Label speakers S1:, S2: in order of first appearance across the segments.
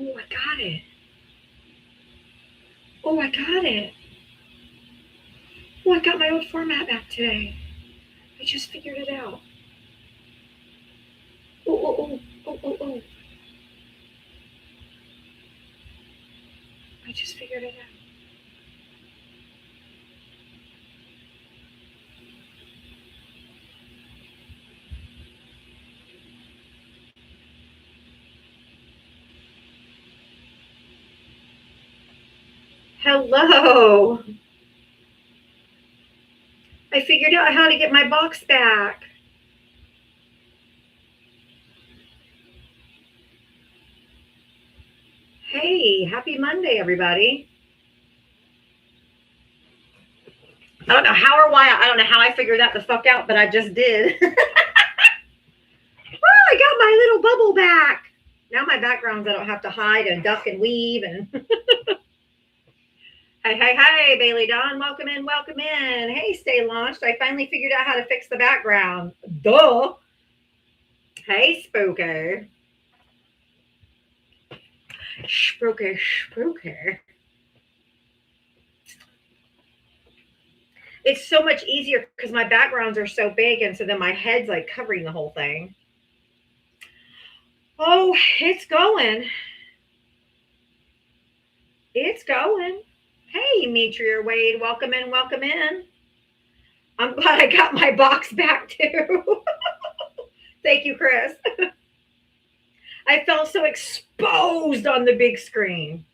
S1: Oh, I got it. Oh, I got it. Oh, I got my old format back today. I just figured it out. Oh, oh, oh, oh, oh, oh. I just figured it out. Hello. I figured out how to get my box back. Hey, happy Monday, everybody. I don't know how or why. I don't know how I figured that the fuck out, but I just did. Oh, I got my little bubble back. Now my backgrounds I don't have to hide and duck and weave and hey, hey, hey, Bailey Dawn, welcome in, welcome in. Hey, stay launched. I finally figured out how to fix the background. Duh. Hey, Spooker. Spooker, Spooker. It's so much easier because my backgrounds are so big, and so then my head's like covering the whole thing. Oh, it's going. It's going. Hey, Metria Wade, welcome in, welcome in. I'm glad I got my box back too. Thank you, Chris. I felt so exposed on the big screen.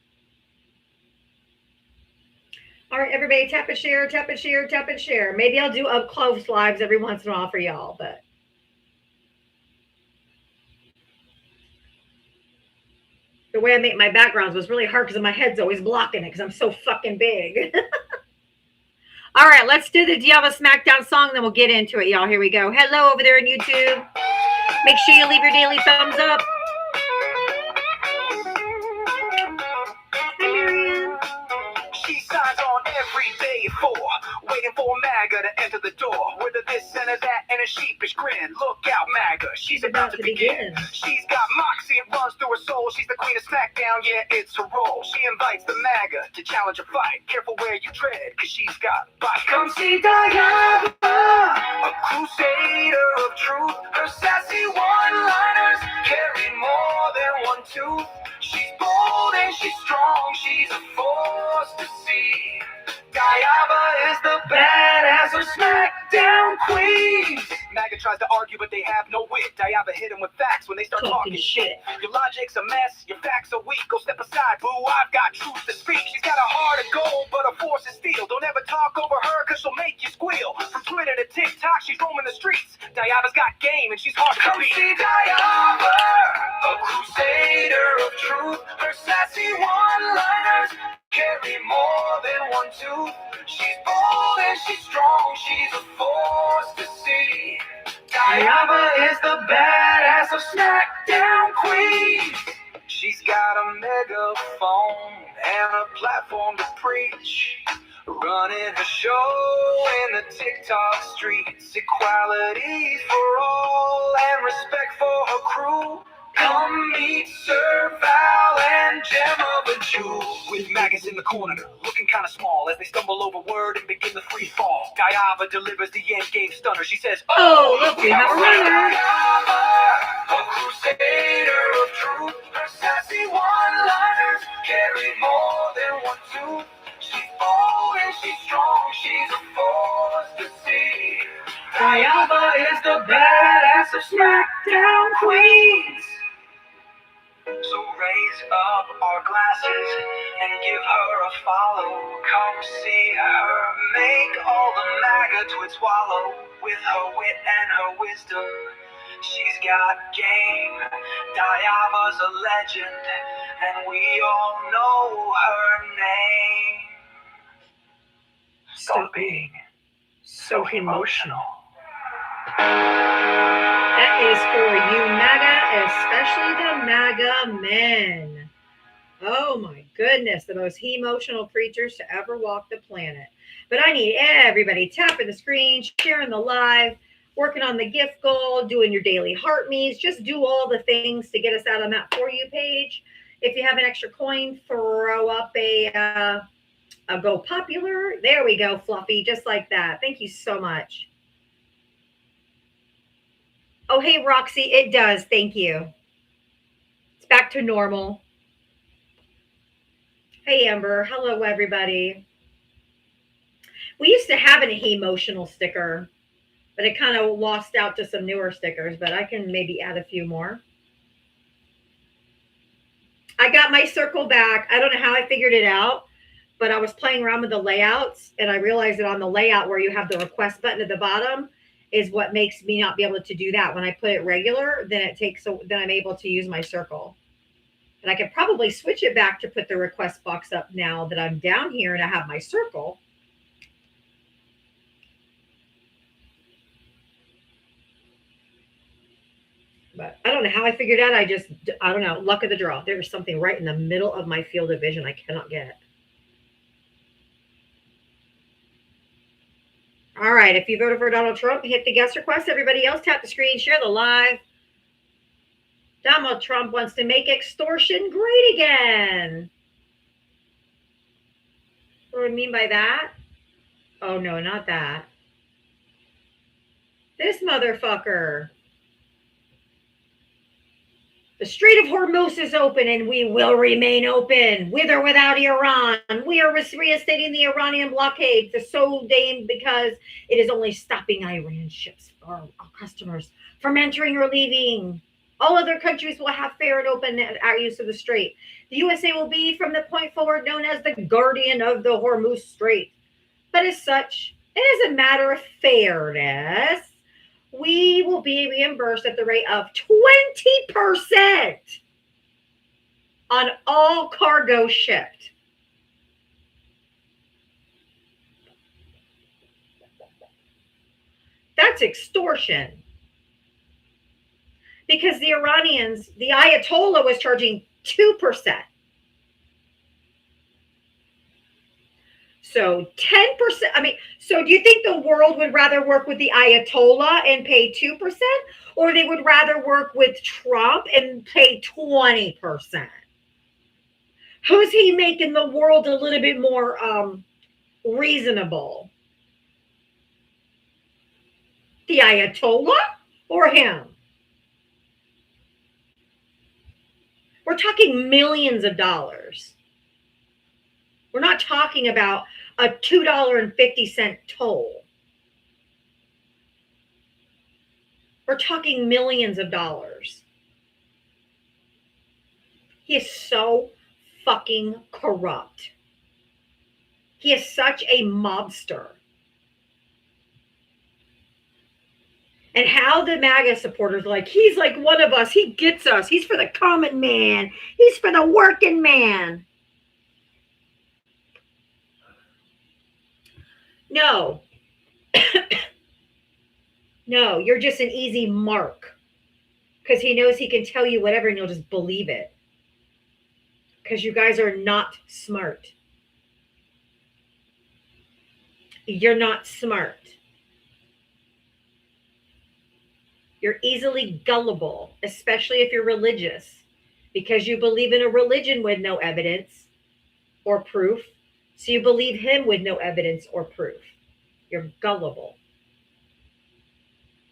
S1: All right, everybody, tap and share, tap and share, tap and share. Maybe I'll do up close lives every once in a while for y'all, but the way I make my backgrounds was really hard because my head's always blocking it because I'm so fucking big. All right, let's do the Diava Smackdown song, then we'll get into it, y'all. Here we go. Hello over there on YouTube. Make sure you leave your daily thumbs up. Hi, Marianne.
S2: She signs on every day at 4, waiting for MAGA to enter the door. With a this and a that and a sheepish grin. Look out, MAGA, she's about to begin. She's got moxie, it runs through her soul. She's the queen of SmackDown, yeah, it's her role. She invites the MAGA to challenge a fight. Careful where you tread, cause she's got bite. Come see Diana, a crusader of truth. Her sassy one-liners carry more than one tooth. She's bold and she's strong, she's a force to see. Diava is the badass of SmackDown queens. MAGA tries to argue, but they have no wit. Diava hit him with facts when they start talking shit. Your logic's a mess, your facts are weak. Go step aside, boo, I've got truth to speak. She's got a heart of gold, but her force is steel. Don't ever talk over her, cause she'll make you squeal. From Twitter to TikTok, she's roaming the streets. Diava's got game, and she's hard to beat. Come see Diava, a crusader of truth. Her sassy one-liners carry more than one tooth. She's bold and she's strong, she's a force to see. Diava is the badass of SmackDown queens. She's got a megaphone and a platform to preach. Running her show in the TikTok streets. Equality for all and respect for her crew. Come meet Sir Val and Gemma the Jewel. With MAGAs in the corner, looking kinda small as they stumble over word and begin the free fall. Diava delivers the end game stunner. She says,
S1: Oh, look, we have a winner.
S2: Diava, a crusader of truth. Her sassy one-liners carry more than one tooth. She's bold and she's strong, she's a force to see. Diava is the badass of SmackDown queens. So raise up our glasses and give her a follow. Come see her make all the MAGA twits wallow. With her wit and her wisdom, she's got game. Diava's a legend, and we all know her name. Stop being so emotional.
S1: That is for you, MAGA, especially the MAGA men. Oh my goodness, the most emotional creatures to ever walk the planet. But I need everybody tapping the screen, sharing the live, working on the gift goal, doing your daily heart me's. Just do all the things to get us out on that For You page. If you have an extra coin, throw up a Go Popular. There we go, Fluffy, just like that. Thank you so much. Oh, hey, Roxy, it does. Thank you. It's back to normal. Hey, Amber. Hello, everybody. We used to have an emotional sticker, but it kind of lost out to some newer stickers, but I can maybe add a few more. I got my circle back. I don't know how I figured it out, but I was playing around with the layouts and I realized that on the layout where you have the request button at the bottom is what makes me not be able to do that. When I put it regular, then then I'm able to use my circle. And I could probably switch it back to put the request box up now that I'm down here and I have my circle. But I don't know how I figured out. I don't know, luck of the draw. There was something right in the middle of my field of vision I cannot get. All right, if you voted for Donald Trump, hit the guest request. Everybody else, tap the screen, share the live. Donald Trump wants to make extortion great again. What do I mean by that? Oh, no, not that. This motherfucker. The Strait of Hormuz is open and we will remain open, with or without Iran. We are reinstating the Iranian blockade, the so named because it is only stopping Iran ships, our customers, from entering or leaving. All other countries will have fair and open use of the strait. The USA will be, from the point forward, known as the guardian of the Hormuz Strait. But as such, and as a matter of fairness, we will be reimbursed at the rate of 20% on all cargo shipped. That's extortion. Because the Iranians, the Ayatollah was charging 2%. So 10%, so do you think the world would rather work with the Ayatollah and pay 2%? Or they would rather work with Trump and pay 20%? Who's he making the world a little bit more reasonable? The Ayatollah or him? We're talking millions of dollars. We're not talking about a $2.50 toll. We're talking millions of dollars. He is so fucking corrupt. He is such a mobster. And how the MAGA supporters are like, he's like one of us. He gets us. He's for the common man. He's for the working man. No. No, you're just an easy mark. Because he knows he can tell you whatever and you'll just believe it. Because you guys are not smart. You're not smart. You're easily gullible, especially if you're religious, because you believe in a religion with no evidence or proof. So you believe him with no evidence or proof. You're gullible.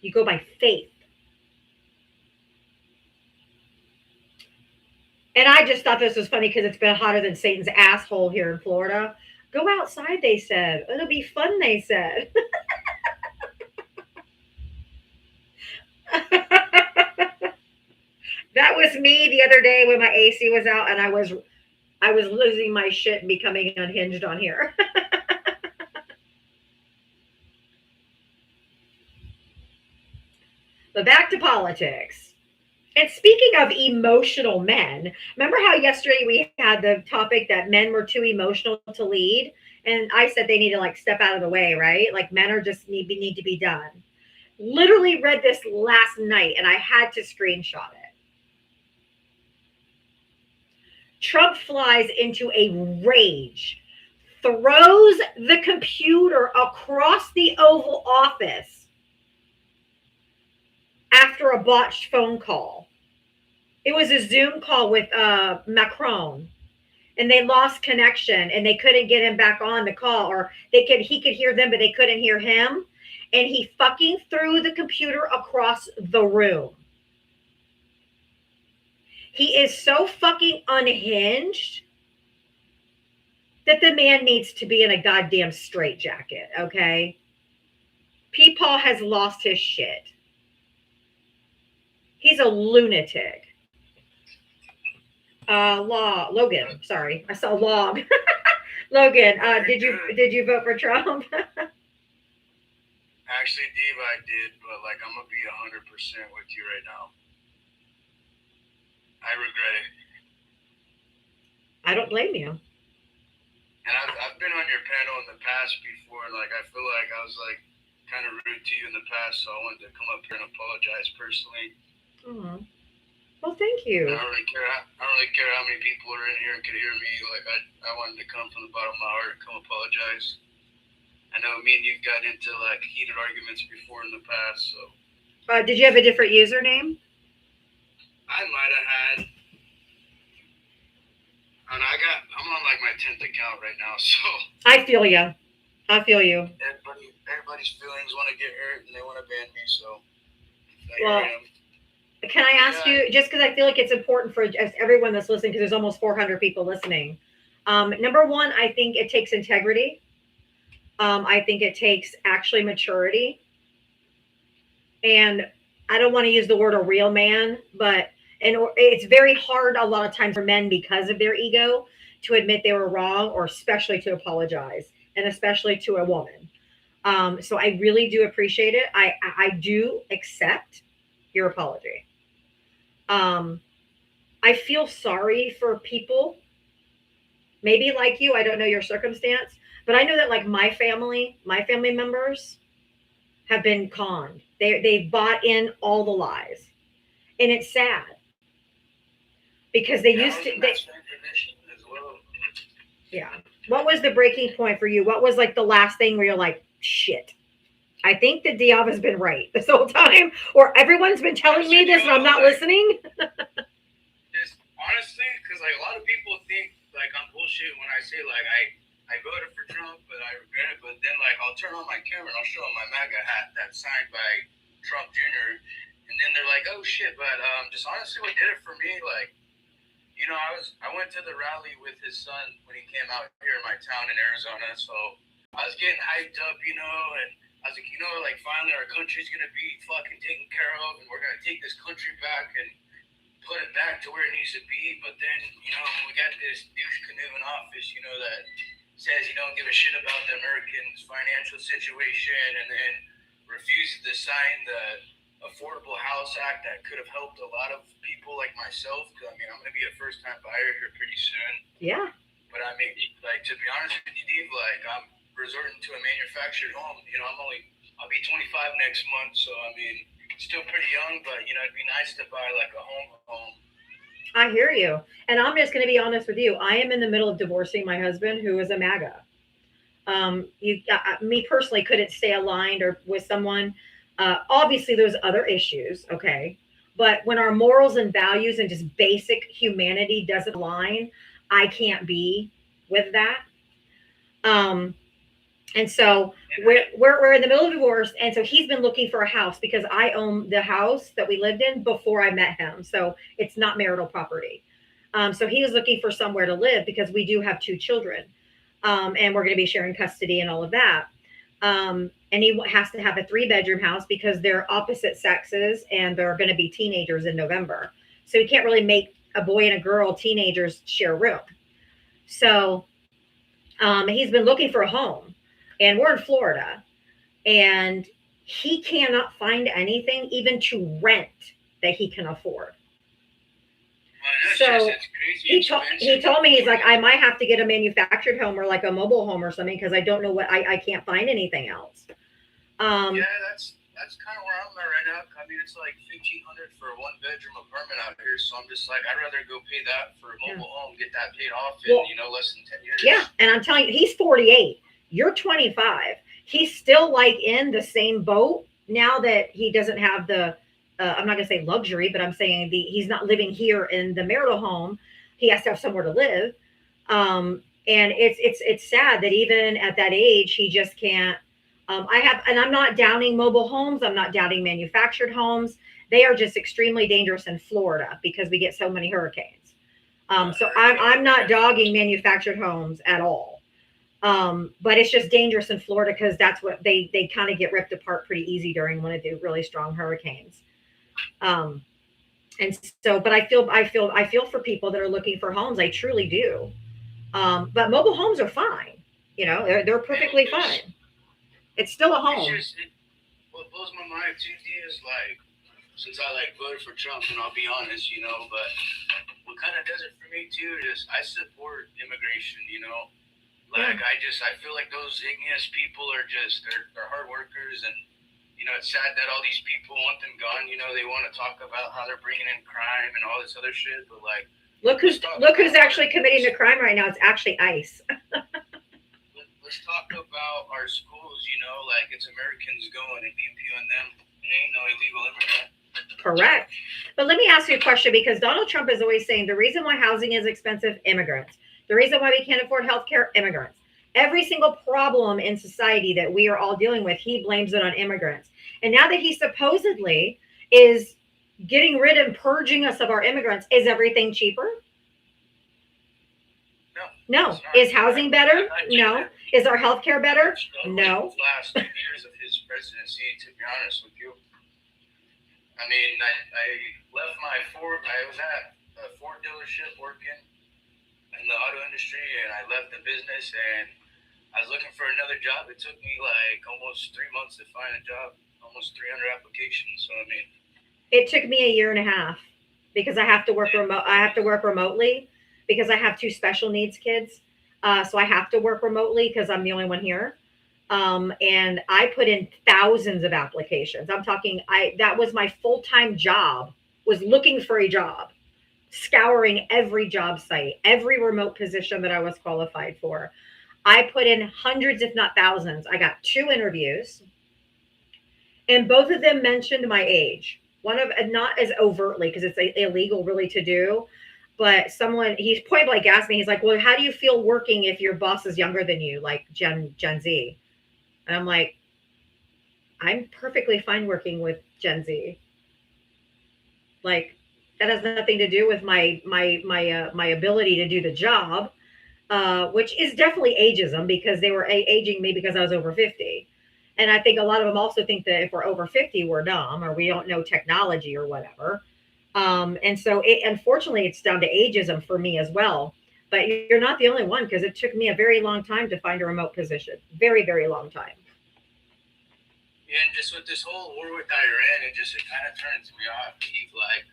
S1: You go by faith. And I just thought this was funny because it's been hotter than Satan's asshole here in Florida. Go outside, they said. It'll be fun, they said. That was me the other day when my AC was out and I was losing my shit and becoming unhinged on here. But back to politics. And speaking of emotional men, remember how yesterday we had the topic that men were too emotional to lead? And I said they need to like step out of the way, right? Like men are just need to be done. Literally read this last night and I had to screenshot it. Trump flies into a rage, throws the computer across the Oval Office after a botched phone call. It was a Zoom call with Macron, and they lost connection, and they couldn't get him back on the call, or he could hear them, but they couldn't hear him, and he fucking threw the computer across the room. He is so fucking unhinged that the man needs to be in a goddamn straitjacket, okay? Peepaw has lost his shit. He's a lunatic. Logan, sorry. I saw log. Logan, did you vote for Trump?
S3: Actually, Dave, I did, but like I'm gonna be 100% with you right now. I regret it.
S1: I don't blame you.
S3: And I've been on your panel in the past before. Like I feel like I was like kind of rude to you in the past, so I wanted to come up here and apologize personally.
S1: Oh, well, thank you.
S3: I don't really care. I don't really care how many people are in here and could hear me. Like I wanted to come from the bottom of my heart and come apologize. I know me and you've gotten into like heated arguments before in the past, so.
S1: Did you have a different username?
S3: I might have had. And I'm on like my 10th account right now, so.
S1: I feel you.
S3: Everybody's feelings want to get hurt and they want to ban me, so.
S1: Well, can I ask you, just because I feel like it's important for everyone that's listening, because there's almost 400 people listening. Number one, I think it takes integrity. I think it takes actually maturity. And I don't want to use the word a real man, but it's very hard a lot of times for men, because of their ego, to admit they were wrong, or especially to apologize, and especially to a woman. So I really do appreciate it. I do accept your apology. I feel sorry for people, maybe like you. I don't know your circumstance, but I know that like my family members have been conned. They've bought in all the lies, and it's sad because they used to. Yeah. What was the breaking point for you? What was like the last thing where you're like, shit, I think that Diab has been right this whole time, or everyone's been telling me this and I'm not listening?
S3: Just honestly, because like a lot of people think like I'm bullshit when I say like I voted for Trump, but I regret it. But then like I'll turn on my camera and I'll show them my MAGA hat that's signed by Trump Jr. And then they're like, oh shit. But just honestly, what did it for me, like, you know, I went to the rally with his son when he came out here in my town in Arizona. So I was getting hyped up, you know, and I was like, you know, like finally our country's gonna be fucking taken care of, and we're gonna take this country back and put it back to where it needs to be. But then, you know, we got this douche canoe in office, you know, that says he don't give a shit about the Americans' financial situation, and then refuses to sign the Affordable House Act that could have helped a lot of people like myself. Cause I mean, I'm gonna be a first-time buyer here pretty soon.
S1: Yeah.
S3: But I mean, like, to be honest with you, Dave, like I'm resorting to a manufactured home. You know, I'll be 25 next month, so I mean, still pretty young, but you know, it'd be nice to buy like a home.
S1: I hear you. And I'm just going to be honest with you. I am in the middle of divorcing my husband, who is a MAGA. Me personally couldn't stay aligned or with someone. Obviously, there's other issues, okay? But when our morals and values and just basic humanity doesn't align, I can't be with that. And so we're in the middle of divorce, and so he's been looking for a house because I own the house that we lived in before I met him, so it's not marital property. So he was looking for somewhere to live because we do have 2 children, and we're going to be sharing custody and all of that. And he has to have a 3-bedroom house because they're opposite sexes, and they're going to be teenagers in November. So he can't really make a boy and a girl, teenagers, share a room. So he's been looking for a home. And we're in Florida, and he cannot find anything even to rent that he can afford. So he told me, he's like, I might have to get a manufactured home or like a mobile home or something, because I don't know what I can't find anything else.
S3: Yeah, that's kind of where I'm at right now. I mean, it's like $1,500 for a 1-bedroom apartment out here, so I'm just like, I'd rather go pay that for a mobile home, get that paid off in less than 10 years.
S1: Yeah, and I'm telling you, he's 48. You're 25. He's still like in the same boat now that he doesn't have the I'm not going to say luxury, but I'm saying he's not living here in the marital home. He has to have somewhere to live. And it's sad that even at that age, he just can't. And I'm not downing mobile homes. I'm not doubting manufactured homes. They are just extremely dangerous in Florida because we get so many hurricanes. So I'm not dogging manufactured homes at all. But it's just dangerous in Florida because that's what they kind of get ripped apart pretty easy during one of the really strong hurricanes. And so, but I feel for people that are looking for homes. I truly do. But mobile homes are fine. You know, they're perfectly fine. It's still a home.
S3: What blows my mind too is like, since I like voted for Trump, and I'll be honest, you know, but what kind of does it for me too is I support immigration, you know. Like I feel like those igneous people are they're hard workers, and you know, it's sad that all these people want them gone. You know, they want to talk about how they're bringing in crime and all this other shit, but like, look
S1: who's actually committing the crime right now. It's actually ICE.
S3: Let's talk about our schools. You know, like it's Americans going and imputing them. It ain't no illegal immigrant.
S1: Correct. But let me ask you a question, because Donald Trump is always saying the reason why housing is expensive, immigrants. The reason why we can't afford health care, immigrants. Every single problem in society that we are all dealing with, he blames it on immigrants. And now that he supposedly is getting rid and purging us of our immigrants, is everything cheaper? No. Is housing better? No. Is our health care better? No.
S3: Last 2 years of his presidency, to be honest with you. I mean, I left I was at a Ford dealership working in the auto industry, and I left the business, and I was looking for another job. It took me like almost 3 months to find a job, almost 300 applications. So I mean,
S1: it took me a year and a half because I have to work remote. I have to work remotely because I have 2 special needs kids. So I have to work remotely because I'm the only one here. And I put in thousands of applications. I'm talking, that was my full-time job, was looking for a job, scouring every job site, every remote position that I was qualified for. I put in hundreds, if not thousands. I got 2 interviews, and both of them mentioned my age. One of, not as overtly, because it's illegal really to do, but he's point blank asked me, he's like, well, how do you feel working if your boss is younger than you, like Gen Z? And I'm like, I'm perfectly fine working with Gen Z. Like, that has nothing to do with my ability to do the job, which is definitely ageism, because they were aging me because I was over 50. And I think a lot of them also think that if we're over 50, we're dumb or we don't know technology or whatever. And so unfortunately, it's down to ageism for me as well. But you're not the only one, because it took me a very long time to find a remote position. Very, very long time.
S3: Yeah, and just with this whole war with Iran, it kind of turns me off. Like,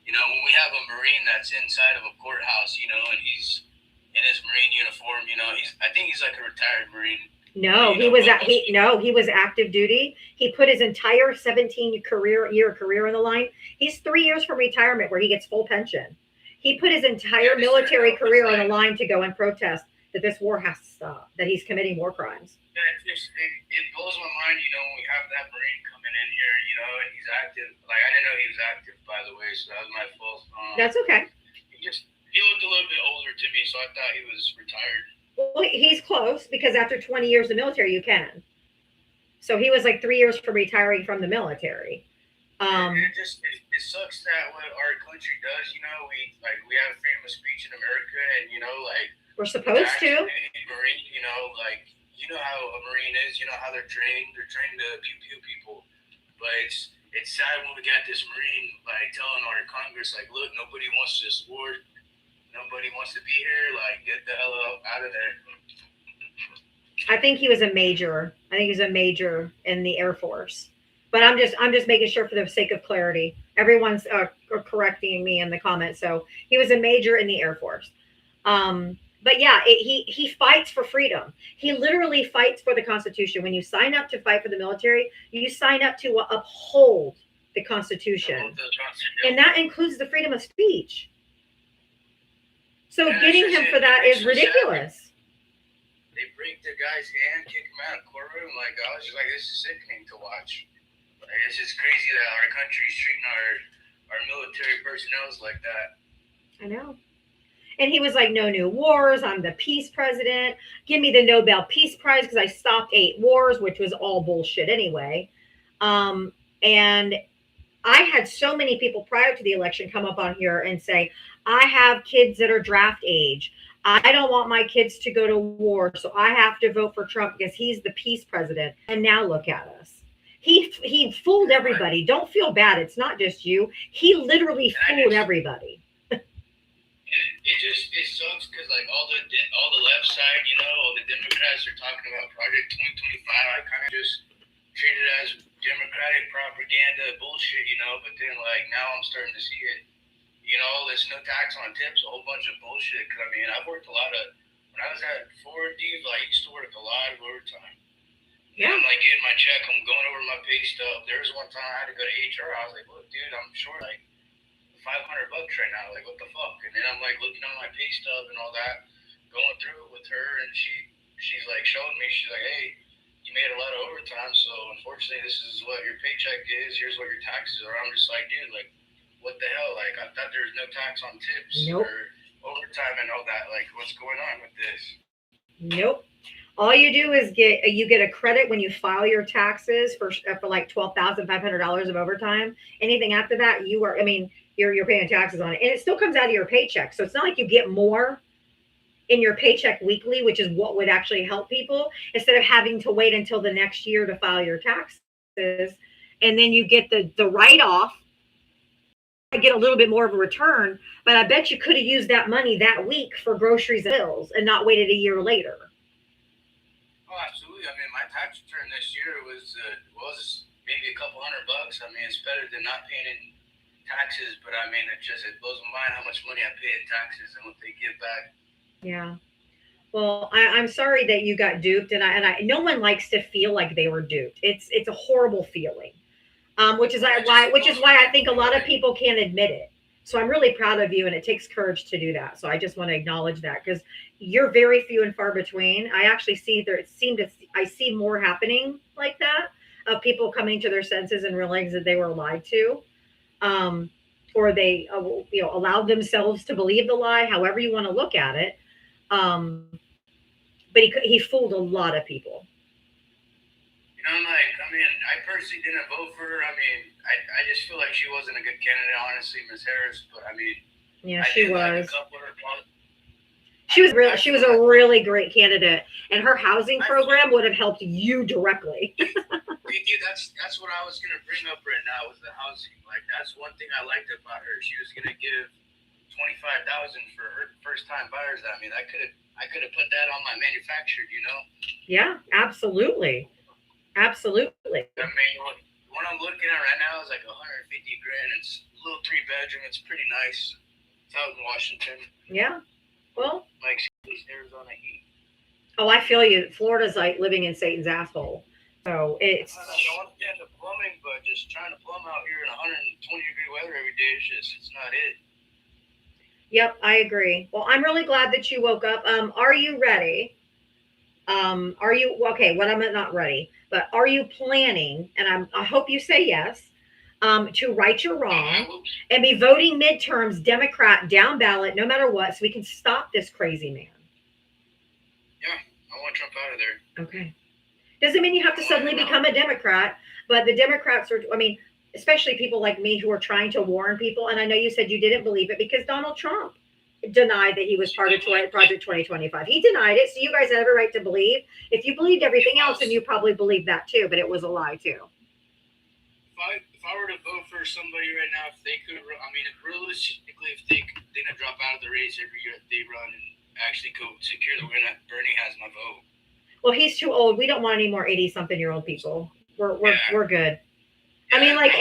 S3: you know, when we have a Marine that's inside of a courthouse, you know, and he's in his Marine uniform, you know, I think he's like a retired Marine.
S1: No, he was active duty. He put his entire 17-year career on the line. He's 3 years from retirement where he gets full pension. He put his entire military career on the line to go and protest that this war has to stop, that he's committing war crimes.
S3: Yeah, it blows my mind, you know, when we have that Marine coming in here, you know, and he's active. Like, I didn't know he was active, by the way, so that was my fault.
S1: That's okay.
S3: He looked a little bit older to me, so I thought he was retired.
S1: Well, he's close, because after 20 years in the military, you can. So he was like 3 years from retiring from the military.
S3: It sucks that what our country does, you know, we have freedom of speech in America, and you know, like,
S1: we're supposed to.
S3: Marine, you know, like, you know how a Marine is, you know how they're trained to pew people, but it's sad when we got this Marine like telling our Congress, like, look, nobody wants this war, nobody wants to be here, like, get the hell out of there.
S1: I think he was a major. I think he was a major in the Air Force. But I'm just making sure for the sake of clarity. Everyone's correcting me in the comments. So he was a major in the Air Force. But yeah, he fights for freedom. He literally fights for the Constitution. When you sign up to fight for the military, you sign up to uphold the Constitution. And that includes the freedom of speech. So getting him for that is ridiculous.
S3: They break the guy's hand, kick him out of the courtroom. Like, I was just like, this is sickening to watch. Like, it's just crazy that our country's treating our military personnel like that.
S1: I know. And he was like, no new wars. I'm the peace president. Give me the Nobel Peace Prize because I stopped 8 wars, which was all bullshit anyway. And I had so many people prior to the election come up on here and say, I have kids that are draft age. I don't want my kids to go to war, so I have to vote for Trump because he's the peace president. And now look at us. He fooled everybody. Don't feel bad. It's not just you. He literally fooled everybody.
S3: It sucks because like all the left side, you know, all the Democrats are talking about Project 2025. I kind of just treat it as Democratic propaganda bullshit, you know. But then like now I'm starting to see it. You know, there's no tax on tips, a whole bunch of bullshit. Cause I mean, I've worked a lot of, when I was at Ford, dude, I used to work a lot of overtime. Yeah. And I'm like getting my check, I'm going over my pay stub. There was one time I had to go to HR. I was like, look, dude, I'm short like $500 right now. Like, what the fuck? And then I'm like looking on my pay stub and all that, going through it with her, and she's like showing me, she's like, hey, you made a lot of overtime, so unfortunately this is what your paycheck is, here's what your taxes are. I'm just like, dude, like, what the hell? Like, I thought there was no tax on tips or overtime and all that. Like, what's going on with this?
S1: Nope. All you do is get a credit when you file your taxes for like $12,500 of overtime. Anything after that, you're paying taxes on it, and it still comes out of your paycheck. So it's not like you get more in your paycheck weekly, which is what would actually help people, instead of having to wait until the next year to file your taxes, and then you get the write-off. I get a little bit more of a return, but I bet you could have used that money that week for groceries and bills and not waited a year later.
S3: Oh, absolutely. I mean, my tax return this year was maybe a couple $100. I mean, it's better than not paying in taxes, but I mean, it blows my mind how much money I pay in taxes and what they give back.
S1: Yeah. Well, I'm sorry that you got duped, and I no one likes to feel like they were duped. It's a horrible feeling. Which is why I think a lot of people can't admit it. So I'm really proud of you, and it takes courage to do that. So I just want to acknowledge that, because you're very few and far between. I actually see I see more happening like that, of people coming to their senses and realizing that they were lied to, or they allowed themselves to believe the lie. However you want to look at it, but he fooled a lot of people.
S3: You know, like, I mean, I personally didn't vote for her. I mean, I just feel like she wasn't a good candidate, honestly, Ms. Harris. But I mean,
S1: yeah, she was.
S3: Like
S1: she was a really great candidate, and her housing program would have helped you directly.
S3: Dude, that's what I was gonna bring up right now, was the housing. Like, that's one thing I liked about her. She was gonna give $25,000 for her first-time buyers. I mean, I could have put that on my manufactured, you know?
S1: Yeah, absolutely. Absolutely.
S3: I mean, what I'm looking at right now is like $150,000. It's a little 3-bedroom. It's pretty nice. It's out in Washington.
S1: Yeah. Well,
S3: like Arizona heat.
S1: Oh, I feel you. Florida's like living in Satan's asshole. So it's.
S3: I don't understand the plumbing, but just trying to plumb out here in 120-degree weather every day it's not it.
S1: Yep, I agree. Well, I'm really glad that you woke up. Are you ready? Are you okay? What I'm not ready, but are you planning? And I hope you say yes. To right your wrong and be voting midterms Democrat down ballot, no matter what, so we can stop this crazy man.
S3: Yeah, I want Trump out of there.
S1: Okay. Doesn't mean you have to suddenly become a Democrat, but the Democrats are, I mean, especially people like me who are trying to warn people. And I know you said you didn't believe it because Donald Trump denied that he was part of Project 2025. He denied it. So you guys have every right to believe. If you believed everything else, then you probably believed that too, but it was a lie too.
S3: If I were to vote for somebody right now, if they could, I mean, realistically, if they didn't drop out of the race every year, if they run and actually go secure the win, Bernie has my vote.
S1: Well, he's too old. We don't want any more 80-something-year-old people. We're good.
S3: Yeah,
S1: I mean, like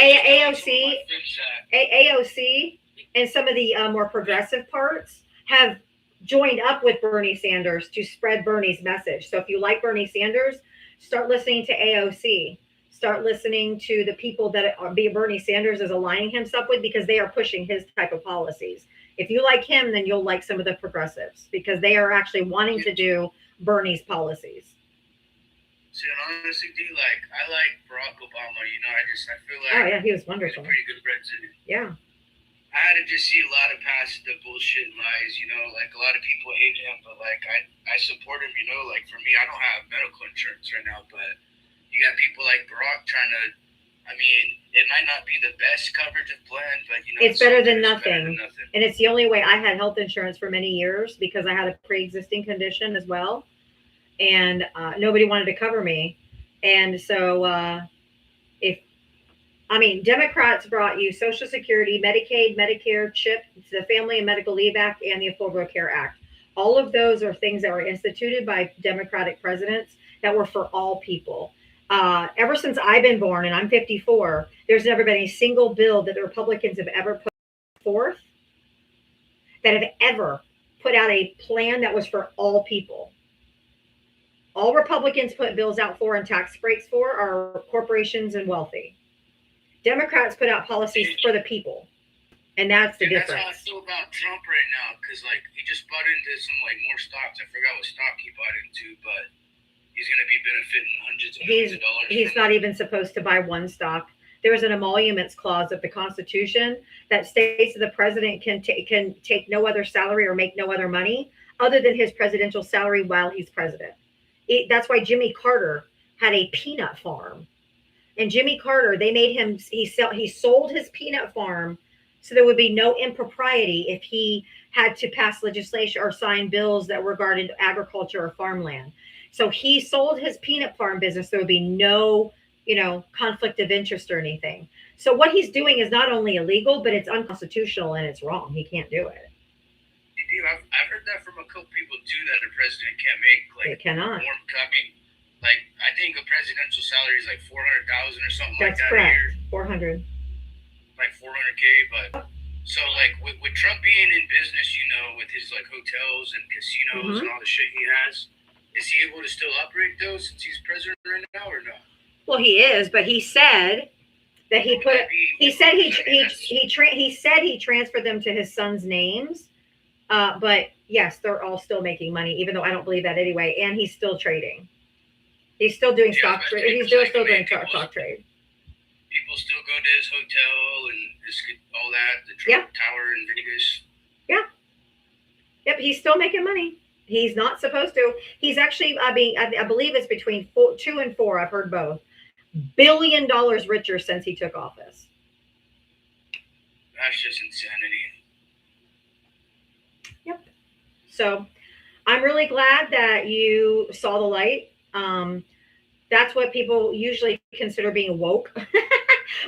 S1: AOC and some of the more progressive parts have joined up with Bernie Sanders to spread Bernie's message. So if you like Bernie Sanders, start listening to AOC. Start listening to the people that Bernie Sanders is aligning himself with, because they are pushing his type of policies. If you like him, then you'll like some of the progressives, because they are actually wanting to do Bernie's policies.
S3: See, and honestly, D, like, I like Barack Obama. You know, I feel
S1: Oh
S3: like
S1: yeah, he was
S3: he's a
S1: wonderful.
S3: pretty good president.
S1: Yeah.
S3: I had to just see a lot of past the bullshit and lies, you know, like a lot of people hate him, but like I support him, you know, like for me, I don't have medical insurance right now, but you got people like Barack trying to, I mean, it might not be the best coverage of plan, but you know,
S1: It's better than
S3: it's better
S1: nothing.
S3: than nothing.
S1: And it's the only way. I had health insurance for many years because I had a pre-existing condition as well, and nobody wanted to cover me. And so, if I mean, Democrats brought you Social Security, Medicaid, Medicare, CHIP, the Family and Medical Leave Act, and the Affordable Care Act. All of those are things that were instituted by Democratic presidents that were for all people. Ever since I've been born, and I'm 54, there's never been a single bill that the Republicans have ever put forth that have ever put out a plan that was for all people. All Republicans put bills out for and tax breaks for are corporations and wealthy. Democrats put out policies for the people, and that's the
S3: That's
S1: difference.
S3: how I feel about Trump right now, because like he just bought into some like more stocks. I forgot what stock he bought into, but he's going to be benefiting hundreds of millions of dollars.
S1: He's not even supposed to buy one stock. There's an emoluments clause of the Constitution that states that the president can take no other salary or make no other money other than his presidential salary while he's president. That's why Jimmy Carter had a peanut farm. And Jimmy Carter, they made him, he sold his peanut farm so there would be no impropriety if he had to pass legislation or sign bills that regarded agriculture or farmland. So he sold his peanut farm business. There would be no, conflict of interest or anything. So what he's doing is not only illegal, but it's unconstitutional and it's wrong. He can't do it.
S3: I've heard that from a couple people too, that a president can't make like
S1: It cannot.
S3: more. I mean, like I think a presidential salary is like 400,000 or something
S1: That's
S3: like that
S1: correct.
S3: a year,
S1: 400.
S3: like 400K. But so like with Trump being in business, with his like hotels and casinos and all the shit he has, is he able to still operate those since he's president right now or no?
S1: Well, he is, but he said that he said he transferred them to his son's names. But yes, they're all still making money, even though I don't believe that anyway. And he's still trading. He's still doing stock trade. He's still doing stock trade.
S3: People still go to his hotel and all that, the Trump Tower in Vegas.
S1: Yeah. Yep, he's still making money. He's not supposed to. He's actually, I believe it's between 2 and 4. I've heard both. $1 billion richer since he took office.
S3: That's just insanity.
S1: Yep. So I'm really glad that you saw the light. That's what people usually consider being woke.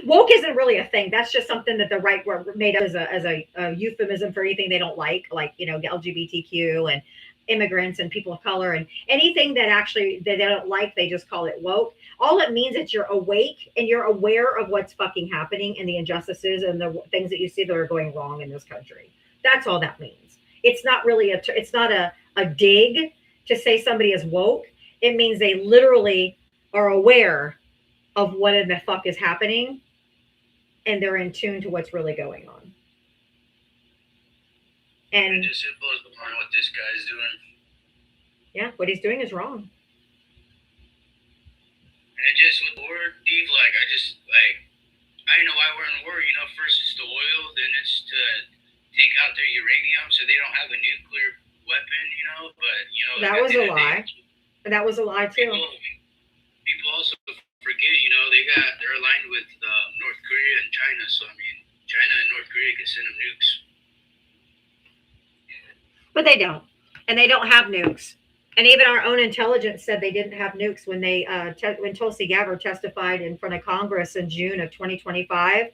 S1: Woke isn't really a thing. That's just something that the right were made up as a euphemism for anything they don't like LGBTQ and immigrants and people of color and anything that actually they don't like. They just call it woke. All it means is you're awake and you're aware of what's fucking happening and the injustices and the things that you see that are going wrong in this country. That's all that means. It's not really it's not a dig to say somebody is woke. It means they literally are aware of what in the fuck is happening and they're in tune to what's really going on. And
S3: it just blows the mind what this guy's doing.
S1: Yeah, what he's doing is wrong.
S3: And it just with war, Steve, I know why we're in war. First it's the oil, then it's to take out their uranium so they don't have a nuclear weapon, but
S1: that was a lie. That was a lie too.
S3: People also forget, they're aligned with North Korea and China. So China and North Korea can send them nukes.
S1: But they don't, and they don't have nukes. And even our own intelligence said they didn't have nukes when when Tulsi Gabbard testified in front of Congress in June of 2025,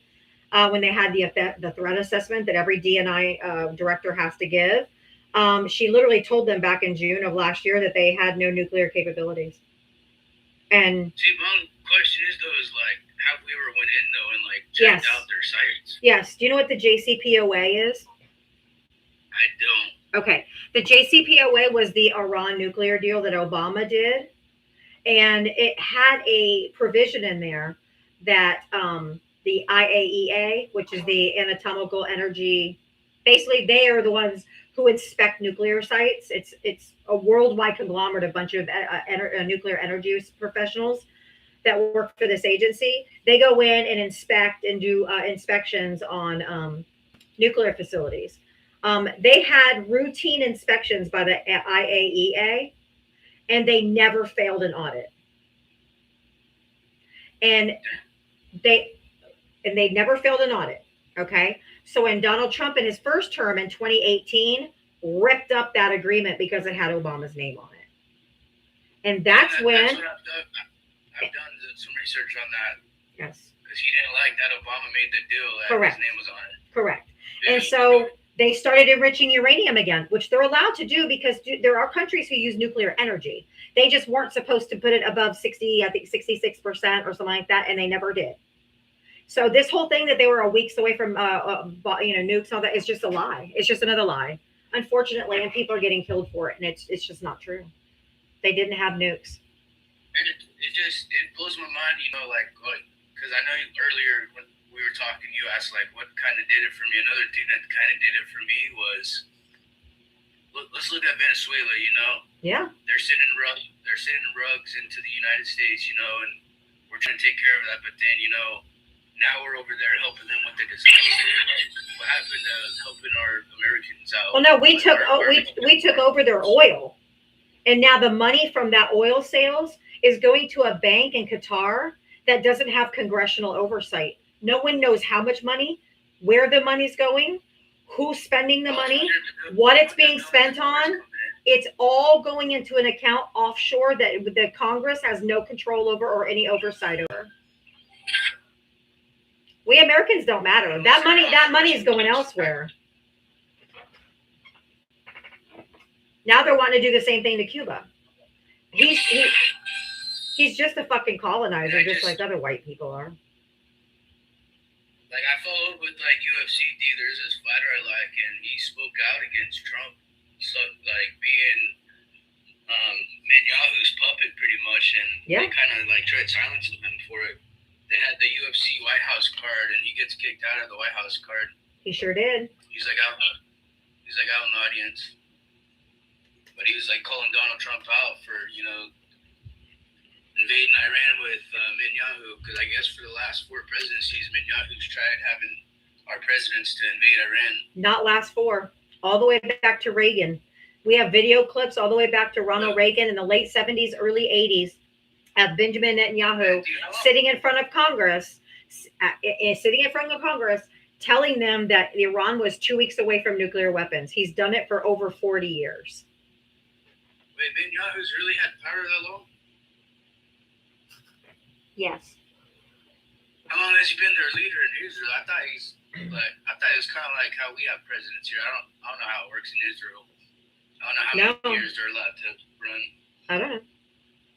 S1: when they had the threat assessment that every DNI director has to give. She literally told them back in June of last year that they had no nuclear capabilities. And
S3: see, my question is have we ever went in though and checked out their sites?
S1: Yes. Do you know what the JCPOA is?
S3: I don't.
S1: Okay. The JCPOA was the Iran nuclear deal that Obama did. And it had a provision in there that the IAEA, which is the Atomic Energy Basically, they are the ones who inspect nuclear sites. It's a worldwide conglomerate, a bunch of nuclear energy professionals that work for this agency. They go in and inspect and do inspections on nuclear facilities. They had routine inspections by the IAEA, and they never failed an audit. And they never failed an audit. Okay. So when Donald Trump in his first term in 2018 ripped up that agreement because it had Obama's name on it. And that's when
S3: I've done some research on that.
S1: Yes.
S3: Because he didn't like that Obama made the deal that
S1: Correct.
S3: his name was on it.
S1: Correct. And so they started enriching uranium again, which they're allowed to do because there are countries who use nuclear energy. They just weren't supposed to put it above 60, I think 66% or something like that, and they never did. So this whole thing that they were weeks away from, nukes and all that is just a lie. It's just another lie, unfortunately, and people are getting killed for it, and it's just not true. They didn't have nukes.
S3: And it blows my mind, because I know earlier when we were talking, you asked like what kind of did it for me. Another thing that kind of did it for me was let's look at Venezuela.
S1: Yeah,
S3: they're sending rugs into the United States, and we're trying to take care of that. But then now we're over there helping them with the disaster. Like, what happened to helping our Americans out?
S1: Well, no, we took over their oil, and now the money from that oil sales is going to a bank in Qatar that doesn't have congressional oversight. No one knows how much money, where the money's going, who's spending the money, what it's being spent on. It's all going into an account offshore that the Congress has no control over or any oversight over. We Americans don't matter. That money is going elsewhere. Now they're wanting to do the same thing to Cuba. He's just a fucking colonizer, just like other white people are.
S3: Like, I followed with UFC. There's this fighter I like, and he spoke out against Trump, so like being Netanyahu's puppet pretty much, and they kind of tried silencing him for it. They had the UFC White House card, and he gets kicked out of the White House card.
S1: He sure did.
S3: He's out in the audience, but he was calling Donald Trump out for invading Iran with Netanyahu, because I guess for the last 4 presidencies, Netanyahu's tried having our presidents to invade Iran.
S1: Not last 4, all the way back to Reagan. We have video clips all the way back to Ronald Reagan in the late 70s, early 80s, of Benjamin Netanyahu sitting in front of Congress, telling them that Iran was 2 weeks away from nuclear weapons. He's done it for over 40 years.
S3: Wait, Netanyahu's really had power that long?
S1: Yes.
S3: How long has he been their leader in Israel? I thought it was kind of like how we have presidents here. I don't know how it works in Israel. I don't know how many years they're allowed to run.
S1: I don't know.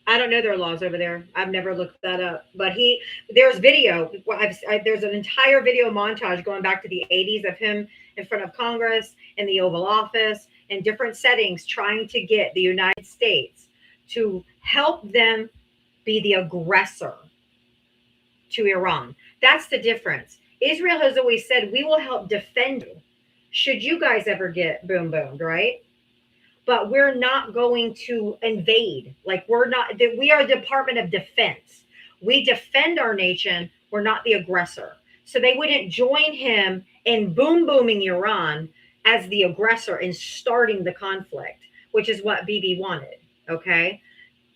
S1: I don't know their laws over there. I've never looked that up. But there's video. There's an entire video montage going back to the 80s of him in front of Congress in the Oval Office in different settings, trying to get the United States to help them be the aggressor to Iran. That's the difference. Israel has always said, we will help defend you should you guys ever get boomed, right? But we're not going to invade. We are the Department of Defense. We defend our nation. We're not the aggressor. So they wouldn't join him in booming Iran as the aggressor and starting the conflict, which is what Bibi wanted, okay?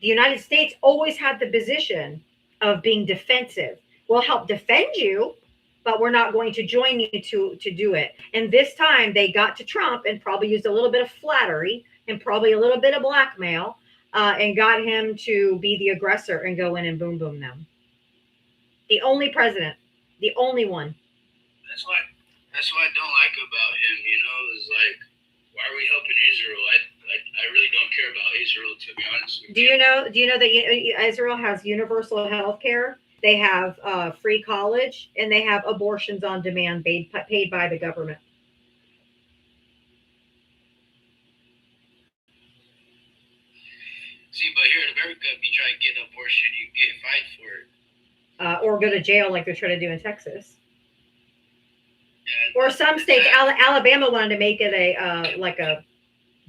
S1: The United States always had the position of being defensive. We'll help defend you, but we're not going to join you to do it. And this time they got to Trump and probably used a little bit of flattery and probably a little bit of blackmail and got him to be the aggressor and go in and boom them. The only president, the only one.
S3: That's what I don't like about him, is why are we helping Israel? I really don't care about Israel, to be honest with you.
S1: Do you know that Israel has universal health care? They have free college, and they have abortions on demand paid by the government.
S3: See, but here in America, if you try to get an abortion, you get fined for it.
S1: Or go to jail like they're trying to do in Texas.
S3: Yeah,
S1: Or some states, Alabama wanted to make it a like a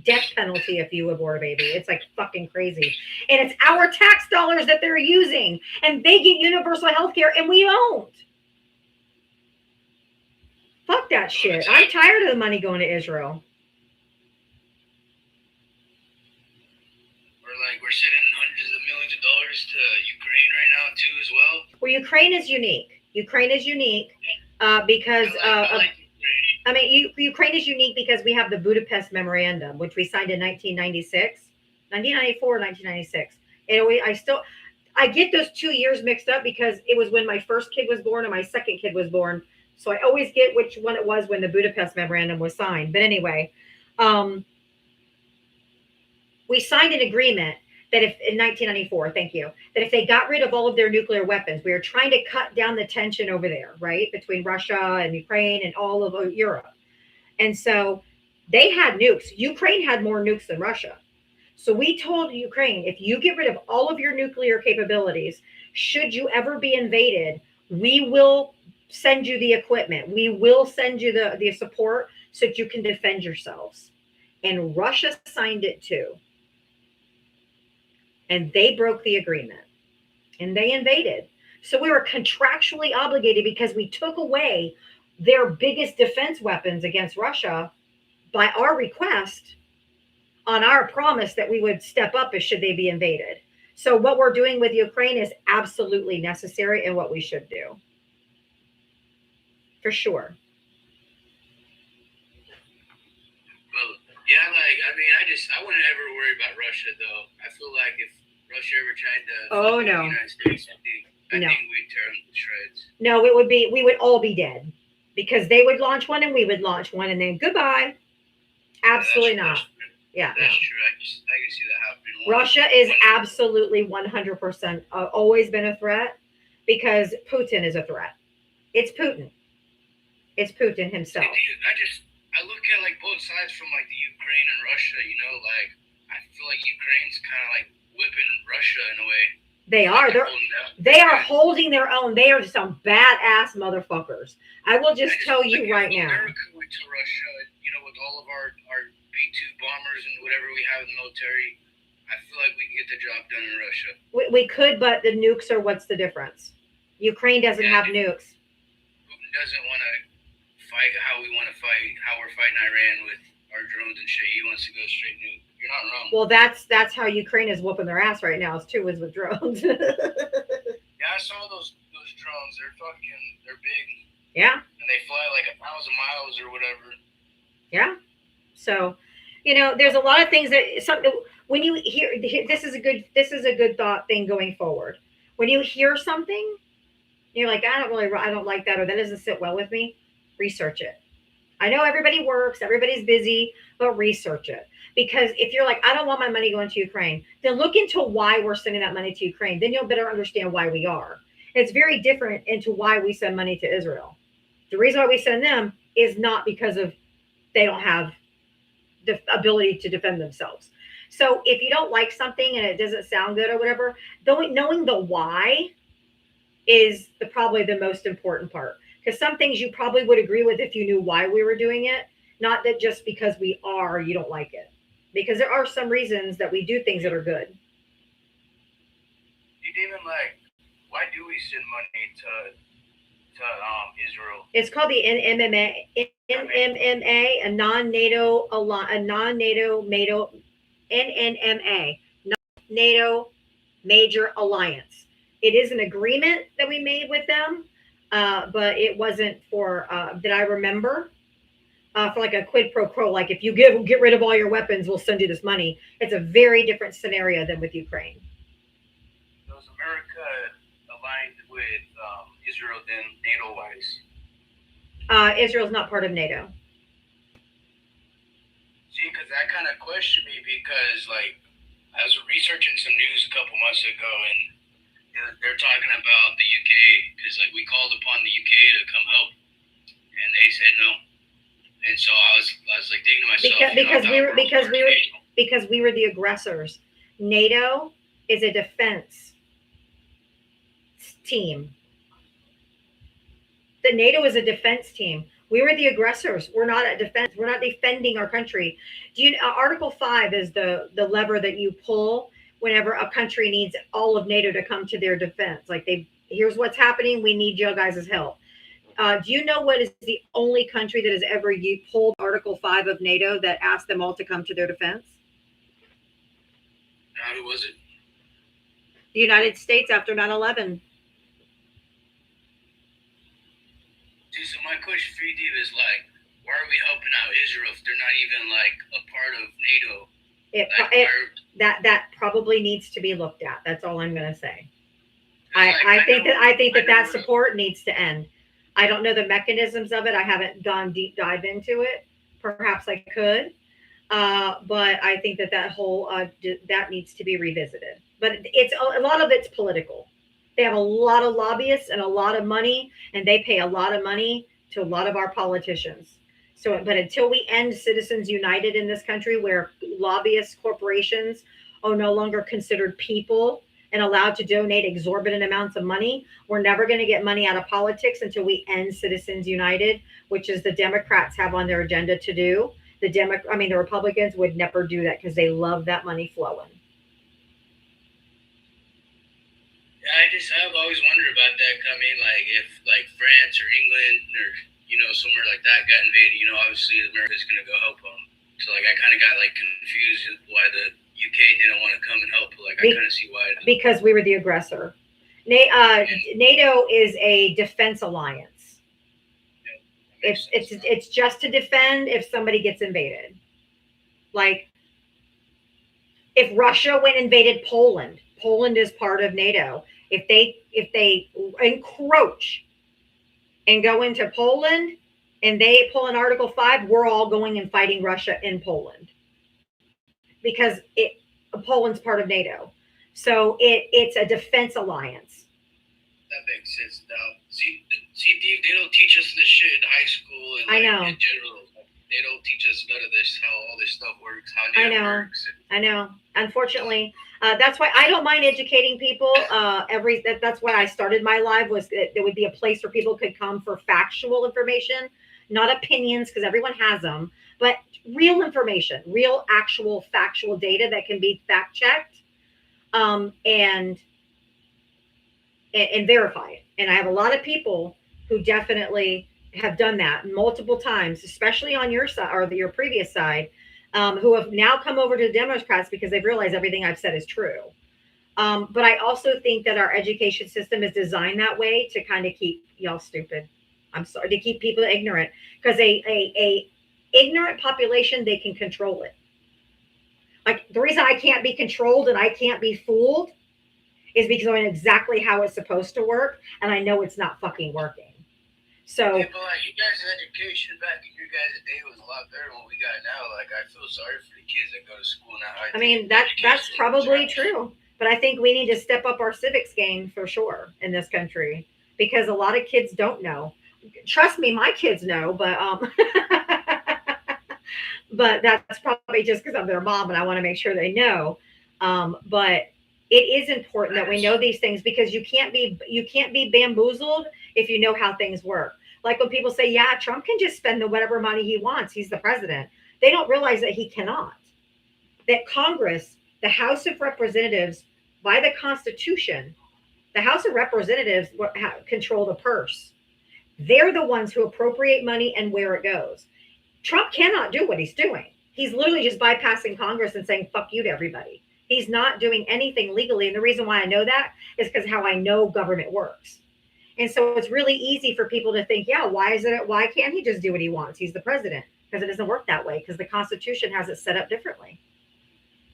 S1: death penalty if you abort a baby. It's like fucking crazy. And it's our tax dollars that they're using. And they get universal health care and we don't. Fuck that shit. I'm tired of the money going to Israel.
S3: Or like we're sending hundreds of millions of dollars to Ukraine right now too as well.
S1: Well, Ukraine is unique. Ukraine is unique because I mean, Ukraine is unique because we have the Budapest Memorandum, which we signed in 1994, 1996. And I get those 2 years mixed up because it was when my first kid was born and my second kid was born. So I always get which one it was when the Budapest Memorandum was signed. But anyway, we signed an agreement that if in 1994, thank you, that if they got rid of all of their nuclear weapons, we were trying to cut down the tension over there, right, between Russia and Ukraine and all of Europe. And so they had nukes. Ukraine had more nukes than Russia. So we told Ukraine, if you get rid of all of your nuclear capabilities, should you ever be invaded, we will send you the equipment. We will send you the support so that you can defend yourselves. And Russia signed it too. And they broke the agreement and they invaded. So we were contractually obligated because we took away their biggest defense weapons against Russia by our request on our promise that we would step up as should they be invaded. So what we're doing with Ukraine is absolutely necessary and what we should do. For sure.
S3: Well, yeah, like, I mean, I wouldn't ever worry about Russia, though. I feel like if Russia ever tried to
S1: the
S3: United States, I think we'd tear them to shreds.
S1: No, we would all be dead because they would launch one and we would launch one and then goodbye. Absolutely not. Yeah.
S3: That's true. I can see that happening.
S1: Russia is absolutely 100% always been a threat because Putin is a threat. It's Putin. It's Putin himself.
S3: I look at like both sides from like the Ukraine and Russia, you know, like I feel like Ukraine's kind of like whipping Russia in a way.
S1: They are. They are holding their own. They are some badass motherfuckers. I will just tell you right now.
S3: America went to Russia, you know, with all of our B-2 bombers and whatever we have in the military. I feel like we can get the job done in Russia.
S1: We could, but the nukes are what's the difference? Ukraine doesn't have nukes.
S3: Putin doesn't want to fight how we want to fight, how we're fighting Iran with our drones and shit. He wants to go straight nuke. You're not wrong.
S1: Well, that's how Ukraine is whooping their ass right now. Is with drones.
S3: Yeah, I saw those drones. They're big.
S1: Yeah.
S3: And they fly like 1,000 miles or whatever.
S1: Yeah. So, you know, there's a lot of things that when you hear this is a good thought thing going forward. When you hear something, you're like, I don't like that, or that doesn't sit well with me. Research it. I know everybody works, everybody's busy, but research it. Because if you're like, I don't want my money going to Ukraine, then look into why we're sending that money to Ukraine. Then you'll better understand why we are. It's very different into why we send money to Israel. The reason why we send them is not because of they don't have the ability to defend themselves. So if you don't like something and it doesn't sound good or whatever, knowing the why is probably the most important part. Because some things you probably would agree with if you knew why we were doing it, not that just because we are, you don't like it. Because there are some reasons that we do things that are good.
S3: Even like, why do we send money to Israel?
S1: It's called the NNMA, a non-NATO major alliance. It is an agreement that we made with them. But it wasn't for that I remember for like a quid pro quo. Like if you get rid of all your weapons, we'll send you this money. It's a very different scenario than with Ukraine.
S3: Was America aligned with Israel then NATO-wise?
S1: Israel's not part of NATO.
S3: See, because that kind of questioned me because like I was researching some news a couple months ago and they're talking about the UK because like we called upon the UK to come help, and they said no. And so I was like thinking to myself,
S1: because we were the aggressors. NATO is a defense team. The NATO is a defense team. We were the aggressors. We're not at defense. We're not defending our country. Do you Article 5 is the lever that you pull whenever a country needs all of NATO to come to their defense. Like here's what's happening. We need you guys' help. Do you know what is the only country that has ever pulled Article 5 of NATO that asked them all to come to their defense?
S3: Who was it?
S1: The United States after 9/11.
S3: So my question for you, Dave, is like, why are we helping out Israel if they're not even like a part of NATO?
S1: That probably needs to be looked at. That's all I'm going to say. I think that support needs to end. I don't know the mechanisms of it. I haven't gone deep dive into it. Perhaps I could, but I think that whole that needs to be revisited. But it's a lot of it's political. They have a lot of lobbyists and a lot of money, and they pay a lot of money to a lot of our politicians. So, but until we end Citizens United in this country, where lobbyists, corporations are no longer considered people and allowed to donate exorbitant amounts of money, we're never going to get money out of politics until we end Citizens United, which is the Democrats have on their agenda to do. The Republicans would never do that because they love that money flowing.
S3: I've always wondered about that. I mean, like if like France or England or somewhere like that got invaded, obviously America's gonna go help them. So like I kind of got like confused why the UK didn't want to come and help. Like I kind of see why.
S1: Because we were the aggressor. NATO is a defense alliance. Yeah, it's just to defend if somebody gets invaded. Like if Russia went and invaded Poland, Poland is part of NATO. If they encroach and go into Poland and they pull an Article 5, we're all going and fighting Russia in Poland because Poland's part of NATO. So it's a defense alliance.
S3: That makes sense now. See, Dave, they don't teach us this shit in high school and in general. They don't teach us none of this, how all this stuff works, how NATO works.
S1: I know. Unfortunately, that's why I don't mind educating people. That's why I started my live, was that there would be a place where people could come for factual information, not opinions, because everyone has them, but real information, real actual factual data that can be fact checked and verified. And I have a lot of people who definitely have done that multiple times, especially on your side or your previous side, who have now come over to the Democrats because they've realized everything I've said is true. But I also think that our education system is designed that way to kind of keep y'all stupid. I'm sorry, to keep people ignorant, because a ignorant population, they can control it. Like the reason I can't be controlled and I can't be fooled is because I know exactly how it's supposed to work, and I know it's not fucking working. So,
S3: yeah, but like you guys' education back in your guys' day was a lot better than what we got now. Like I feel sorry for the kids that go to school now.
S1: I mean that's probably true, but I think we need to step up our civics game for sure in this country, because a lot of kids don't know. Trust me, my kids know, but but that's probably just because I'm their mom and I want to make sure they know. But it is important that we know these things, because you can't be bamboozled if you know how things work. Like when people say, yeah, Trump can just spend whatever money he wants, he's the president. They don't realize that he cannot. That Congress, the House of Representatives, by the Constitution, the House of Representatives control the purse. They're the ones who appropriate money and where it goes. Trump cannot do what he's doing. He's literally just bypassing Congress and saying, fuck you to everybody. He's not doing anything legally. And the reason why I know that is because how I know government works. And so it's really easy for people to think, yeah, why can't he just do what he wants? He's the president. Because it doesn't work that way, because the Constitution has it set up differently.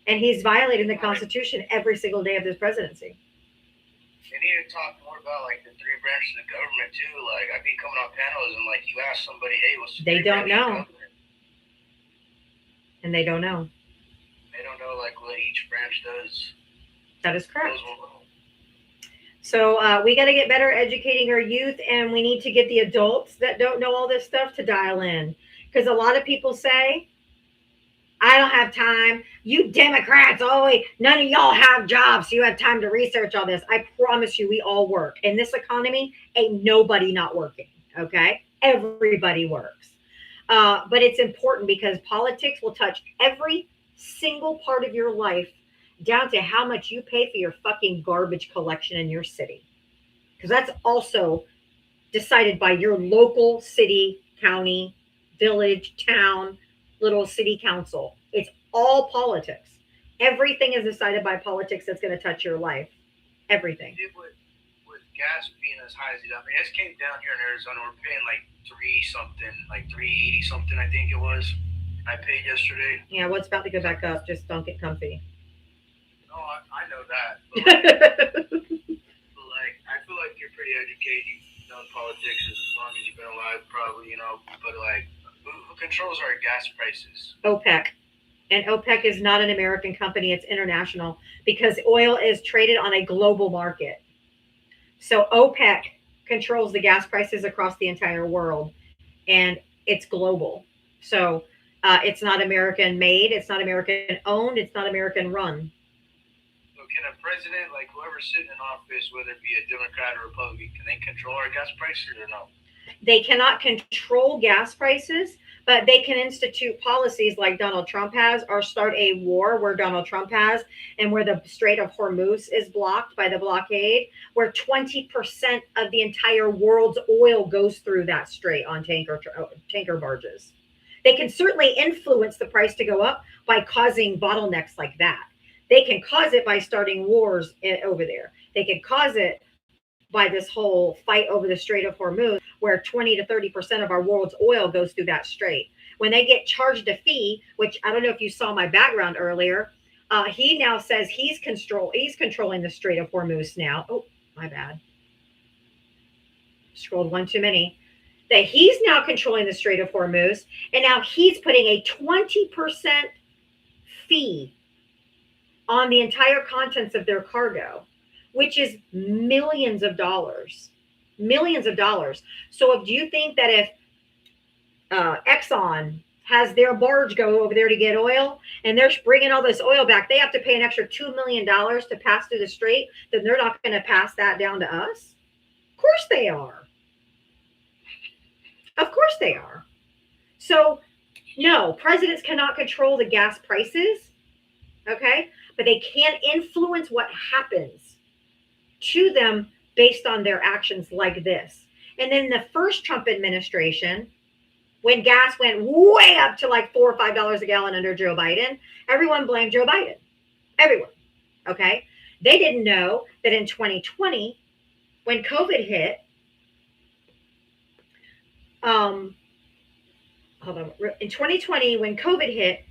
S1: And he's violating the Constitution every single day of his presidency.
S3: They need to talk more about like the three branches of government too. Like I've been coming on panels and like you ask somebody, hey, what's the
S1: they don't know. And they don't know.
S3: They don't know like what each branch does.
S1: That is correct. So we got to get better educating our youth, and we need to get the adults that don't know all this stuff to dial in. Because a lot of people say, I don't have time. You Democrats, none of y'all have jobs, so you have time to research all this. I promise you, we all work. In this economy, ain't nobody not working, okay? everybody works. But it's important because politics will touch every single part of your life, down to how much you pay for your fucking garbage collection in your city. Because that's also decided by your local city, county, village, town, little city council. It's all politics. Everything is decided by politics that's going to touch your life. Everything.
S3: With gas being as high as it is, I mean, it came down here in Arizona. We're paying like like 380 something, I think it was. I paid yesterday.
S1: Yeah, well, it's about to go back up. Just don't get comfy.
S3: No, I know that. But like, I feel like you're pretty educated. You've done politics as long as you've been alive, probably, you know. But like, who controls our gas prices?
S1: OPEC. And OPEC is not an American company, it's international, because oil is traded on a global market. So OPEC controls the gas prices across the entire world, and it's global. So it's not American made, it's not American owned, it's not American run.
S3: So can a president, like whoever's sitting in office, whether it be a Democrat or Republican, can they control our gas prices or no?
S1: They cannot control gas prices, but they can institute policies like Donald Trump has, or start a war where Donald Trump has, and where the Strait of Hormuz is blocked by the blockade, where 20% of the entire world's oil goes through that strait on tanker barges. They can certainly influence the price to go up by causing bottlenecks like that. They can cause it by starting wars over there. They can cause it by this whole fight over the Strait of Hormuz, where 20 to 30% of our world's oil goes through that strait. When they get charged a fee, which I don't know if you saw my background earlier, he now says he's controlling the Strait of Hormuz now. Oh, my bad. Scrolled one too many. That he's now controlling the Strait of Hormuz, and now he's putting a 20% fee on the entire contents of their cargo, which is millions of dollars. Millions of dollars. So do you think that if Exxon has their barge go over there to get oil, and they're bringing all this oil back, they have to pay an extra $2 million to pass through the strait, then they're not going to pass that down to us? Of course they are. Of course they are. So, no, presidents cannot control the gas prices, okay? But they can influence what happens to them based on their actions like this. And then the first Trump administration, when gas went way up to like $4 or $5 a gallon under Joe Biden, everyone blamed Joe Biden. Everyone, okay? They didn't know that in 2020, when COVID hit, in 2020, when COVID hit,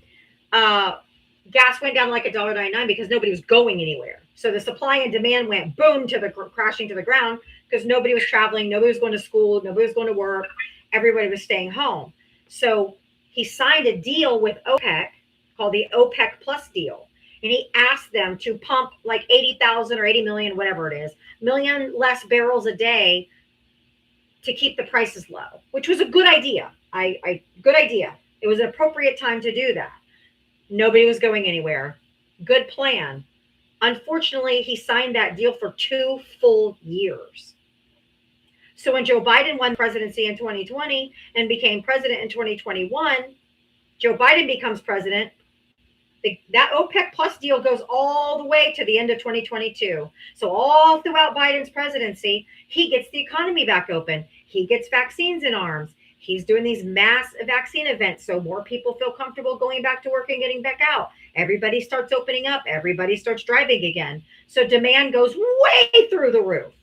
S1: gas went down like $1.99 because nobody was going anywhere. So the supply and demand went boom crashing to the ground because nobody was traveling, nobody was going to school, nobody was going to work, everybody was staying home. So he signed a deal with OPEC called the OPEC Plus deal. And he asked them to pump like 80,000 or 80 million, whatever it is, million less barrels a day to keep the prices low, which was a good idea. Good idea. It was an appropriate time to do that. Nobody was going anywhere. Good plan. Unfortunately, he signed that deal for 2 full years. So when Joe Biden won the presidency in 2020 and became president in 2021, Joe Biden becomes president. That OPEC Plus deal goes all the way to the end of 2022. So all throughout Biden's presidency, he gets the economy back open. He gets vaccines in arms. He's doing these mass vaccine events so more people feel comfortable going back to work and getting back out. Everybody starts opening up. Everybody starts driving again. So demand goes way through the roof.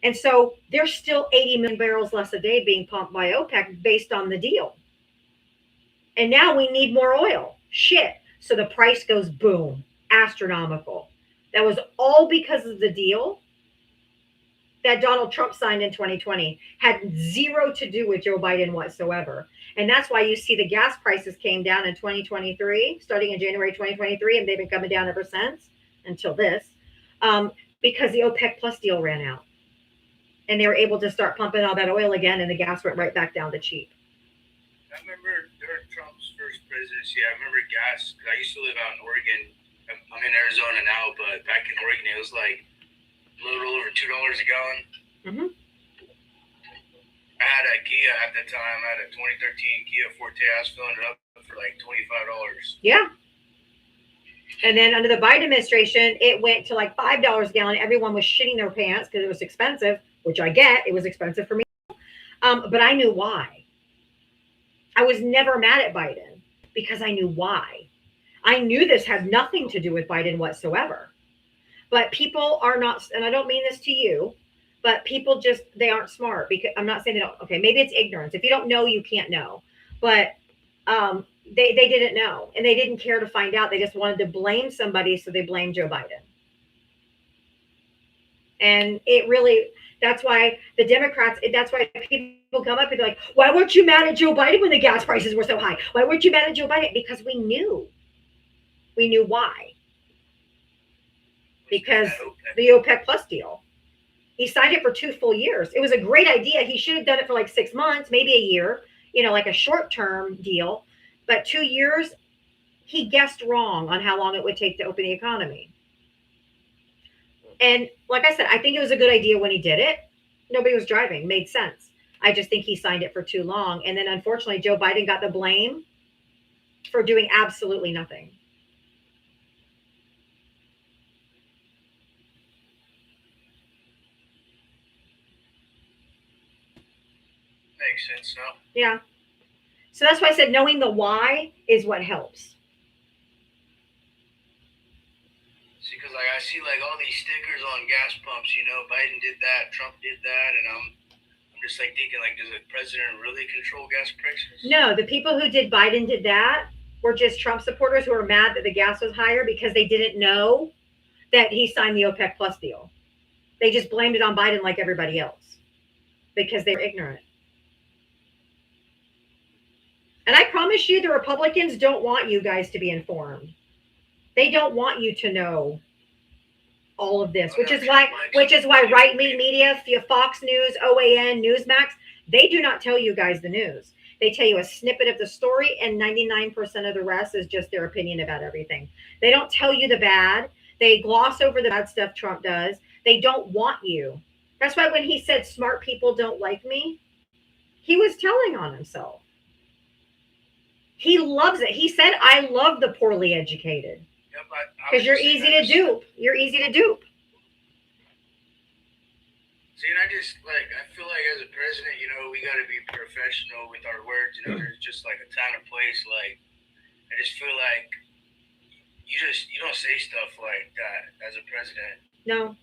S1: And so there's still 80 million barrels less a day being pumped by OPEC based on the deal. And now we need more oil. Shit. So the price goes boom, astronomical. That was all because of the deal that Donald Trump signed in 2020. Had zero to do with Joe Biden whatsoever. And that's why you see the gas prices came down in 2023, starting in January 2023, and they've been coming down ever since until this, because the OPEC Plus deal ran out. And they were able to start pumping all that oil again, and the gas went right back down to cheap.
S3: I remember during Trump's first presidency, I remember gas, because I used to live out in Oregon. I'm in Arizona now, but back in Oregon, it was like a little over $2 a gallon.
S1: Mm-hmm.
S3: I had at Kia at the time. I had a 2013 Kia Forte. I was filling it up for like $25.
S1: Yeah. And then under the Biden administration, it went to like $5 a gallon. Everyone was shitting their pants because it was expensive, which I get. It was expensive for me. But I knew why. I was never mad at Biden because I knew why. I knew this had nothing to do with Biden whatsoever. But people are not, and I don't mean this to you, but people just, they aren't smart. Because I'm not saying they don't, okay, maybe it's ignorance. If you don't know, you can't know. But they didn't know, and they didn't care to find out. They just wanted to blame somebody, so they blamed Joe Biden. And it really, that's why the Democrats, that's why people come up and they're like, why weren't you mad at Joe Biden when the gas prices were so high? Why weren't you mad at Joe Biden? Because we knew why. Because the OPEC Plus deal. He signed it for 2 full years. It was a great idea. He should have done it for like 6 months, maybe a year, like a short-term deal. But 2 years, he guessed wrong on how long it would take to open the economy. And like I said, I think it was a good idea when he did it. Nobody was driving. Made sense. I just think he signed it for too long. And then unfortunately, Joe Biden got the blame for doing absolutely nothing.
S3: Makes sense now.
S1: Yeah. So that's why I said knowing the why is what helps.
S3: See, because like I see like all these stickers on gas pumps, Biden did that, Trump did that, and I'm just like thinking, like, does the president really control gas prices?
S1: No, the people who did Biden did that were just Trump supporters who were mad that the gas was higher because they didn't know that he signed the OPEC Plus deal. They just blamed it on Biden like everybody else because they were ignorant. And I promise you, the Republicans don't want you guys to be informed. They don't want you to know all of this, which is why Right Wing Media, Fox News, OAN, Newsmax, they do not tell you guys the news. They tell you a snippet of the story, and 99% of the rest is just their opinion about everything. They don't tell you the bad. They gloss over the bad stuff Trump does. They don't want you. That's why when he said smart people don't like me, he was telling on himself. He loves it. He said, I love the poorly educated. Because you're easy to dupe. You're easy to dupe.
S3: See, and I feel like as a president, we got to be professional with our words. There's just like a time and place. Like, I just feel like you don't say stuff like that as a president.
S1: No,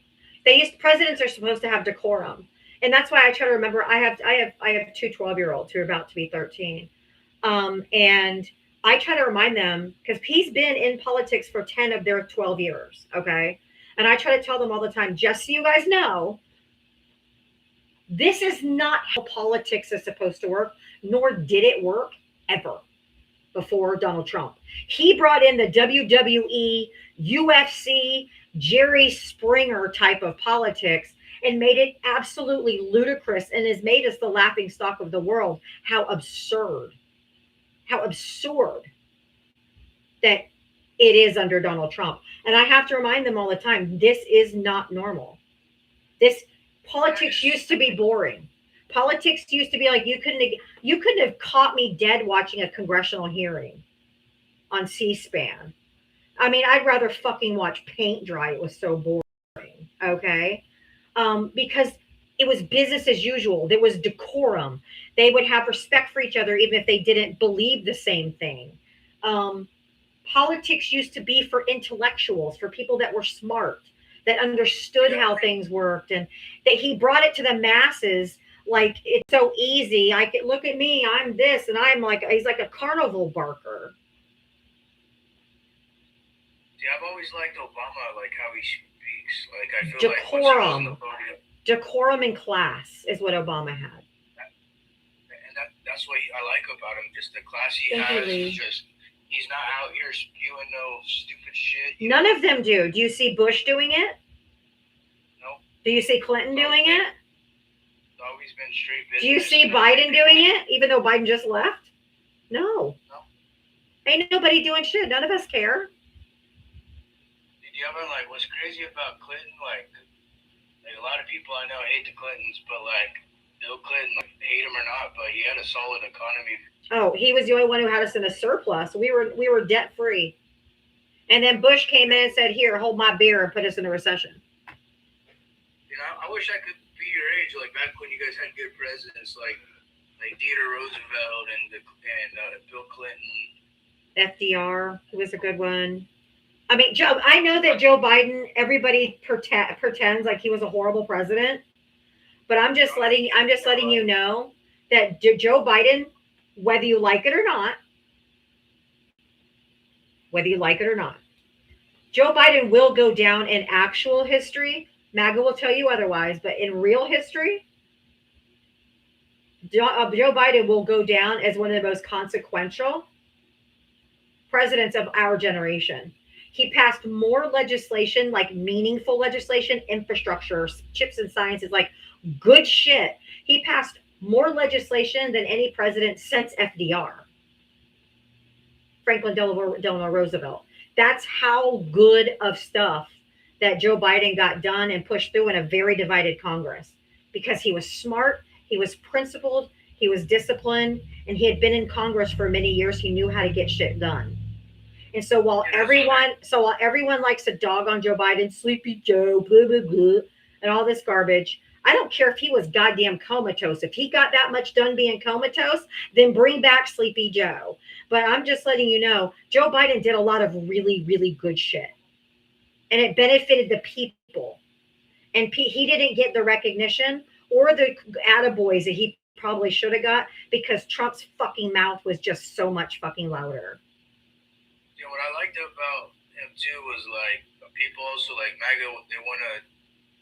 S1: presidents are supposed to have decorum, and that's why I try to remember. I have 2 12-year-olds who are about to be 13. And I try to remind them, because he's been in politics for 10 of their 12 years. Okay. And I try to tell them all the time, just so you guys know, this is not how politics is supposed to work, nor did it work ever before Donald Trump. He brought in the WWE, UFC, Jerry Springer type of politics and made it absolutely ludicrous and has made us the laughing stock of the world. How absurd that it is under Donald Trump. And I have to remind them all the time, this is not normal. Politics used to be boring. Politics used to be like, you couldn't have caught me dead watching a congressional hearing on C-SPAN. I mean, I'd rather fucking watch paint dry. It was so boring. Okay. Because it was business as usual. There was decorum. They would have respect for each other, even if they didn't believe the same thing. Politics used to be for intellectuals, for people that were smart, that understood how things worked, and that he brought it to the masses like it's so easy. I could look at me, I'm this, and he's like a carnival barker.
S3: See, I've always liked Obama, like how he speaks. Like I feel
S1: decorum.
S3: Like
S1: Decorum and class is what Obama had.
S3: And that's what I like about him. Just the class he has. He's not out here spewing no stupid shit.
S1: None of them do. Do you see Bush doing it?
S3: No.
S1: Do you see Clinton doing it?
S3: It's always been straight business.
S1: Do you see Biden doing it, even though Biden just left? No. Ain't nobody doing shit. None of us care.
S3: What's crazy about Clinton, like a lot of people I know hate the Clintons, but like Bill Clinton, like, hate him or not, but he had a solid economy.
S1: Oh, he was the only one who had us in a surplus. We were debt free. And then Bush came in and said, "Here, hold my beer," and put us in a recession.
S3: You know, I wish I could be your age, like back when you guys had good presidents, like Theodore Roosevelt and Bill Clinton.
S1: FDR was a good one. I mean, Joe, I know that Joe Biden, everybody pretends like he was a horrible president, but I'm just letting you know that Joe Biden, whether you like it or not, Joe Biden will go down in actual history. MAGA will tell you otherwise, but in real history, Joe Biden will go down as one of the most consequential presidents of our generation. He passed more legislation, like meaningful legislation, infrastructure, chips and sciences, like good shit. He passed more legislation than any president since FDR, Franklin Delano Roosevelt. That's how good of stuff that Joe Biden got done and pushed through in a very divided Congress, because he was smart, he was principled, he was disciplined, and he had been in Congress for many years. He knew how to get shit done. And so while everyone likes to dog on Joe Biden, Sleepy Joe, blah, blah, blah, and all this garbage, I don't care if he was goddamn comatose. If he got that much done being comatose, then bring back Sleepy Joe. But I'm just letting you know, Joe Biden did a lot of really, really good shit. And it benefited the people. And he didn't get the recognition or the attaboys that he probably should have got, because Trump's fucking mouth was just so much fucking louder.
S3: You know, what I liked about him too was, like, people also like MAGA, they want to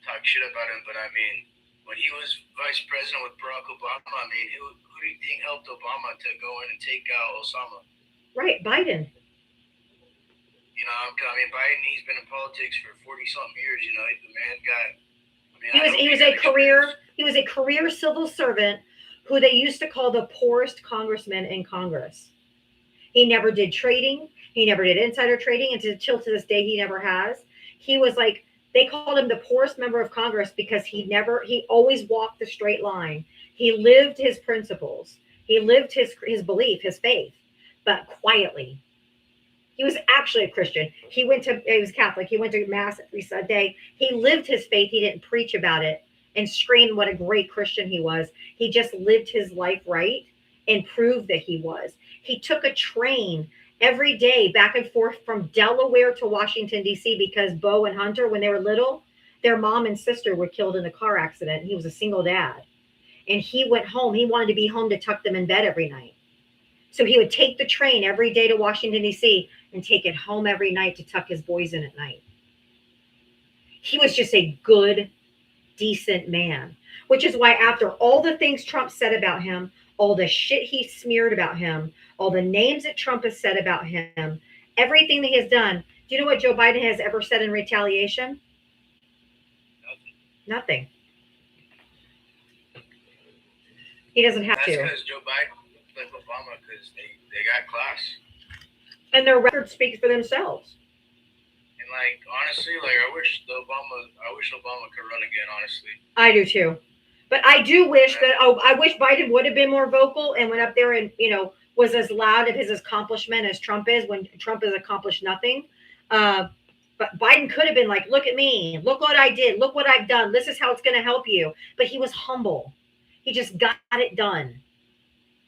S3: talk shit about him, but I mean, when he was vice president with Barack Obama, I mean, who do you think helped Obama to go in and take out Osama?
S1: Right, Biden.
S3: You know, I mean, Biden, he's been in politics for 40-something years. You know, the man got. I mean,
S1: he was a career civil servant who they used to call the poorest congressman in Congress. He never did trading. He never did insider trading, and till to this day, he never has. He was like, they called him the poorest member of Congress because he always walked the straight line. He lived his principles. He lived his belief, his faith, but quietly. He was actually a Christian. He was Catholic. He went to mass every Sunday. He lived his faith. He didn't preach about it and scream what a great Christian he was. He just lived his life right and proved that he was. He took a train every day back and forth from Delaware to Washington, D.C., because Bo and Hunter, when they were little, their mom and sister were killed in a car accident. He was a single dad. And he went home. He wanted to be home to tuck them in bed every night. So he would take the train every day to Washington, D.C., and take it home every night to tuck his boys in at night. He was just a good, decent man, which is why after all the things Trump said about him, all the shit he smeared about him, all the names that Trump has said about him, everything that he has done, do you know what Joe Biden has ever said in retaliation? Nothing. He doesn't have to.
S3: That's because Joe Biden like Obama, because they got class.
S1: And their record speaks for themselves.
S3: And like, honestly, like I wish Obama could run again, honestly.
S1: I do too. But I do wish I wish Biden would have been more vocal and went up there and, was as loud of his accomplishment as Trump is, when Trump has accomplished nothing. But Biden could have been like, look at me, look what I did, look what I've done, this is how it's going to help you. But he was humble. He just got it done.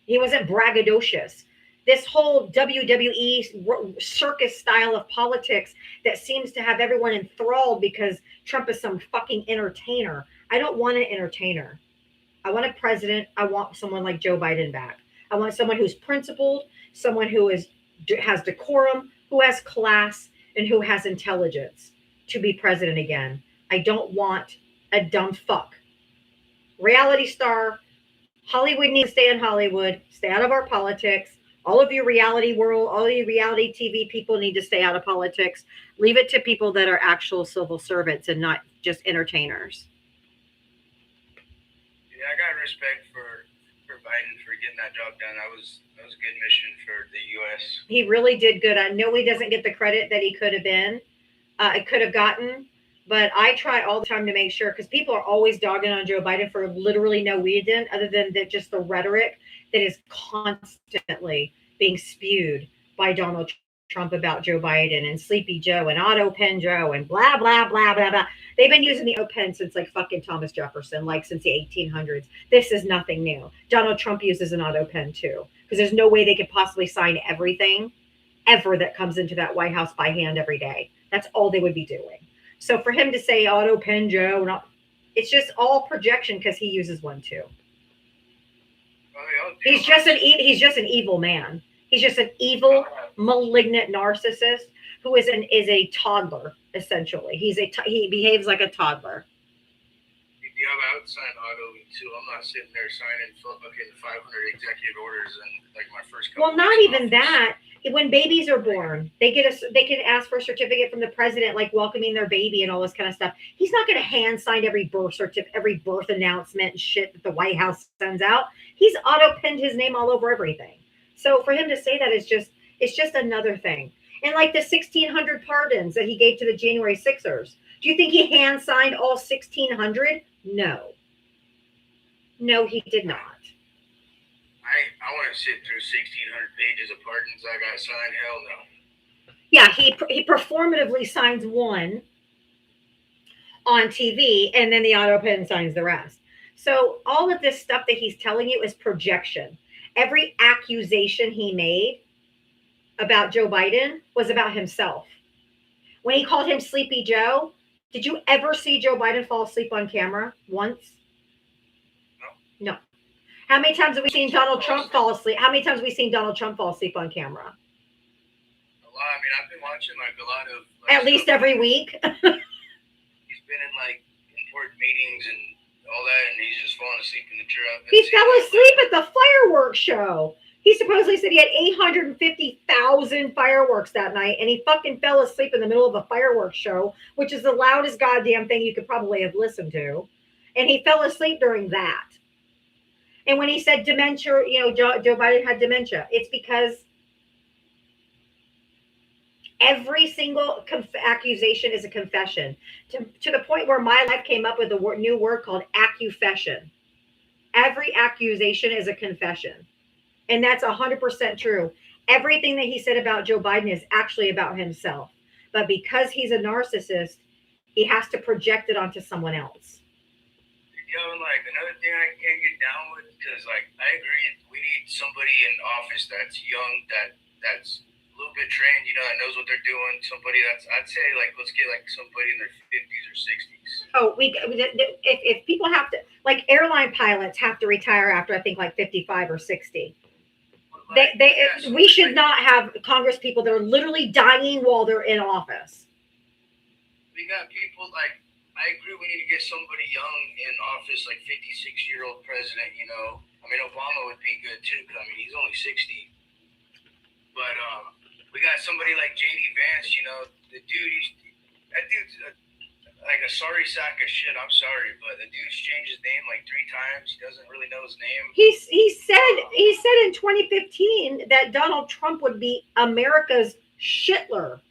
S1: He wasn't braggadocious. This whole WWE circus style of politics that seems to have everyone enthralled because Trump is some fucking entertainer. I don't want an entertainer. I want a president. I want someone like Joe Biden back. I want someone who's principled, someone who has decorum, who has class, and who has intelligence to be president again. I don't want a dumb fuck. Reality star. Hollywood needs to stay in Hollywood, stay out of our politics. All of your reality world, all of your reality TV people need to stay out of politics. Leave it to people that are actual civil servants and not just entertainers.
S3: Yeah, I got respect for Biden for getting that job done. That was a good mission for the U.S.
S1: He really did good. I know he doesn't get the credit that he could have been. It could have gotten. But I try all the time to make sure because people are always dogging on Joe Biden for literally no reason other than just the rhetoric that is constantly being spewed by Donald Trump about Joe Biden and Sleepy Joe and Otto Pen Joe and blah blah blah blah blah. They've been using the O pen since like fucking Thomas Jefferson, like since the 1800s. This is nothing new. Donald Trump uses an auto pen too because there's no way they could possibly sign everything ever that comes into that White House by hand every day. That's all they would be doing. So for him to say auto pen Joe, it's just all projection because he uses one too. He's just an evil man. He's just an evil, malignant narcissist who is a toddler essentially. He behaves like a toddler.
S3: Yeah, I would sign auto too. I'm not sitting there signing fucking 500 executive orders and like my first.
S1: Well, not even that. When babies are born, they can ask for a certificate from the president, like welcoming their baby and all this kind of stuff. He's not going to hand sign every birth certificate, every birth announcement and shit that the White House sends out. He's auto penned his name all over everything. So for him to say that it's just another thing. And like the 1,600 pardons that he gave to the January 6ers. Do you think he hand signed all 1,600? No. No, he did not.
S3: I want to sit through 1,600 pages of pardons I got signed. Hell no.
S1: Yeah, he performatively signs one on TV, and then the auto pen signs the rest. So all of this stuff that he's telling you is projection. Every accusation he made about Joe Biden was about himself. When he called him Sleepy Joe, did you ever see Joe Biden fall asleep on camera once? No. How many times have we seen Donald Trump fall asleep? How many times have we seen Donald Trump fall asleep on camera?
S3: A lot. I mean, I've been watching like a lot of.
S1: Like, at least every week.
S3: He's been in like important meetings and all that, and he's just falling asleep in the truck.
S1: He fell asleep at the fireworks show. He supposedly said he had 850,000 fireworks that night, and he fucking fell asleep in the middle of a fireworks show, which is the loudest goddamn thing you could probably have listened to. And he fell asleep during that. And when he said dementia, Joe Biden had dementia, it's because every single accusation is a confession to the point where my life came up with a new word called accufession. Every accusation is a confession. And that's 100% true. Everything that he said about Joe Biden is actually about himself. But because he's a narcissist, he has to project it onto someone else.
S3: And like another thing I can't get down with, because like I agree, we need somebody in office that's young, that's a little bit trained, that knows what they're doing. Somebody I'd say like let's get like somebody in their 50s or 60s.
S1: Oh, if people have to, like airline pilots have to retire after I think like 55 or 60. We should not have Congress people that are literally dying while they're in office.
S3: We got people like. I agree we need to get somebody young in office, like 56-year-old president, I mean, Obama would be good, too, because, I mean, he's only 60. But we got somebody like J.D. Vance, the dude, that dude's like a sorry sack of shit. I'm sorry, but the dude's changed his name like 3 times. He doesn't really know his name.
S1: He said in 2015 that Donald Trump would be America's Shitler.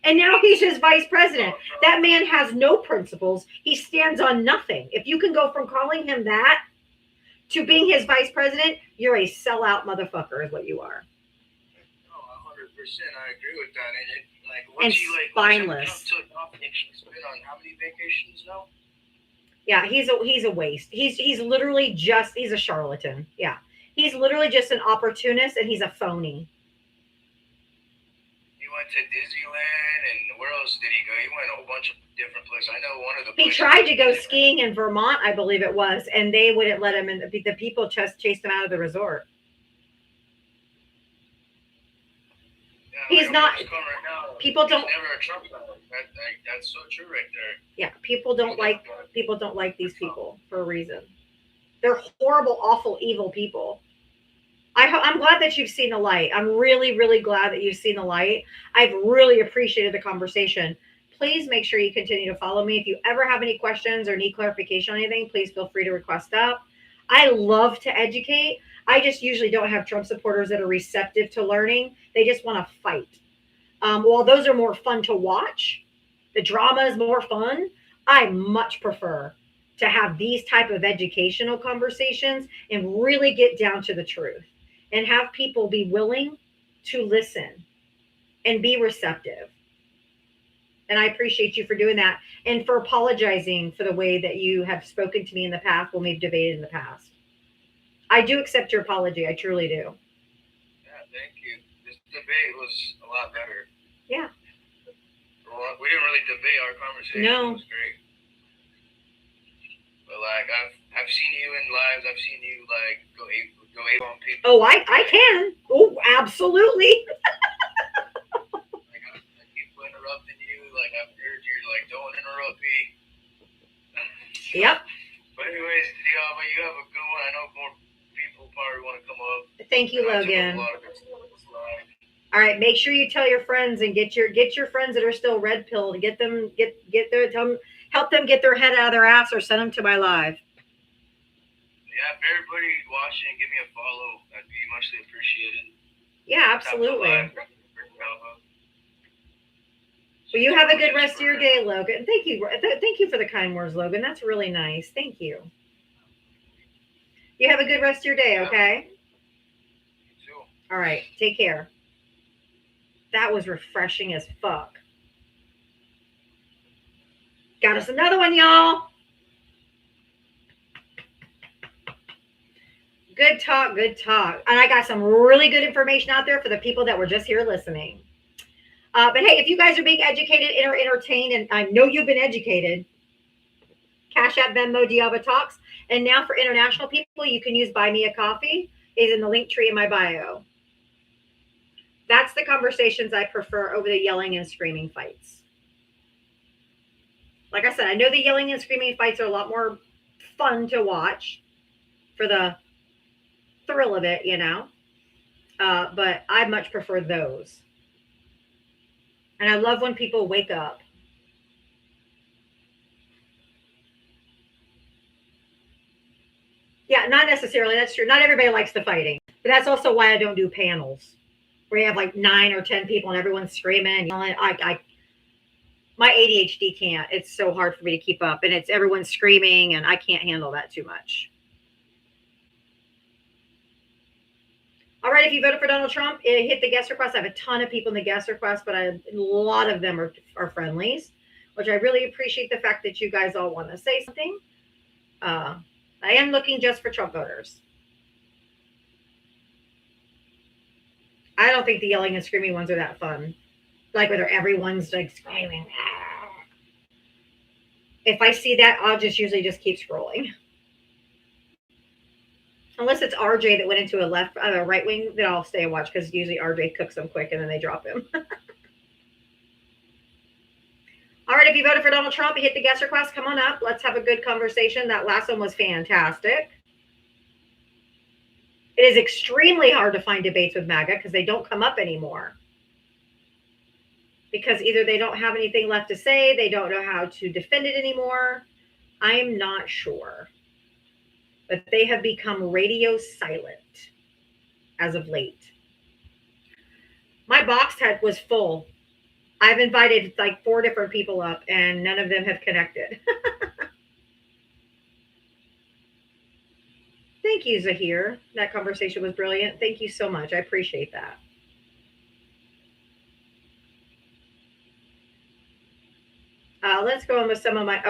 S1: And now he's his vice president. That man has no principles. He stands on nothing. If you can go from calling him that to being his vice president, you're a sellout motherfucker is what you are.
S3: Oh, 100%. I agree with that.
S1: And spineless.
S3: He's been on how many vacations now?
S1: Yeah, he's a waste. He's literally he's a charlatan. Yeah. He's literally just an opportunist and he's a phony.
S3: He went to Disneyland, and where else did he go? He went a whole bunch of different places. I know one of the.
S1: He tried to go skiing in Vermont, I believe it was, and they wouldn't let him in. The people just chased him out of the resort. Yeah, he's not. Right now, people don't.
S3: Never a Trump fan. That's so true, right there.
S1: Yeah, people don't like these people for a reason. They're horrible, awful, evil people. I'm glad that you've seen the light. I'm really, really glad that you've seen the light. I've really appreciated the conversation. Please make sure you continue to follow me. If you ever have any questions or need clarification on anything, please feel free to request up. I love to educate. I just usually don't have Trump supporters that are receptive to learning. They just want to fight. While those are more fun to watch, the drama is more fun. I much prefer to have these type of educational conversations and really get down to the truth and have people be willing to listen and be receptive. And I appreciate you for doing that and for apologizing for the way that you have spoken to me in the past when we've debated in the past. I do accept your apology. I truly do.
S3: Yeah, thank you. This debate was a lot better.
S1: Yeah.
S3: Well, we didn't really debate. Our conversation
S1: No.
S3: was great. But like I've seen you in lives. I've seen you like go ape on people.
S1: Oh, I can. Oh, absolutely.
S3: Like I keep interrupting you. Like I've heard you like don't interrupt me.
S1: Yep.
S3: But anyways, yeah, but you have a good one. I know more people probably want to come up.
S1: Thank you,
S3: And I took up
S1: Logan.
S3: a lot of good stuff.
S1: All right, make sure you tell your friends and get your friends that are still red pilled. Get them help them get their head out of their ass or send them to my live.
S3: Yeah, if everybody watching, give me a follow. That'd be muchly appreciated.
S1: Yeah, absolutely. Well, you have a good rest of your day, Logan. Thank you. Thank you for the kind words, Logan. That's really nice. Thank you. You have a good rest of your day, okay?
S3: You too.
S1: All right. Take care. That was refreshing as fuck. Got us another one, y'all. Good talk, good talk. And I got some really good information out there for the people that were just here listening. But hey, if you guys are being educated or entertained, and I know you've been educated, Cash App, Venmo, Diaba Talks. And now for international people, you can use Buy Me a Coffee. Is in the link tree in my bio. That's the conversations I prefer over the yelling and screaming fights. Like I said, I know the yelling and screaming fights are a lot more fun to watch for the thrill of it, you know. But I much prefer those. And I love when people wake up. Yeah, not necessarily. That's true. Not everybody likes the fighting. But that's also why I don't do panels where you have like 9 or 10 people and everyone's screaming and yelling. My ADHD can't. It's so hard for me to keep up. And it's everyone's screaming and I can't handle that too much. All right, if you voted for Donald Trump, hit the guest request. I have a ton of people in the guest request, but a lot of them are friendlies, which I really appreciate the fact that you guys all want to say something. I am looking just for Trump voters. I don't think the yelling and screaming ones are that fun. Like whether everyone's like screaming. If I see that, I'll usually just keep scrolling. Unless it's RJ that went into a right wing, then I'll stay and watch because usually RJ cooks them quick and then they drop him. All right, if you voted for Donald Trump, hit the guest request. Come on up. Let's have a good conversation. That last one was fantastic. It is extremely hard to find debates with MAGA because they don't come up anymore. Because either they don't have anything left to say, they don't know how to defend it anymore. I am not sure. But they have become radio silent as of late. My box set was full. I've invited like 4 different people up and none of them have connected. Thank you, Zahir. That conversation was brilliant. Thank you so much. I appreciate that. Let's go on with some of my,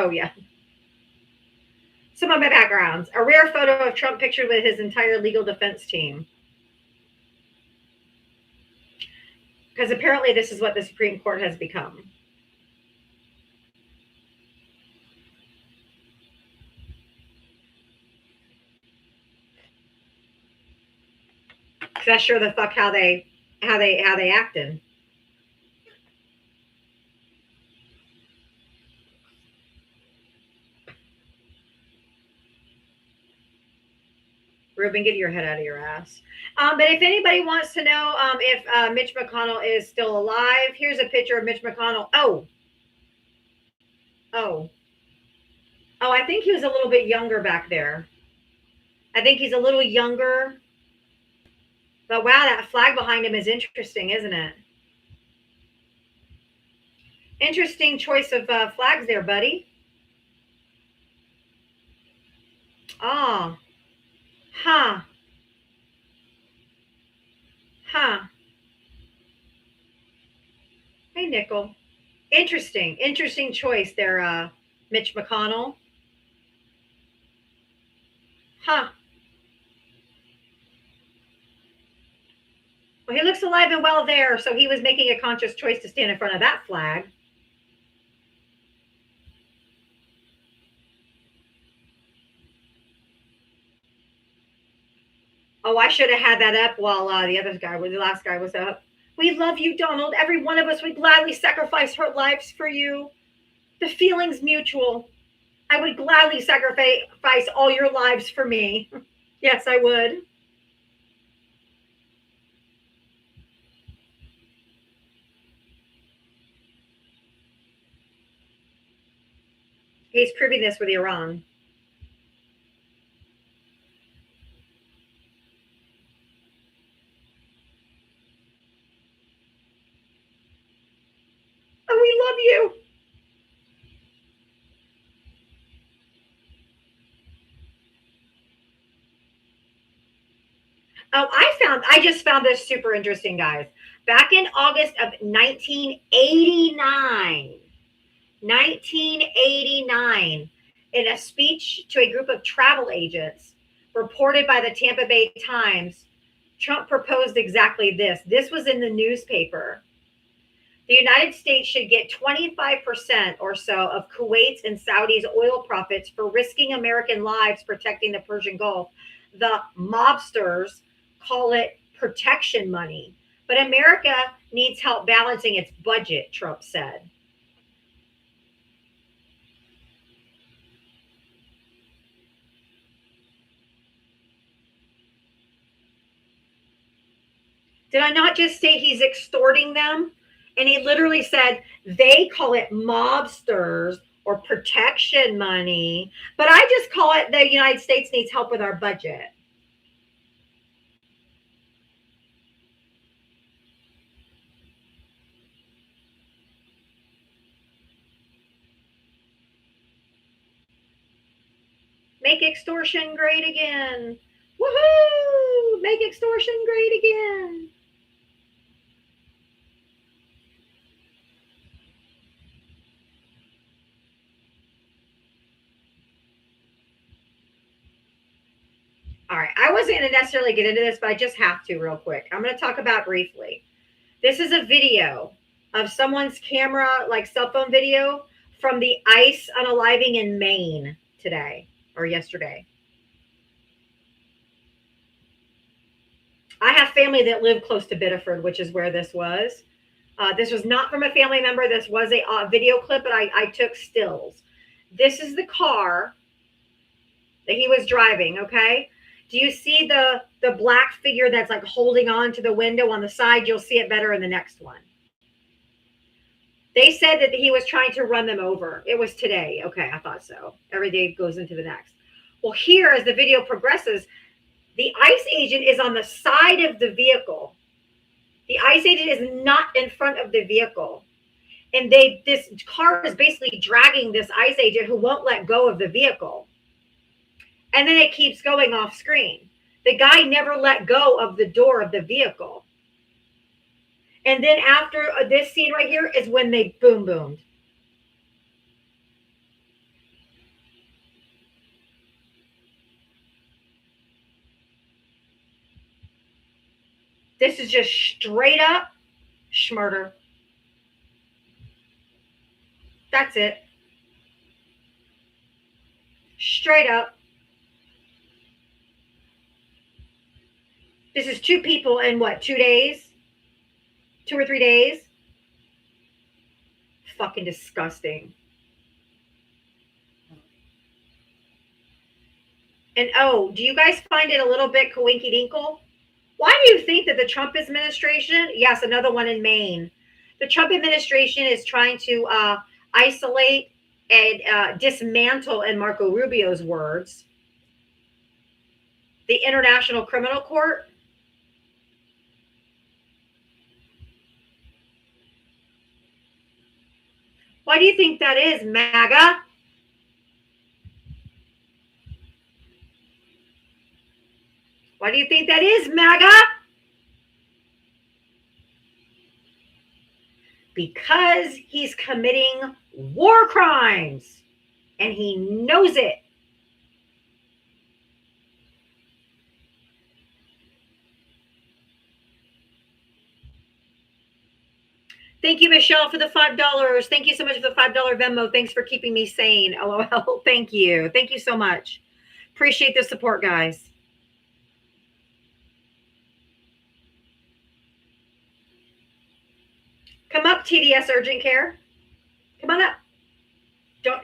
S1: some of my backgrounds. A rare photo of Trump pictured with his entire legal defense team. Because apparently this is what the Supreme Court has become. That's sure the fuck how they acting. Ruben, get your head out of your ass. But if anybody wants to know if Mitch McConnell is still alive, here's a picture of Mitch McConnell. Oh, I think he was a little bit younger back there. I think he's a little younger. But wow, that flag behind him is interesting, isn't it? Interesting choice of flags there, buddy. Ah, huh, huh. Hey, Nickel. Interesting choice there, Mitch McConnell. Huh. Well, he looks alive and well there, so he was making a conscious choice to stand in front of that flag. Oh, I should have had that up while the last guy was up. We love you, Donald. Every one of us would gladly sacrifice her lives for you. The feeling's mutual. I would gladly sacrifice all your lives for me. Yes, I would. He's proving this with Iran. Oh, we love you. Oh, I just found this super interesting, guys. Back in August of 1989, in a speech to a group of travel agents reported by the Tampa Bay Times, Trump proposed exactly this. This was in the newspaper. The United States should get 25% or so of Kuwait's and Saudi's oil profits for risking American lives protecting the Persian Gulf. The mobsters call it protection money. But America needs help balancing its budget, Trump said. Did I not just say he's extorting them? And he literally said they call it mobsters or protection money, but I just call it the United States needs help with our budget. Make extortion great again. Woohoo! Make extortion great again. All right. I wasn't going to necessarily get into this, but I just have to real quick. I'm going to talk about briefly. This is a video of someone's camera, like cell phone video from the ice unaliving in Maine today or yesterday. I have family that live close to Biddeford, which is where this was. This was not from a family member. This was a video clip, but I took stills. This is the car that he was driving, okay? Do you see the black figure that's like holding on to the window on the side? You'll see it better in the next one. They said that he was trying to run them over. It was today. Okay, I thought so. Every day goes into the next. Well, here, as the video progresses, the ICE agent is on the side of the vehicle. The ICE agent is not in front of the vehicle. And this car is basically dragging this ICE agent who won't let go of the vehicle. And then it keeps going off screen. The guy never let go of the door of the vehicle. And then after this scene right here is when they boomed. This is just straight up schmurder. That's it. Straight up. This is two people in what, 2 days? 2 or 3 days? Fucking disgusting. And oh, do you guys find it a little bit coinky dinkle? Why do you think that the Trump administration, yes, another one in Maine, the Trump administration is trying to isolate and dismantle, in Marco Rubio's words, the International Criminal Court? Why do you think that is, MAGA? Why do you think that is, MAGA? Because he's committing war crimes and he knows it. Thank you, Michelle, for the $5. Thank you so much for the $5 Venmo. Thanks for keeping me sane. LOL. Thank you. Thank you so much. Appreciate the support, guys. Come up, TDS Urgent Care. Come on up.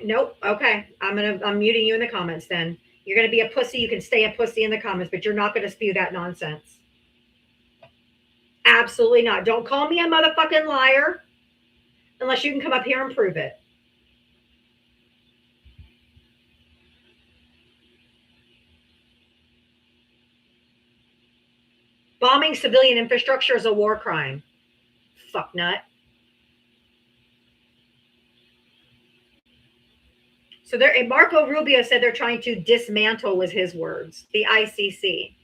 S1: Nope. Okay. I'm muting you in the comments then. You're gonna be a pussy. You can stay a pussy in the comments, but you're not gonna spew that nonsense. Absolutely not. Don't call me a motherfucking liar unless you can come up here and prove it. Bombing civilian infrastructure is a war crime. Fuck nut. So Marco Rubio said they're trying to dismantle, was his words, the ICC.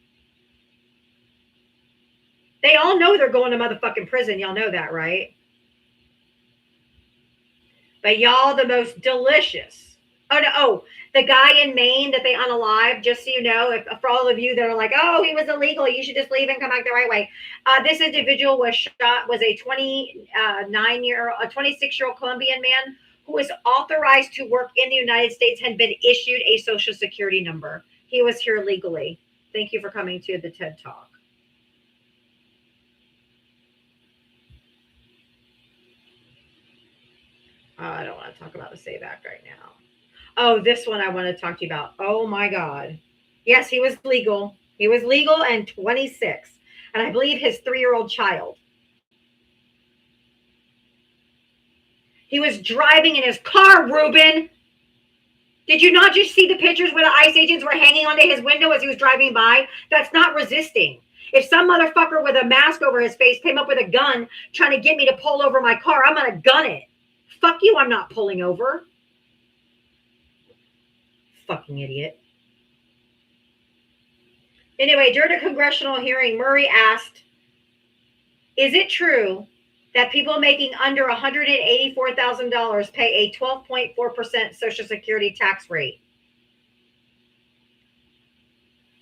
S1: They all know they're going to motherfucking prison. Y'all know that, right? But y'all the most delicious. Oh, no. Oh, the guy in Maine that they unalived, just so you know, for all of you that are like, oh, he was illegal, you should just leave and come back the right way. This individual was a 26-year-old Colombian man who was authorized to work in the United States, had been issued a social security number. He was here legally. Thank you for coming to the TED Talk. I don't want to talk about the SAVE Act right now. Oh, this one I want to talk to you about. Oh my God. Yes, he was legal. He was legal and 26. And I believe his 3-year-old child. He was driving in his car, Ruben. Did you not just see the pictures where the ICE agents were hanging onto his window as he was driving by? That's not resisting. If some motherfucker with a mask over his face came up with a gun trying to get me to pull over my car, I'm going to gun it. Fuck you, I'm not pulling over. Fucking idiot. Anyway, during a congressional hearing, Murray asked, is it true that people making under $184,000 pay a 12.4% Social Security tax rate?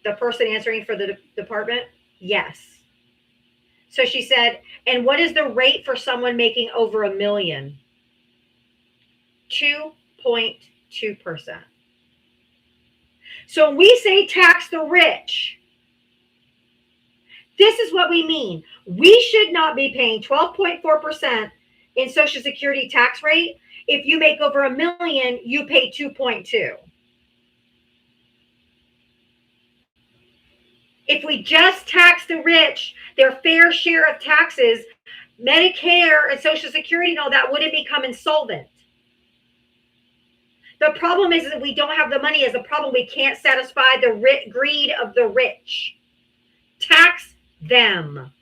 S1: The person answering for the department, yes. So she said, and what is the rate for someone making over $1 million? 2.2%. So when we say tax the rich, this is what we mean. We should not be paying 12.4% in Social Security tax rate. If you make over $1 million, you pay 2.2. If we just tax the rich, their fair share of taxes, Medicare and Social Security and all that wouldn't become insolvent. The problem is that we don't have the money is the problem. We can't satisfy the greed of the rich. Tax them.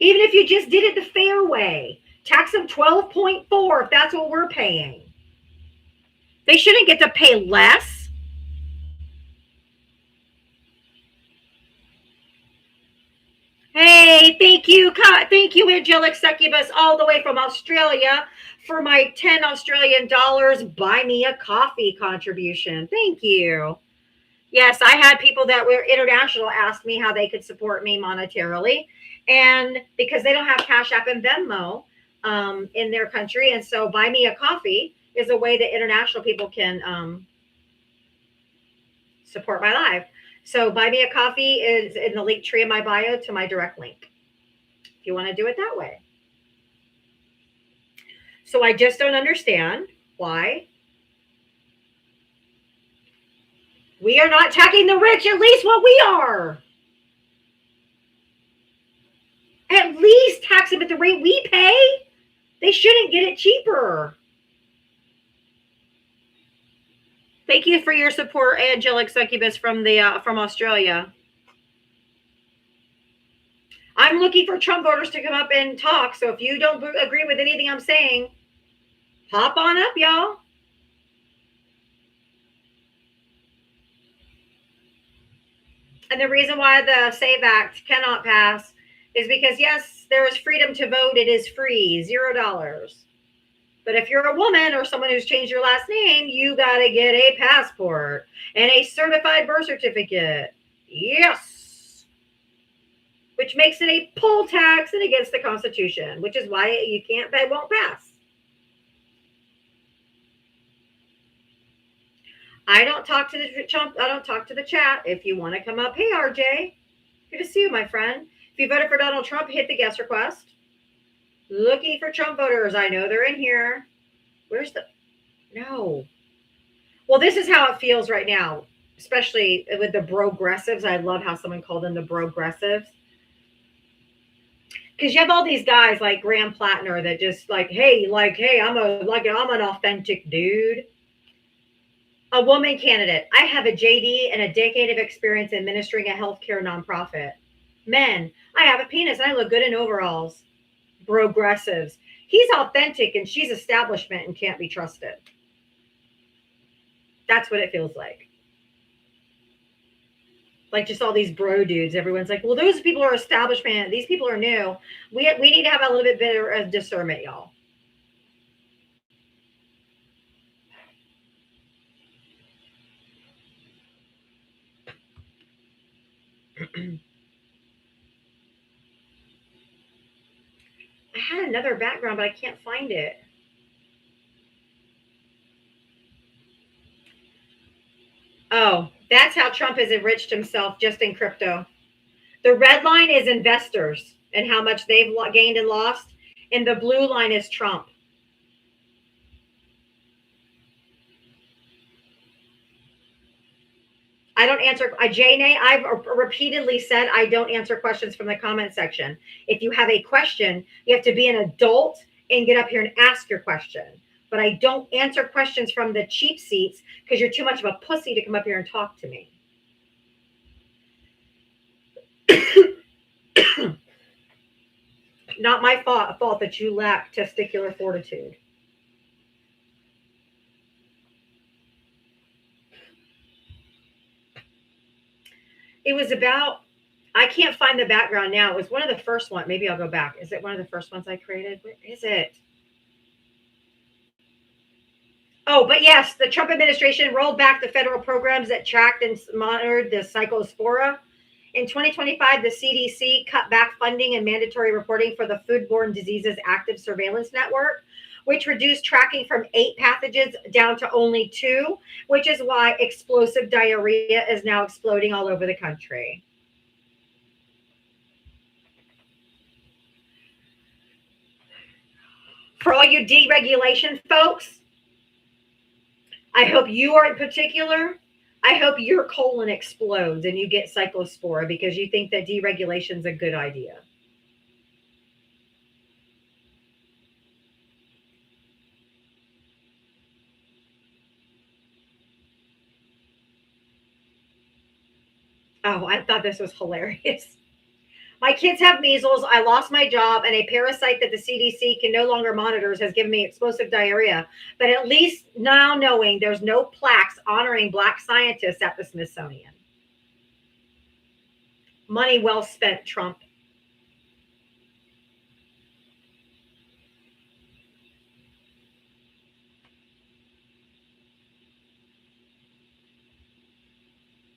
S1: Even if you just did it the fair way, tax them 12.4 if that's what we're paying. They shouldn't get to pay less. Hey, thank you, Angelic Succubus, all the way from Australia for my 10 Australian dollars buy me a coffee contribution. Thank you. Yes, I had people that were international ask me how they could support me monetarily. And because they don't have Cash App and Venmo in their country. And so buy me a coffee is a way that international people can support my live. So buy me a coffee is in the link tree in my bio to my direct link. If you want to do it that way. So I just don't understand why we are not taxing the rich, at least what we are. At least tax them at the rate we pay. They shouldn't get it cheaper. Thank you for your support, Angelic Succubus from Australia. I'm looking for Trump voters to come up and talk. So if you don't agree with anything I'm saying, pop on up, y'all. And the reason why the SAVE Act cannot pass is because, yes, there is freedom to vote. It is free, $0. But if you're a woman or someone who's changed your last name, you got to get a passport and a certified birth certificate. Yes. Which makes it a poll tax and against the Constitution, which is why you can't, it won't pass. I don't talk to the Trump. I don't talk to the chat. If you want to come up, hey RJ, good to see you, my friend. If you voted for Donald Trump, hit the guest request. Looking for Trump voters. I know they're in here. Where's the? No. Well, this is how it feels right now, especially with the progressives. I love how someone called them the progressives. Because you have all these guys like Graham Plattner that just hey, I'm an authentic dude. A woman candidate. I have a JD and a decade of experience administering a healthcare nonprofit. Men. I have a penis and I look good in overalls. Progressives. He's authentic and she's establishment and can't be trusted. That's what it feels like. Like just all these bro dudes. Everyone's like, well, those people are establishment. These people are new. We need to have a little bit better of discernment, y'all. I had another background, but I can't find it. Oh, that's how Trump has enriched himself just in crypto. The red line is investors and how much they've gained and lost. And the blue line is Trump. I don't answer. Jane, I've repeatedly said I don't answer questions from the comment section. If you have a question, you have to be an adult and get up here and ask your question. But I don't answer questions from the cheap seats because you're too much of a pussy to come up here and talk to me. Not my fault that you lack testicular fortitude. It was about, I can't find the background now. It was one of the first ones. Maybe I'll go back. Is it one of the first ones I created? Where is it? Oh, but yes, the Trump administration rolled back the federal programs that tracked and monitored the cyclospora. In 2025, the CDC cut back funding and mandatory reporting for the Foodborne Diseases Active Surveillance Network, which reduced tracking from 8 pathogens down to only 2, which is why explosive diarrhea is now exploding all over the country. For all you deregulation folks, I hope you are in particular. I hope your colon explodes and you get cyclospora because you think that deregulation is a good idea. Oh, I thought this was hilarious. My kids have measles. I lost my job, and a parasite that the CDC can no longer monitor has given me explosive diarrhea. But at least now knowing there's no plaques honoring Black scientists at the Smithsonian. Money well spent, Trump.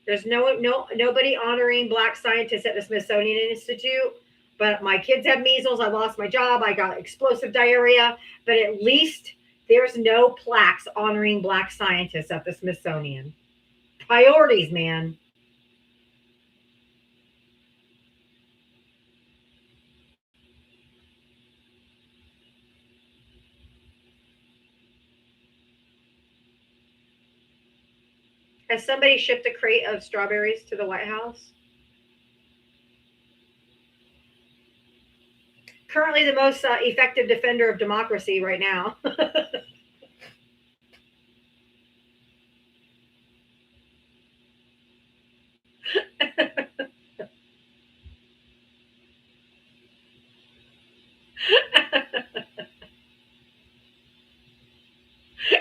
S1: There's nobody honoring Black scientists at the Smithsonian Institute. But my kids have measles. I lost my job. I got explosive diarrhea. But at least there's no plaques honoring Black scientists at the Smithsonian. Priorities, man. Has somebody shipped a crate of strawberries to the White House? Currently the most effective defender of democracy right now.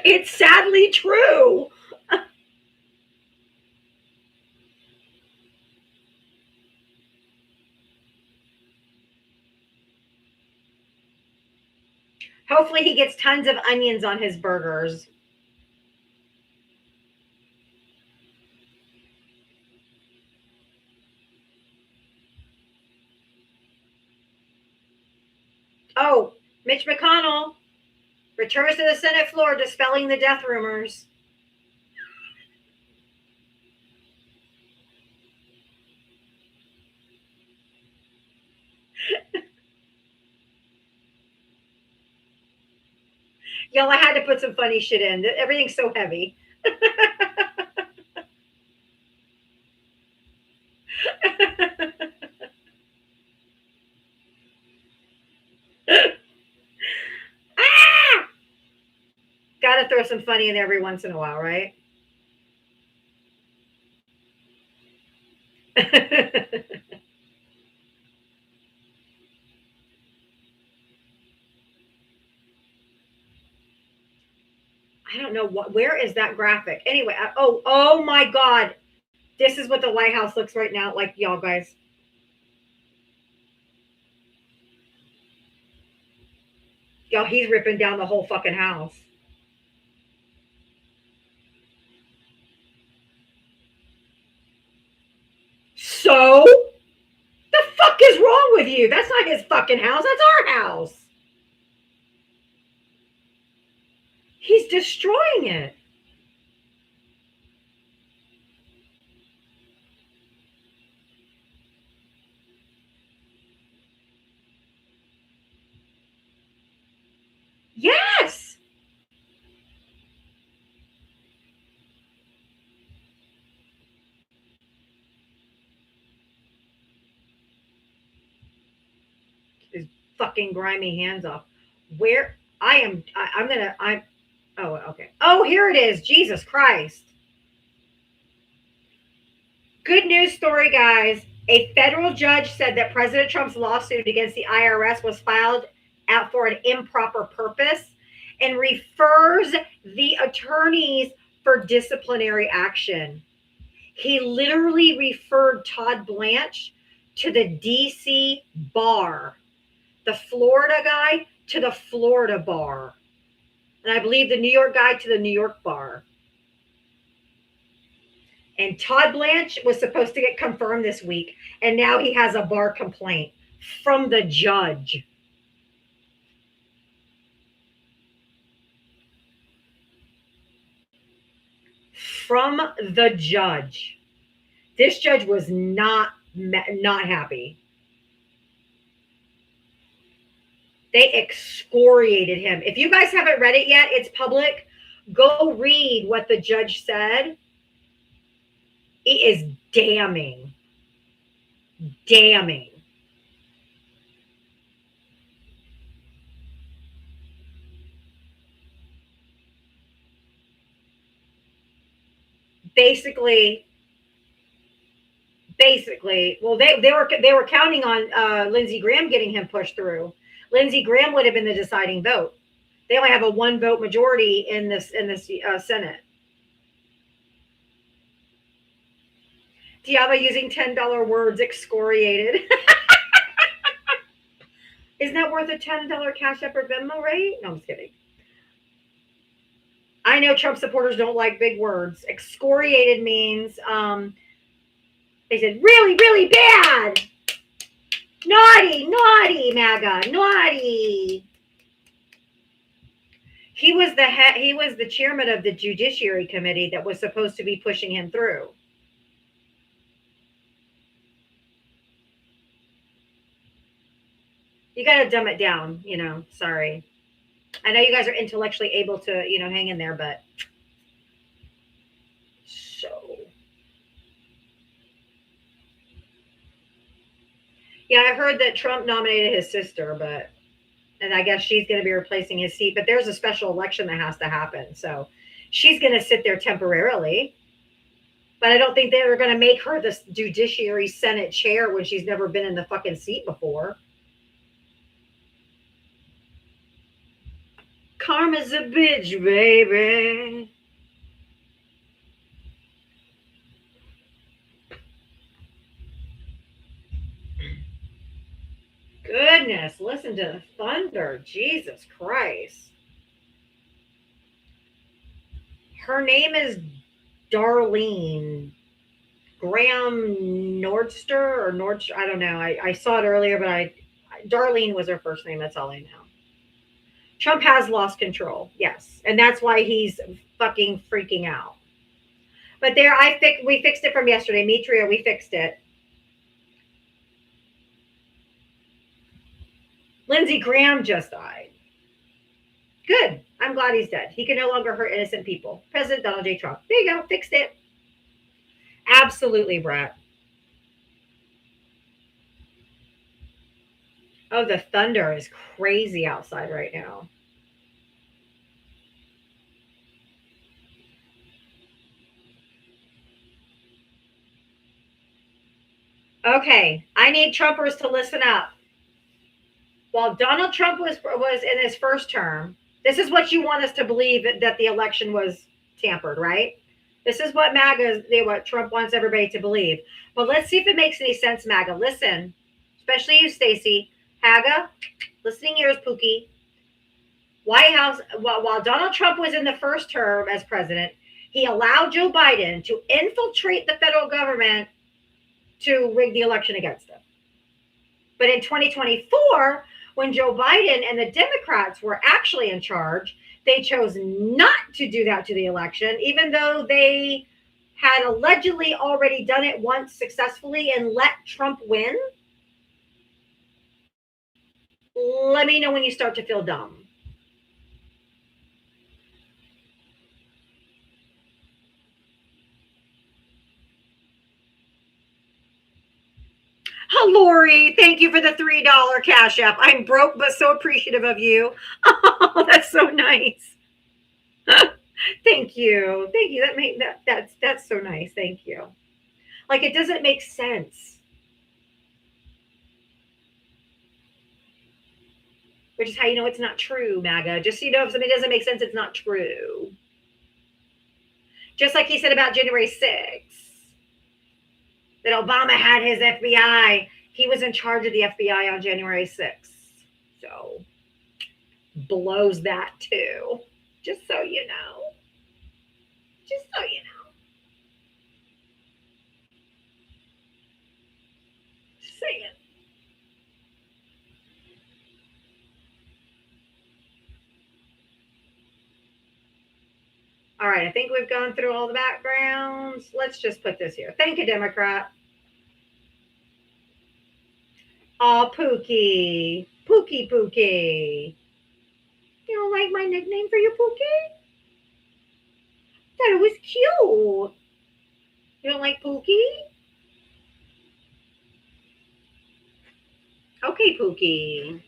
S1: It's sadly true. Hopefully he gets tons of onions on his burgers. Oh, Mitch McConnell returns to the Senate floor, dispelling the death rumors. Y'all, I had to put some funny shit in. Everything's so heavy. Ah! Gotta throw some funny in every once in a while, right? I don't know where is that graphic. Anyway, oh my God. This is what the White House looks right now like, y'all guys. Y'all, he's ripping down the whole fucking house. So? The fuck is wrong with you? That's not his fucking house. That's our house. He's destroying it. Yes. His fucking grimy hands off. Where I'm gonna oh, okay. Oh, here it is. Jesus Christ. Good news story, guys. A federal judge said that President Trump's lawsuit against the IRS was filed out for an improper purpose and refers the attorneys for disciplinary action. He literally referred Todd Blanche to the DC bar, the Florida guy to the Florida bar, and I believe the New York guy to the New York bar. And Todd Blanche was supposed to get confirmed this week, and now he has a bar complaint from the judge. From the judge. This judge was not happy. They excoriated him. If you guys haven't read it yet, it's public. Go read what the judge said. It is damning. Damning. Basically, well, they were counting on Lindsey Graham getting him pushed through. Lindsey Graham would have been the deciding vote. They only have a 1 vote majority in this Senate. Diablo using $10 words excoriated. Isn't that worth a $10 Cash App or Venmo, right? No, I'm just kidding. I know Trump supporters don't like big words. Excoriated means they said really, really bad. Naughty, naughty, MAGA, naughty. He was the chairman of the Judiciary Committee that was supposed to be pushing him through. You got to dumb it down, sorry. I know you guys are intellectually able to, hang in there, but so. Yeah, I heard that Trump nominated his sister, and I guess she's going to be replacing his seat, but there's a special election that has to happen. So she's going to sit there temporarily, but I don't think they were going to make her the Judiciary Senate chair when she's never been in the fucking seat before. Karma's a bitch, baby. Goodness, listen to the thunder. Jesus Christ. Her name is Darlene Graham Nordster or Nordster. I don't know. I saw it earlier, but Darlene was her first name. That's all I know. Trump has lost control. Yes. And that's why he's fucking freaking out. But we fixed it from yesterday. Mitria, we fixed it. Lindsey Graham just died. Good. I'm glad he's dead. He can no longer hurt innocent people. President Donald J. Trump. There you go. Fixed it. Absolutely, Brett. Oh, the thunder is crazy outside right now. Okay, I need Trumpers to listen up. While Donald Trump was in his first term, this is what you want us to believe that the election was tampered, right? This is what what Trump wants everybody to believe. But let's see if it makes any sense, MAGA. Listen, especially you, Stacey, Haga, listening ears, Pookie. White House, while Donald Trump was in the first term as president, he allowed Joe Biden to infiltrate the federal government to rig the election against him. But in 2024, when Joe Biden and the Democrats were actually in charge, they chose not to do that to the election, even though they had allegedly already done it once successfully and let Trump win. Let me know when you start to feel dumb. Oh, Lori, thank you for the $3 Cash App. I'm broke, but so appreciative of you. Oh, that's so nice. Thank you. Thank you. That's so nice. Thank you. Like, it doesn't make sense. Which is how you know it's not true, MAGA. Just so you know, if something doesn't make sense, it's not true. Just like he said about January 6th. That Obama had his FBI. He was in charge of the FBI on January 6th. So, blows that too. Just so you know. Just so you know. Just saying. All right, I think we've gone through all the backgrounds. Let's just put this here. Thank you, Democrat. Oh, Pookie. Pookie, Pookie. You don't like my nickname for you, Pookie? Thought it was cute. You don't like Pookie? Okay, Pookie.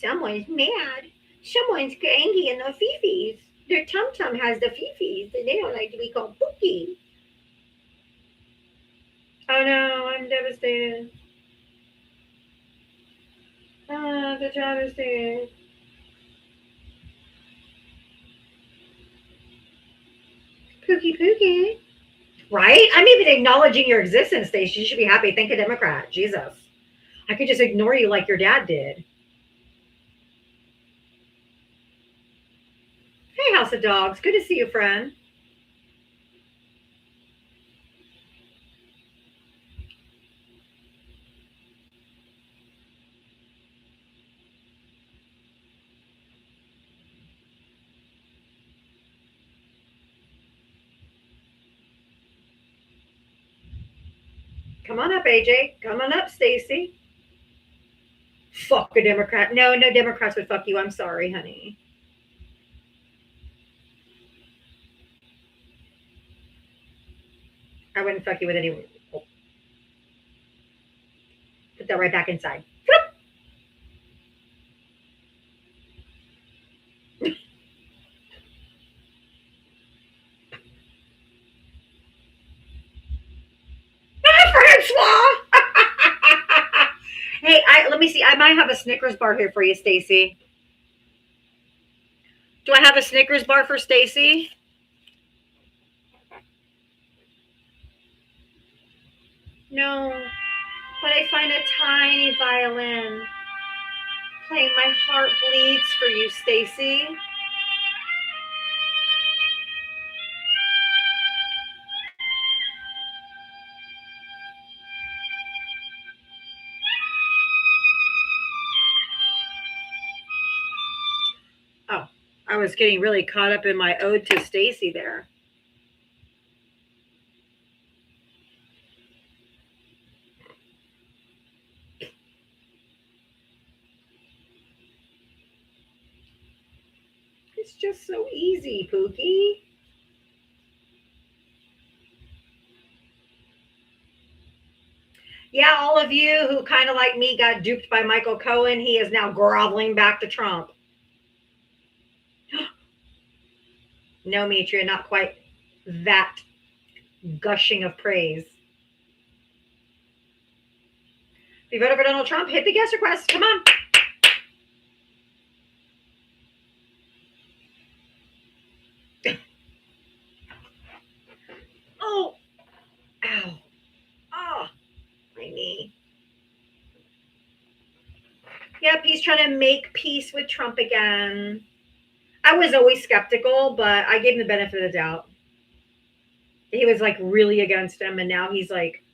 S1: Someone's mad. Someone's angry in the fifis. Their tum-tum has the fifis, and they don't like to be called Pookie. Oh no, I'm devastated. Oh, the devastated. Pookie, Pookie. Right? I'm even acknowledging your existence, Stacey. You should be happy. Thank you, Democrat. Jesus. I could just ignore you like your dad did. Hey, House of Dogs. Good to see you, friend. Come on up, AJ. Come on up, Stacey. Fuck a Democrat. No Democrats would fuck you. I'm sorry, honey. I wouldn't fuck you with anyone. Oh. Put that right back inside. Francois. Hey, let me see. I might have a Snickers bar here for you, Stacy. Do I have a Snickers bar for Stacy? No, but I find a tiny violin playing My Heart Bleeds for you, Stacy. Oh, I was getting really caught up in my ode to Stacy there. It's just so easy, Pookie. Yeah, all of you who kind of like me got duped by Michael Cohen, he is now groveling back to Trump. No, Mitria, not quite that gushing of praise. If you voted for Donald Trump, hit the guest request. Come on. Oh, ow. Oh, my knee. Yep, he's trying to make peace with Trump again. I was always skeptical, but I gave him the benefit of the doubt. He was like really against him, and now he's like,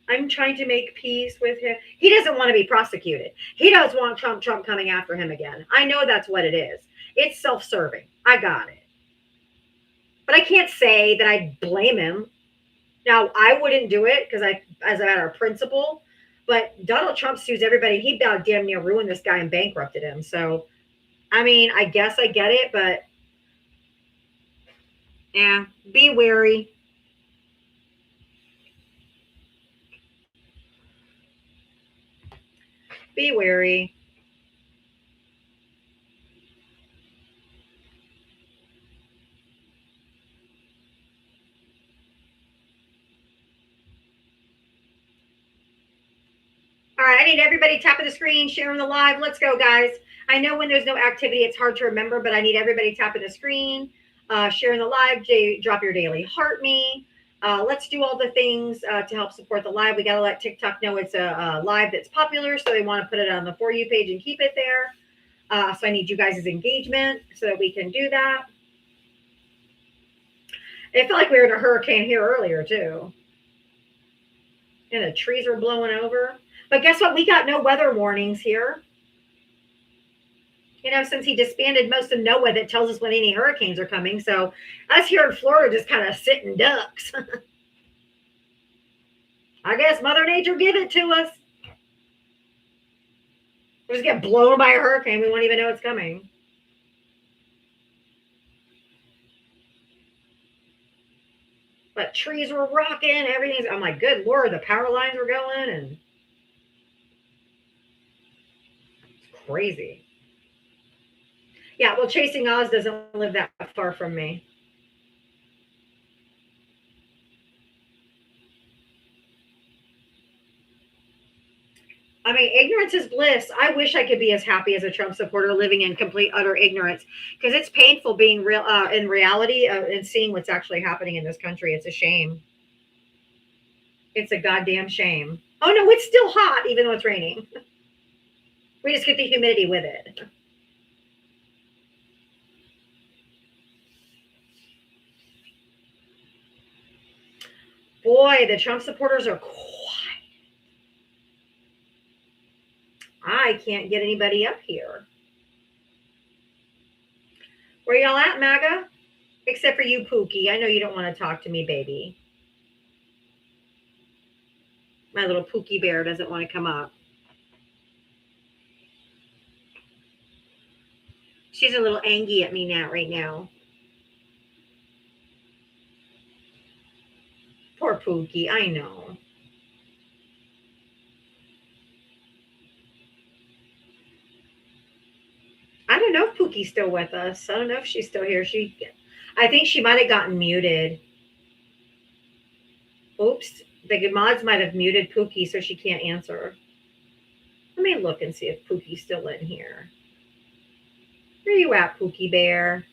S1: I'm trying to make peace with him. He doesn't want to be prosecuted. He does want Trump coming after him again. I know that's what it is. It's self-serving. I got it. But I can't say that I blame him. Now, I wouldn't do it because as a matter of principle, but Donald Trump sues everybody. He about damn near ruined this guy and bankrupted him. So, I mean, I guess I get it, but yeah, be wary. Be wary. All right, I need everybody tapping the screen, sharing the live. Let's go, guys. I know when there's no activity, it's hard to remember, but I need everybody tapping the screen, sharing the live. Drop your daily heart me. Let's do all the things to help support the live. We got to let TikTok know it's a live that's popular, so they want to put it on the For You page and keep it there. So I need you guys' engagement so that we can do that. It felt like we were in a hurricane here earlier, too. And the trees were blowing over. But guess what? We got no weather warnings here. You know, since he disbanded most of NOAA that tells us when any hurricanes are coming. So us here in Florida just kind of sitting ducks. I guess Mother Nature give it to us. We just get blown by a hurricane. We won't even know it's coming. But trees were rocking. Everything's, I'm like, good Lord, the power lines were going and it's crazy. Yeah, well, Chasing Oz doesn't live that far from me. I mean, ignorance is bliss. I wish I could be as happy as a Trump supporter living in complete, utter ignorance because it's painful being real in reality and seeing what's actually happening in this country. It's a shame. It's a goddamn shame. Oh, no, it's still hot even though it's raining. We just get the humidity with it. Boy, the Trump supporters are quiet. I can't get anybody up here. Where y'all at, MAGA? Except for you, Pookie. I know you don't want to talk to me, baby. My little Pookie bear doesn't want to come up. She's a little angry at me now, right now. Poor Pookie, I know. I don't know if Pookie's still with us. I don't know if she's still here. I think she might have gotten muted. Oops. The mods might have muted Pookie so she can't answer. Let me look and see if Pookie's still in here. Where you at, Pookie Bear?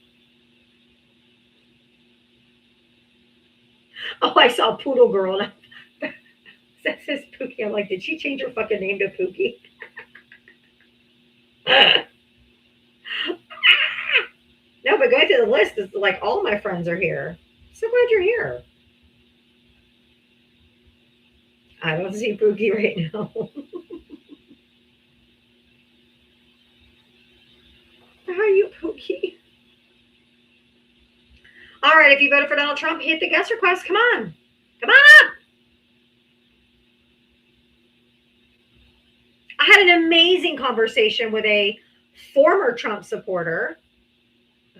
S1: Oh, I saw Poodle Girl. That says Pookie. I'm like, did she change her fucking name to Pookie? No, but going through the list is like all my friends are here. So glad you're here. I don't see Pookie right now. How are you, Pookie? All right, if you voted for Donald Trump, hit the guest request. Come on. Come on. I had an amazing conversation with a former Trump supporter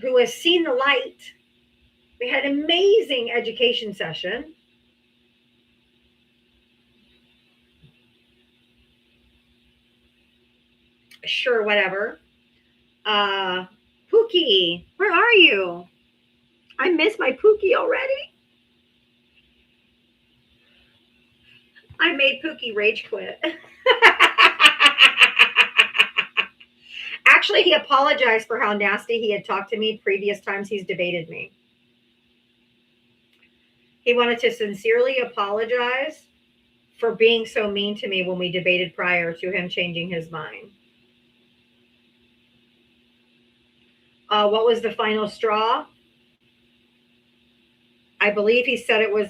S1: who has seen the light. We had an amazing education session. Sure, whatever. Pookie, where are you? I miss my Pookie already. I made Pookie rage quit. Actually, he apologized for how nasty he had talked to me previous times he's debated me. He wanted to sincerely apologize for being so mean to me when we debated prior to him changing his mind. What was the final straw? I believe he said it was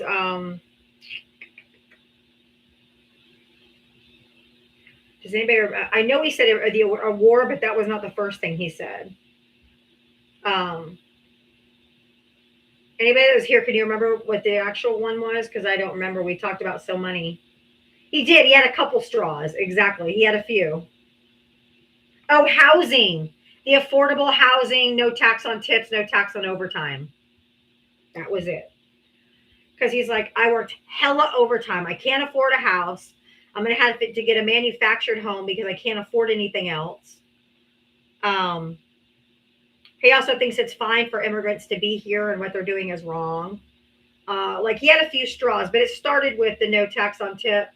S1: does anybody? I know he said a war, but that was not the first thing he said. Anybody that was here, can you remember what the actual one was? Because I don't remember. We talked about so many. He did. He had a couple straws. Exactly. He had a few. Oh, housing. The affordable housing, no tax on tips, no tax on overtime. That was it. Because he's like, I worked hella overtime. I can't afford a house. I'm going to have to get a manufactured home because I can't afford anything else. He also thinks it's fine for immigrants to be here and what they're doing is wrong. Like he had a few straws, but it started with the no tax on tip.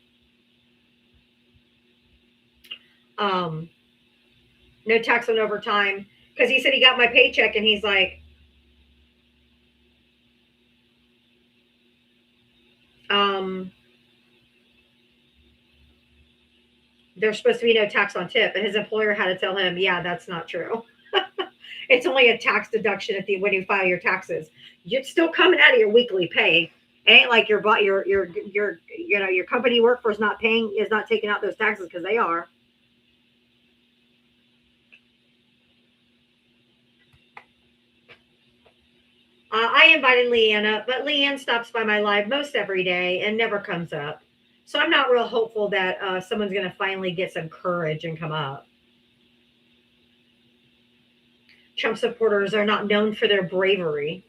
S1: No tax on overtime. Because he said he got my paycheck and he's like, there's supposed to be no tax on tip. And his employer had to tell him, yeah, that's not true. It's only a tax deduction when you file your taxes. It's still coming out of your weekly pay. It ain't like your company you work for is not taking out those taxes because they are. I invited Leanne up, but Leanne stops by my live most every day and never comes up. So I'm not real hopeful that someone's going to finally get some courage and come up. Trump supporters are not known for their bravery.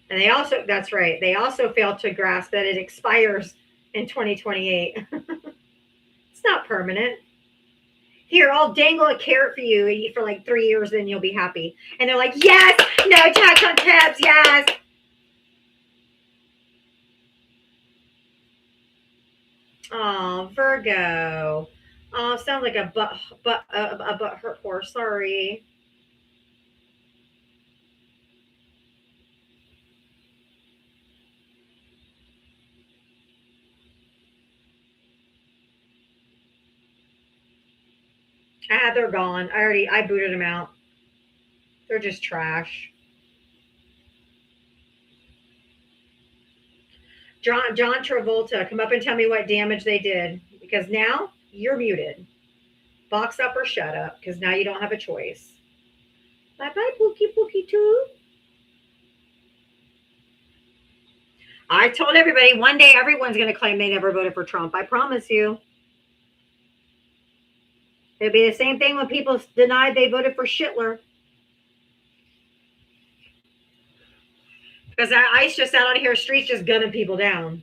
S1: And that's right, they also fail to grasp that it expires in 2028. It's not permanent. Here, I'll dangle a carrot for you for like 3 years, then you'll be happy. And they're like, yes, no tax on tips, yes. Oh, Virgo. Oh, sounds like a butt hurt horse. Sorry. They're gone. I booted them out. They're just trash. John Travolta, come up and tell me what damage they did. Because now you're muted. Box up or shut up, because now you don't have a choice. Bye-bye, Pookie too. I told everybody one day everyone's going to claim they never voted for Trump. I promise you. It'll be the same thing when people denied they voted for Schittler. Because ICE just out on here streets just gunning people down.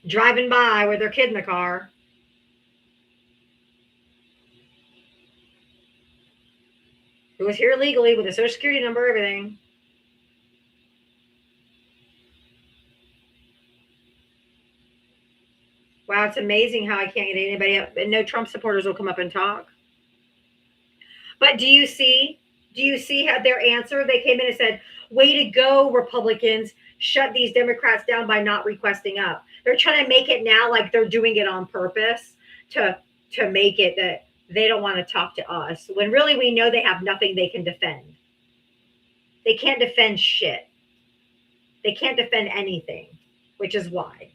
S1: Driving by with their kid in the car. who was here legally with a social security number, everything. Wow, it's amazing how I can't get anybody up. And no Trump supporters will come up and talk. But do you see how their answer? They came in and said, way to go, Republicans. Shut these Democrats down by not requesting up. They're trying to make it now like they're doing it on purpose to make it that they don't want to talk to us, when really we know they have nothing they can defend. They can't defend shit. They can't defend anything, which is why.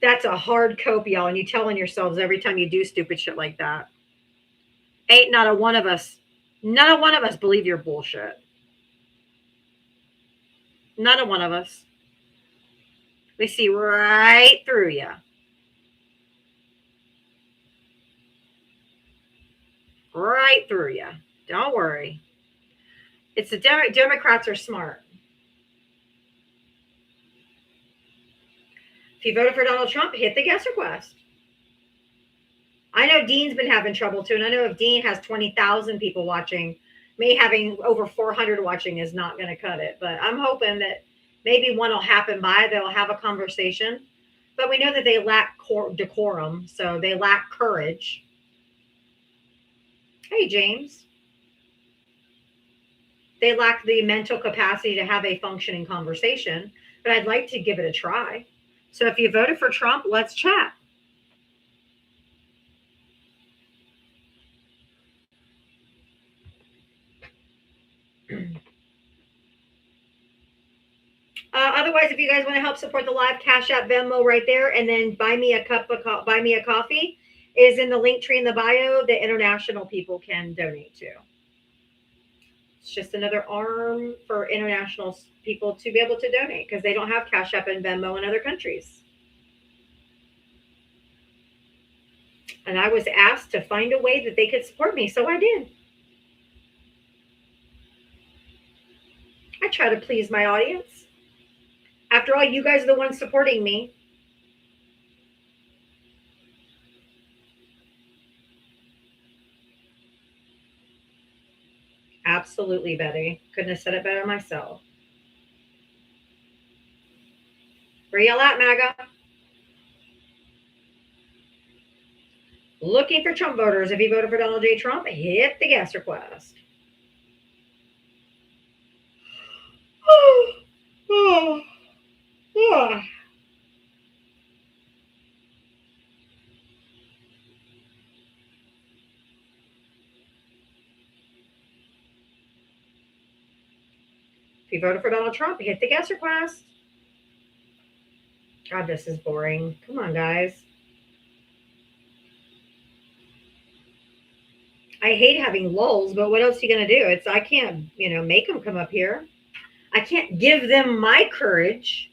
S1: That's a hard cope, y'all, and you telling yourselves every time you do stupid shit like that. Ain't not a one of us, none of one of us believe your bullshit. None of one of us. We see right through you. Right through you. Don't worry. It's the Democrats are smart. If you voted for Donald Trump, hit the guest request. I know Dean's been having trouble too, and I know if Dean has 20,000 people watching, me having over 400 watching is not going to cut it. But I'm hoping that maybe one will happen by. They'll have a conversation. But we know that they lack decorum, so they lack courage. Hey, James. They lack the mental capacity to have a functioning conversation, but I'd like to give it a try. So if you voted for Trump, let's chat. Otherwise, if you guys want to help support the live, Cash App, Venmo right there, and then buy me a coffee is in the link tree in the bio that international people can donate to. It's just another arm for international people to be able to donate because they don't have Cash App and Venmo in other countries. And I was asked to find a way that they could support me, so I did. I try to please my audience. After all, you guys are the ones supporting me. Absolutely, Betty. Couldn't have said it better myself. Where y'all at, MAGA? Looking for Trump voters. If you voted for Donald J. Trump, hit the guest request. If you voted for Donald Trump, hit the guest request. God, this is boring. Come on, guys. I hate having lulls, but what else are you going to do? I can't, make them come up here. I can't give them my courage.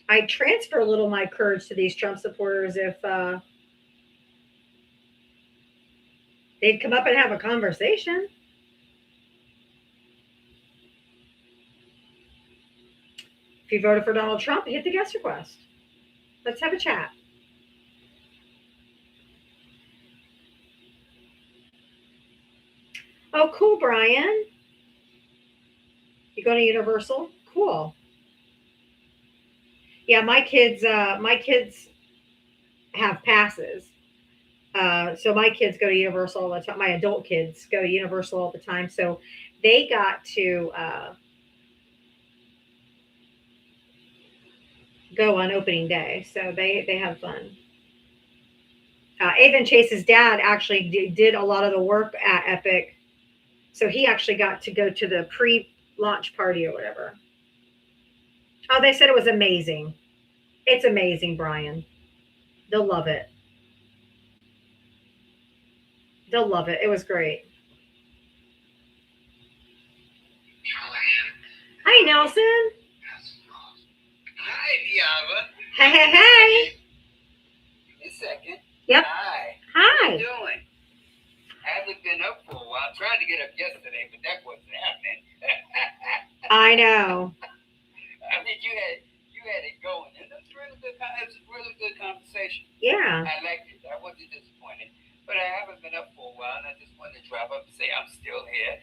S1: I transfer a little my courage to these Trump supporters if they'd come up and have a conversation. If you voted for Donald Trump, hit the guest request. Let's have a chat. Oh, cool, Brian. You going to Universal? Cool. Yeah, my kids have passes. So my kids go to Universal all the time. My adult kids go to Universal all the time. So they got to go on opening day. So they have fun. Avon Chase's dad actually did a lot of the work at Epic. So he actually got to go to the pre-launch party or whatever. Oh, they said it was amazing. It's amazing, Brian. They'll love it. They'll love it. It was great. Hi, Nelson.
S4: Hi, Diava.
S1: Hey.
S4: A second.
S1: Yep.
S4: Hi.
S1: Hi.
S4: How you doing? I haven't been up for a while. I tried to get up yesterday, but that wasn't happening.
S1: I know.
S4: I mean, you had it going, and it was really good. It was a really good conversation.
S1: Yeah.
S4: I liked it. I wasn't disappointed, but I haven't been up for a while, and I just wanted to drop up and say I'm still here.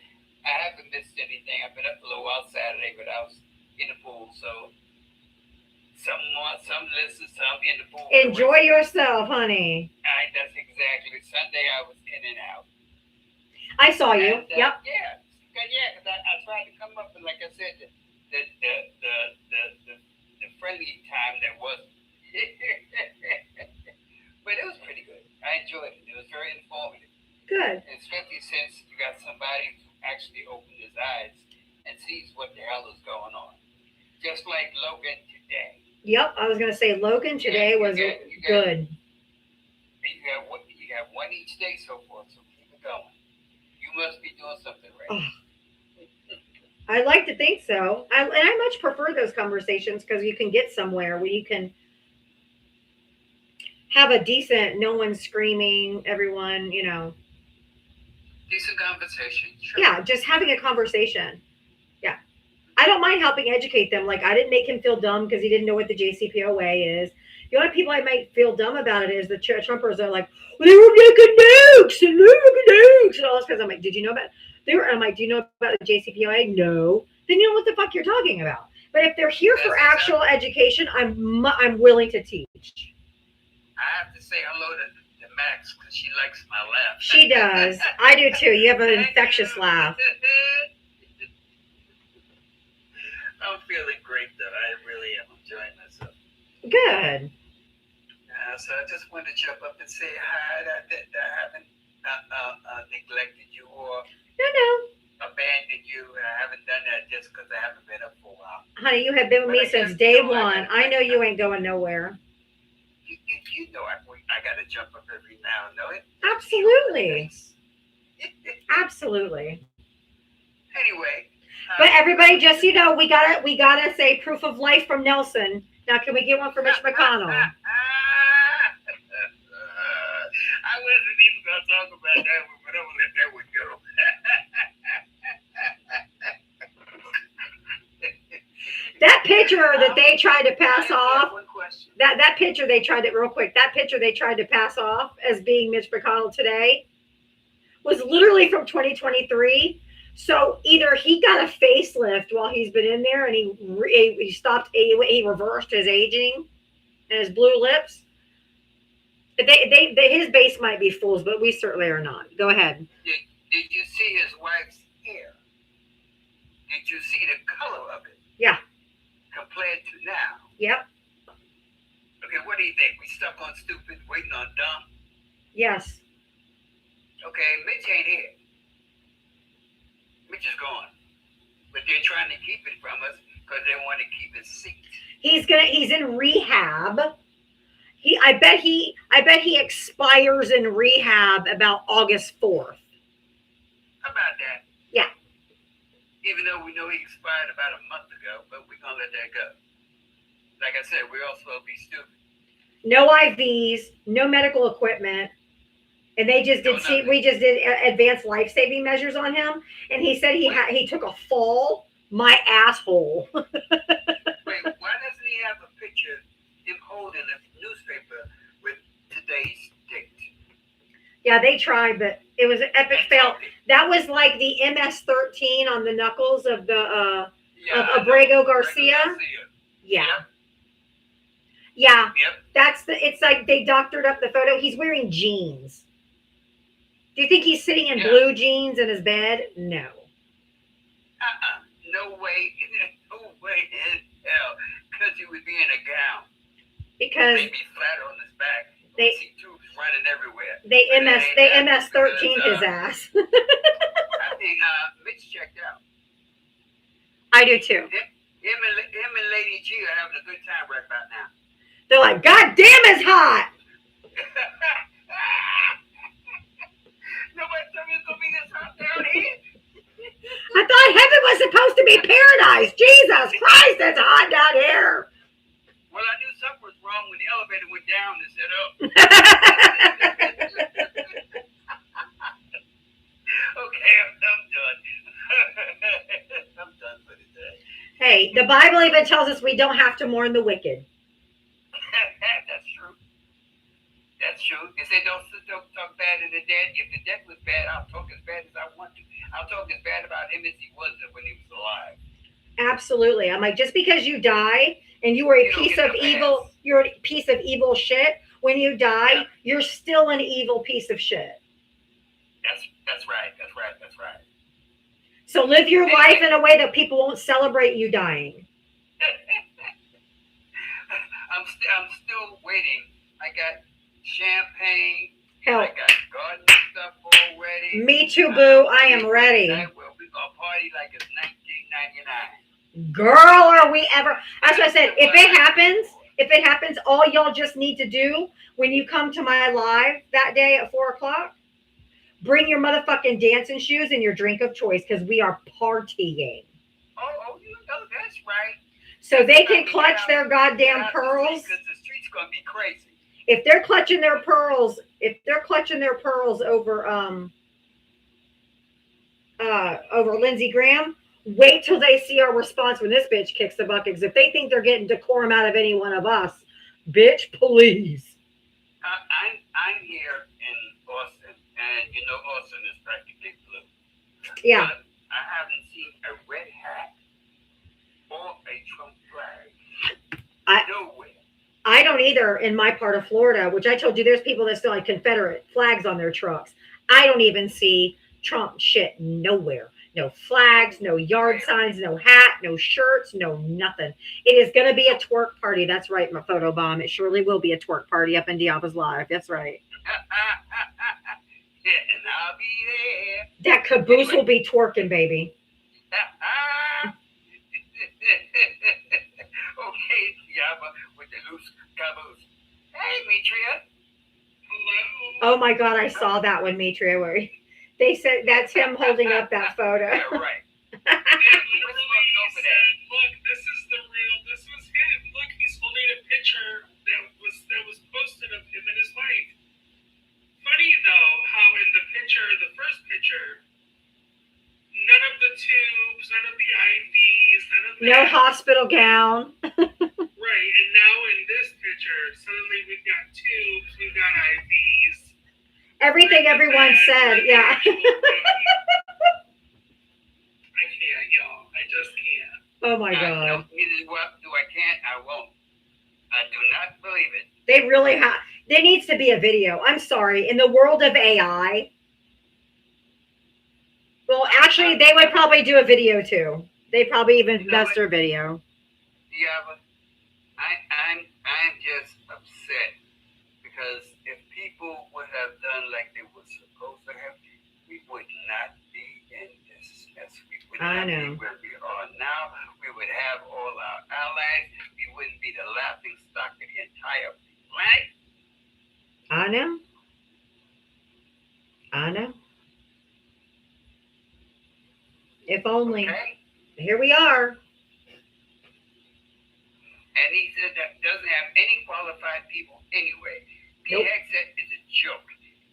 S4: I haven't missed anything. I've been up a little while Saturday, but I was in the pool, so some listen, some in the pool.
S1: Enjoy yourself, honey.
S4: That's exactly. Sunday I was in and out.
S1: I saw you.
S4: And,
S1: Yep.
S4: Yeah, because I tried to come up, but like I said, the friendly time that wasn't. But it was pretty good. I enjoyed it. It was very informative.
S1: Good.
S4: Especially since you got somebody who actually opened his eyes and sees what the hell is going on. Just like Logan today.
S1: Yep. I was gonna say Logan today was good.
S4: You have one each day so forth, so keep it going. You must be doing something right.
S1: Oh. I like to think so. And I much prefer those conversations because you can get somewhere where you can have a decent, no one screaming, everyone,
S4: Decent conversation. Sure.
S1: Yeah, just having a conversation. Yeah. I don't mind helping educate them. Like, I didn't make him feel dumb because he didn't know what the JCPOA is. The only people I might feel dumb about it is the Trumpers are like, well, they were making nukes and all this. Because I'm like, did you know about I'm like, do you know about the JCPOA? No. Then you know what the fuck you're talking about. But if they're here for actual education, I'm willing to teach.
S4: I have to say hello to Max because she likes my laugh.
S1: She does. I do too. You have an infectious laugh.
S4: I'm feeling great though. I really am enjoying myself.
S1: Good.
S4: So I just wanted to jump up and say hi. That I haven't neglected you or
S1: No.
S4: abandoned you. I haven't done that just because I haven't been up for a while.
S1: Honey, you have been with me since day one. I know you ain't going nowhere.
S4: You know I got to jump up every now and then.
S1: Absolutely. Absolutely.
S4: Anyway.
S1: But everybody, just we gotta say proof of life from Nelson. Now, can we get one for Mitch McConnell?
S4: I wasn't even gonna talk about that one, but I'm gonna let that one go.
S1: That picture that they tried to pass off. That picture they tried to real quick. That picture they tried to pass off as being Mitch McConnell today was literally from 2023. So either he got a facelift while he's been in there, and he stopped. He reversed his aging and his blue lips. His base might be fools, but we certainly are not. Go ahead.
S4: Did you see his wife's hair? Did you see the color of it?
S1: Yeah.
S4: Compared to now.
S1: Yep.
S4: Okay, what do you think? We stuck on stupid, waiting on dumb?
S1: Yes.
S4: Okay, Mitch ain't here. Mitch is gone. But they're trying to keep it from us because they want to keep his seat. He's
S1: in rehab. I bet he expires in rehab about August 4th.
S4: How about that?
S1: Yeah.
S4: Even though we know he expired about a month ago, but we're gonna let that go. Like I said, we're all supposed to be stupid.
S1: No IVs, no medical equipment. And we just did advanced life-saving measures on him. And he said he took a fall. My asshole.
S4: Wait, why doesn't he have a picture of him holding a newspaper with today's date?
S1: Yeah, they tried, but it was an epic fail. That was like the MS-13 on the knuckles of the of Abrego Garcia. Yeah. Yeah.
S4: Yep.
S1: It's like they doctored up the photo. He's wearing jeans. Do you think he's sitting in blue jeans in his bed? No.
S4: No way in hell. Because he would be in a gown.
S1: Because
S4: maybe flat on his back.
S1: They
S4: see tubes running everywhere.
S1: They MS-13 his ass.
S4: I think Mitch checked out.
S1: I do too.
S4: Him and Lady G are having a good time right about now.
S1: They're like, God damn, it's hot.
S4: Nobody told me it's gonna be this hot down here.
S1: I thought heaven was supposed to be paradise. Jesus Christ, it's hot down here.
S4: Well, I knew something was wrong when the elevator went down and said up. Okay, I'm done. I'm done for today.
S1: Hey, Hey, the Bible even tells us we don't have to mourn the wicked.
S4: That's true. That's true. They say don't talk bad of the dead. If the dead was bad, I'll talk as bad as I want to. I'll talk as bad about him as he was when he was alive.
S1: Absolutely. I'm like, just because you die and you were a
S4: You don't
S1: piece
S4: get
S1: of
S4: the
S1: evil,
S4: pass.
S1: you're a piece of evil shit. When you die,
S4: Yeah.
S1: you're still an evil piece of shit.
S4: That's right. That's right. That's right.
S1: So live your
S4: Anyway.
S1: life in a way that people won't celebrate you dying.
S4: I'm still waiting. I got champagne.
S1: Hell,
S4: I got garden stuff already.
S1: me too, boo. I am ready.
S4: We're gonna party like it's 1999.
S1: Girl, are we ever? That's what I said. If it happens, all y'all just need to do when you come to my live that day at 4:00, bring your motherfucking dancing shoes and your drink of choice because we are partying.
S4: Oh, you know that's right.
S1: So they can clutch their goddamn pearls.
S4: Because the street's gonna be crazy.
S1: If they're clutching their pearls over Lindsey Graham, wait till they see our response when this bitch kicks the bucket. Because if they think they're getting decorum out of any one of us, bitch, please.
S4: I'm here in Austin, and you know Austin is practically blue.
S1: Yeah.
S4: But I haven't seen a red hat or a Trump flag nowhere.
S1: I don't either in my part of Florida, which I told you there's people that still have Confederate flags on their trucks. I don't even see Trump shit nowhere. No flags, no yard signs, no hat, no shirts, no nothing. It is going to be a twerk party. That's right, my photo bomb. It surely will be a twerk party up in Diaba's live. That's right.
S4: Yeah, and I'll be there.
S1: That caboose will be twerking, baby.
S4: Okay, Diaba with the loose caboose. Hey, Mitria.
S3: Hello.
S1: Oh my God, I saw that one, Mitria, where they said that's him holding up that photo.
S4: Yeah, right.
S3: It literally said, "Look, this is the real. This was him. Look, he's holding a picture that was posted of him and his wife." Funny though, how in the first picture, none of the tubes, none of the IVs, none of
S1: No
S3: that.
S1: hospital gown.
S3: Right, and now in this picture, suddenly we've got tubes, we've got IVs.
S1: Everything everyone said, yeah.
S3: I can't, y'all. I just can't.
S1: Oh my
S4: No,
S1: God.
S4: neither do I can't, I won't. I do not believe it.
S1: They really have. There needs to be a video. I'm sorry. In the world of AI, well, actually, they would probably do a video too. They probably even invest their video.
S4: Yeah, but I'm just upset because if people would have done like they were supposed to have, we would not be in this mess. We would
S1: I
S4: not
S1: know.
S4: be where we are now. We would have all our allies. We wouldn't be the laughing stock of the entire planet.
S1: I know. I know. If only.
S4: Okay?
S1: Here we are.
S4: And he said that doesn't have any qualified people anyway. Pete
S1: Nope.
S4: Hegseth is a joke.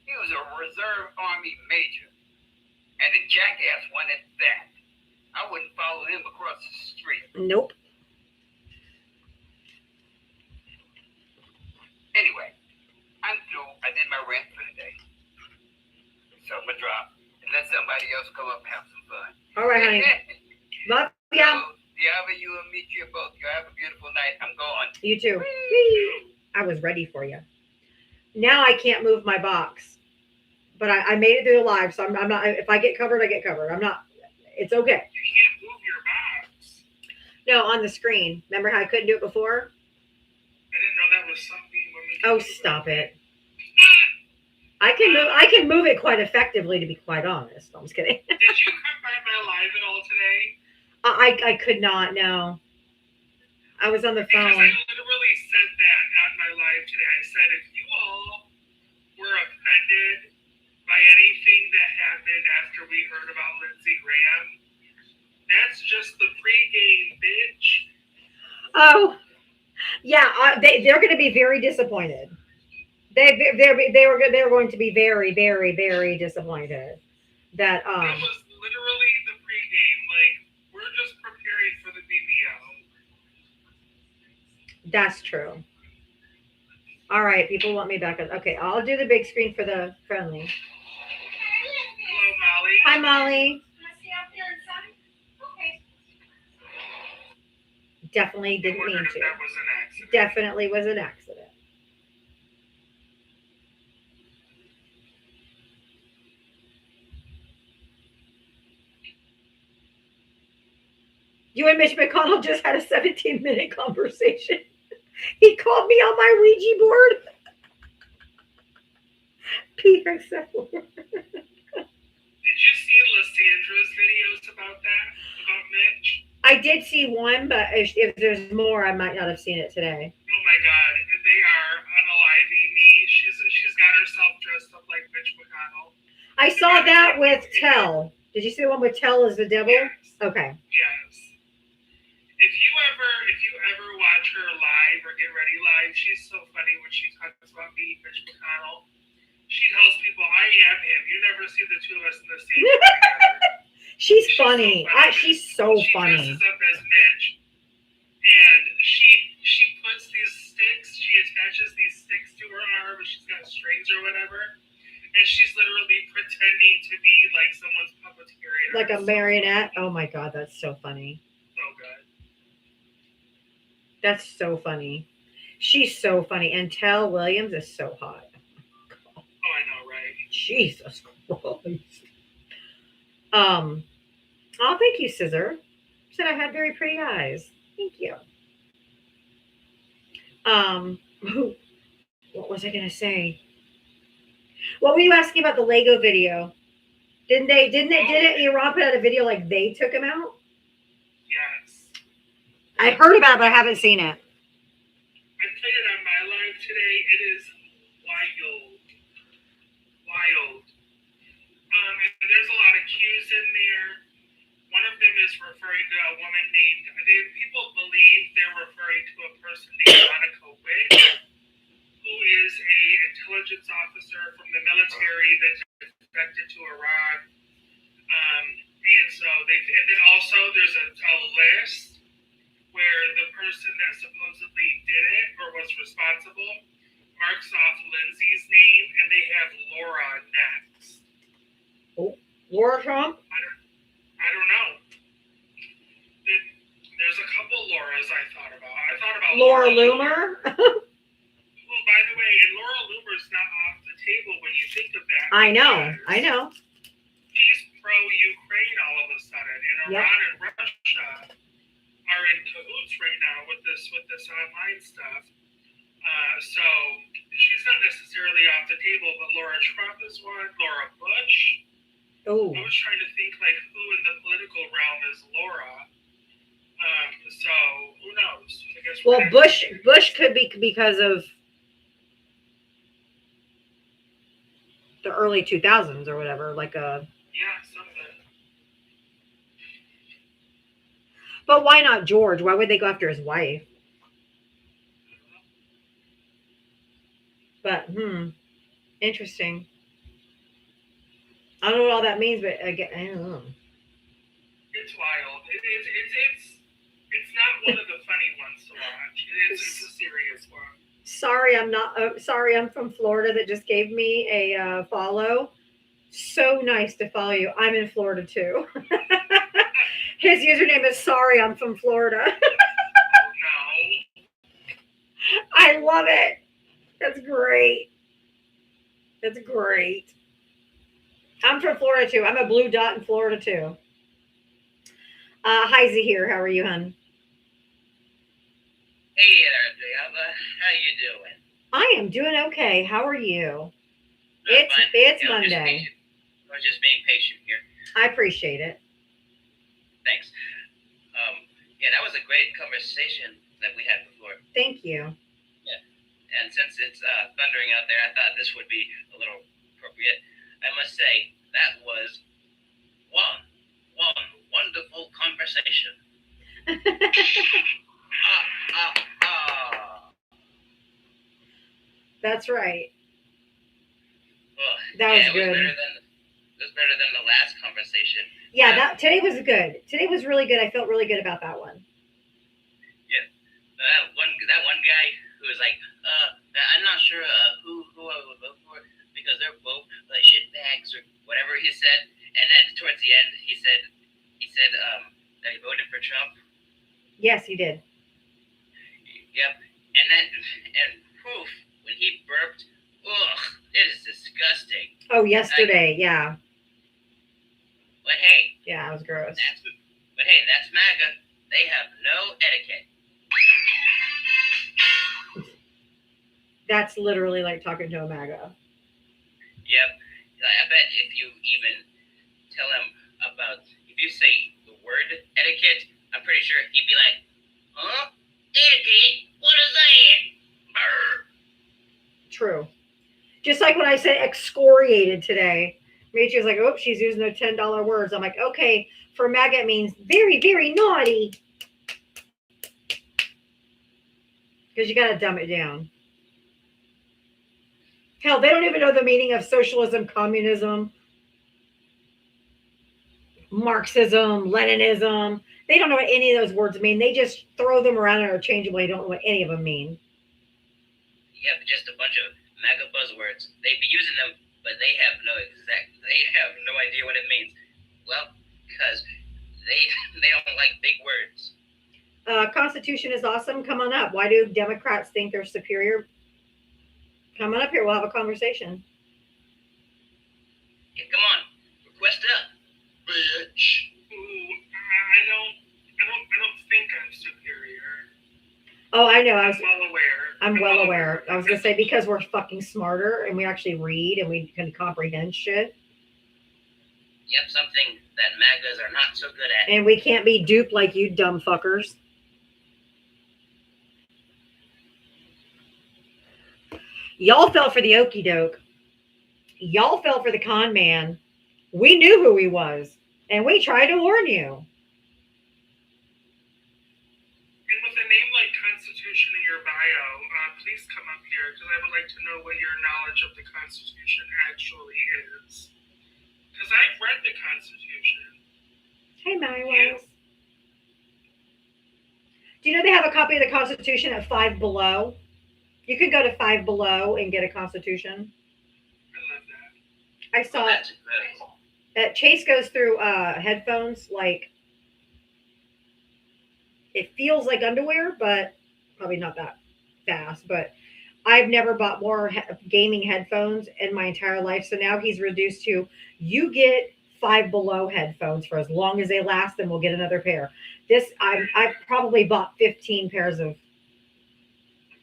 S4: He was a reserve army major. And a jackass one at that. I wouldn't follow him across the street.
S1: Nope.
S4: Anyway, I'm through. I did my rant for the day. So I'm gonna drop and let somebody else come up and have some fun.
S1: All right, honey. Love ya.
S4: So, Diaba, you and Mitria both. You have a beautiful night. I'm going.
S1: You too. Whee! I was ready for you. Now I can't move my box, but I made it through the live, so I'm not. If I get covered, I get covered. I'm not. It's okay.
S3: You can't move your box.
S1: No, on the screen. Remember how I couldn't do it before?
S3: I didn't know that was something. When we
S1: Oh, stop it. I can move it quite effectively, to be quite honest. I'm just kidding.
S3: Did you come by my live at all today?
S1: I could not. No, I was on the
S3: Because I
S1: phone.
S3: literally said that on my live today. I said if you all were offended by anything that happened after we heard about Lindsey Graham, that's just the pregame, bitch.
S1: Oh, yeah. They're going to be very disappointed. They were going to be very, very, very disappointed that
S3: That was literally the pregame. Like, we're just preparing for the BBL.
S1: That's true. All right, people want me back on. Okay, I'll do the big screen for the friendly.
S3: Hello, Molly.
S1: Hi, Molly. Definitely
S3: I
S1: didn't
S3: wondered
S1: mean
S3: if
S1: to.
S3: that was an accident.
S1: Definitely was an accident. You and Mitch McConnell just had a 17-minute conversation. He called me on my Ouija board. Peter Sefler.
S3: Did you see Lysandra's videos about that? About Mitch?
S1: I did see one, but if there's more, I might not have seen it today.
S3: Oh my God, they are unaliving me. She's got herself dressed up like Mitch McConnell.
S1: I saw that with Tell. Did you see the one with Tell as the devil?
S3: Yes.
S1: Okay.
S3: Yes. If you ever watch her live or get ready live, she's so funny when she talks about being Mitch McConnell. She tells people, "I am him." You never see the two of us in the same room together.
S1: She's funny. She's so
S3: She
S1: funny.
S3: dresses up as Mitch, and she puts these sticks. She attaches these sticks to her arm, and she's got strings or whatever, and she's literally pretending to be like someone's puppeteer.
S1: Like a marionette. Oh my God, that's so funny.
S3: So good.
S1: That's so funny. She's so funny. And Tell Williams is so hot.
S3: Oh, I know, right?
S1: Jesus Christ. Oh, thank you, Scissor. Said I had very pretty eyes. Thank you. What was I gonna say? What were you asking about the Lego video? Didn't Iran put out a video like they took him out?
S3: Yes.
S1: I heard about it, but I haven't seen it.
S3: I played it on my live today. It is wild. Wild. And there's a lot of cues in there. One of them is referring to a woman named, people believe they're referring to a person named Monica Witt, who is a intelligence officer from the military that defected to Iran. And so and then also there's a list where the person that supposedly did it or was responsible marks off Lindsay's name, and they have Laura next.
S1: Laura Trump?
S3: I don't know. There's a couple Lauras I thought about. I thought about
S1: Laura Loomer?
S3: Who, by the way, and Laura Loomer's not off the table when you think of that.
S1: I know.
S3: She's pro-Ukraine all of a sudden, and Iran and Russia are in cahoots right now with this online stuff. So she's not necessarily off the table, but Laura Trump is one. Laura Bush.
S1: Oh.
S3: I was trying to think like who in the political realm is Laura. So who knows? I guess
S1: Well, Bush could be because of the early 2000s or whatever, like a.
S3: Yeah, something.
S1: But why not George? Why would they go after his wife? But interesting. I don't know what all that means, but again, I don't know.
S3: It's wild. It's not one of the funny ones to watch. It's a serious one.
S1: Sorry, I'm from Florida that just gave me a follow. So nice to follow you. I'm in Florida too. His username is sorry, I'm from Florida.
S3: No.
S1: I love it. That's great. That's great. I'm from Florida too. I'm a blue dot in Florida too. Hi Zahir, how are you, hon?
S5: Hey there, Diana. How you doing?
S1: I am doing okay. How are you?
S5: I'm fine.
S1: It's
S5: You know,
S1: Monday.
S5: I'm just being patient here.
S1: I appreciate it.
S5: Thanks. Yeah, that was a great conversation that we had before.
S1: Thank you.
S5: And since it's thundering out there, I thought this would be a little appropriate. I must say, that was one wonderful conversation.
S1: That's right.
S5: Well,
S1: That was
S5: it
S1: good.
S5: was better than the last conversation.
S1: Yeah, today was good. Today was really good. I felt really good about that one.
S5: that one guy who was like, I'm not sure who I would vote for because they're both shit bags or whatever he said. And then towards the end, he said that he voted for Trump.
S1: Yes, he did.
S5: Yep. And poof, when he burped, ugh, it is disgusting.
S1: Oh, yesterday, yeah.
S5: But hey,
S1: Yeah, it was gross.
S5: That's MAGA. They have no etiquette.
S1: That's literally like talking to a MAGA.
S5: Yep. I bet if you even tell him about, if you say the word etiquette, I'm pretty sure he'd be like, huh? Etiquette? What is that? Brr.
S1: True. Just like when I said excoriated today, Rachel was like, oh, she's using the $10 words. I'm like, okay, for MAGA it means very, very naughty. Because you got to dumb it down. Hell, they don't even know the meaning of socialism, communism, Marxism, Leninism. They don't know what any of those words mean. They just throw them around interchangeably. They don't know what any of them mean.
S5: Yep, just a bunch of MAGA buzzwords. They'd be using them, but they have no idea what it means. Well, because they don't like big words.
S1: Constitution is awesome. Come on up. Why do Democrats think they're superior? Come on up here. We'll have a conversation.
S5: Yeah, come on, request up, bitch.
S3: I don't think I'm superior.
S1: Oh, I know.
S3: I'm well aware.
S1: I was going to say because we're fucking smarter and we actually read and we can comprehend shit.
S5: Yep, something that MAGAs are not so good at.
S1: And we can't be duped like you dumb fuckers. Y'all fell for the okie doke. Y'all fell for the con man. We knew who he was. And we tried to warn you.
S3: And with a name like Constitution in your bio, please come up here because I would like to know what your knowledge of the Constitution actually is. Because I've read the Constitution.
S1: Hey, Manuel. Do you know they have a copy of the Constitution at Five Below? You could go to Five Below and get a Constitution.
S3: I love that.
S1: I saw it. Chase goes through headphones like it feels like underwear, but probably not that fast. But I've never bought more gaming headphones in my entire life. So now he's reduced to you get Five Below headphones for as long as they last, and we'll get another pair. I've probably bought 15 pairs of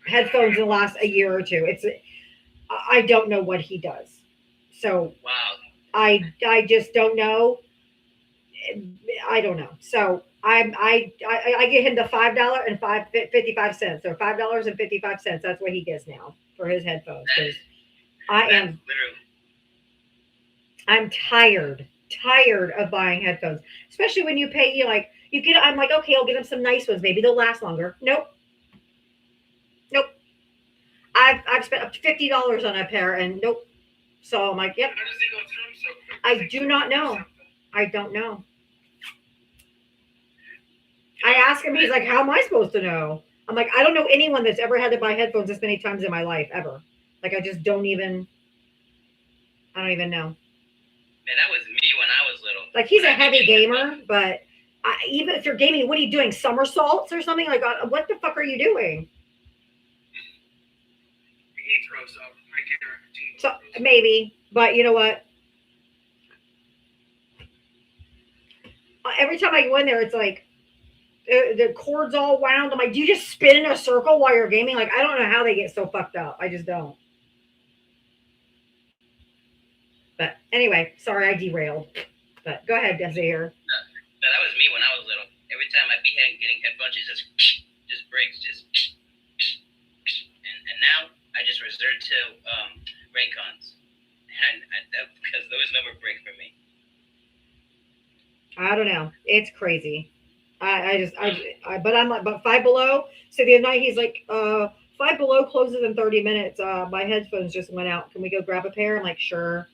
S1: headphones in the last a year or two. I don't know what he does. So
S5: wow.
S1: I just don't know. I don't know. So I get him the $5 and 55 cents, or $5.55. That's what he gets now for his headphones. Because I'm tired of buying headphones, especially when you pay. I'm like, okay, I'll get him some nice ones. Maybe they'll last longer. Nope. I've spent up to $50 on a pair, and nope. So I'm like, yep.
S3: How does he go through them so quick?
S1: I do not know. I don't know. I asked him, he's like, how am I supposed to know? I'm like, I don't know anyone that's ever had to buy headphones this many times in my life, ever. Like, I just don't even know.
S5: Man, that was me when I was little.
S1: Like, he's a heavy gamer, but even if you're gaming, what are you doing? Somersaults or something? Like, what the fuck are you doing?
S3: He throws up. I guarantee.
S1: So maybe, but you know what? Every time I go in there, it's like the cord's all wound. I'm like, do you just spin in a circle while you're gaming? Like, I don't know how they get so fucked up. I just don't. But anyway, sorry I derailed. But go ahead, Desiree.
S5: No, that was me when I was little. Every time I'd be getting headphones, it just breaks, and now I just resort to Raycons, and because those never break for me.
S1: I don't know. It's crazy. But Five Below. So the other night he's like, Five Below closes in 30 minutes. My headphones just went out. Can we go grab a pair? I'm like, sure.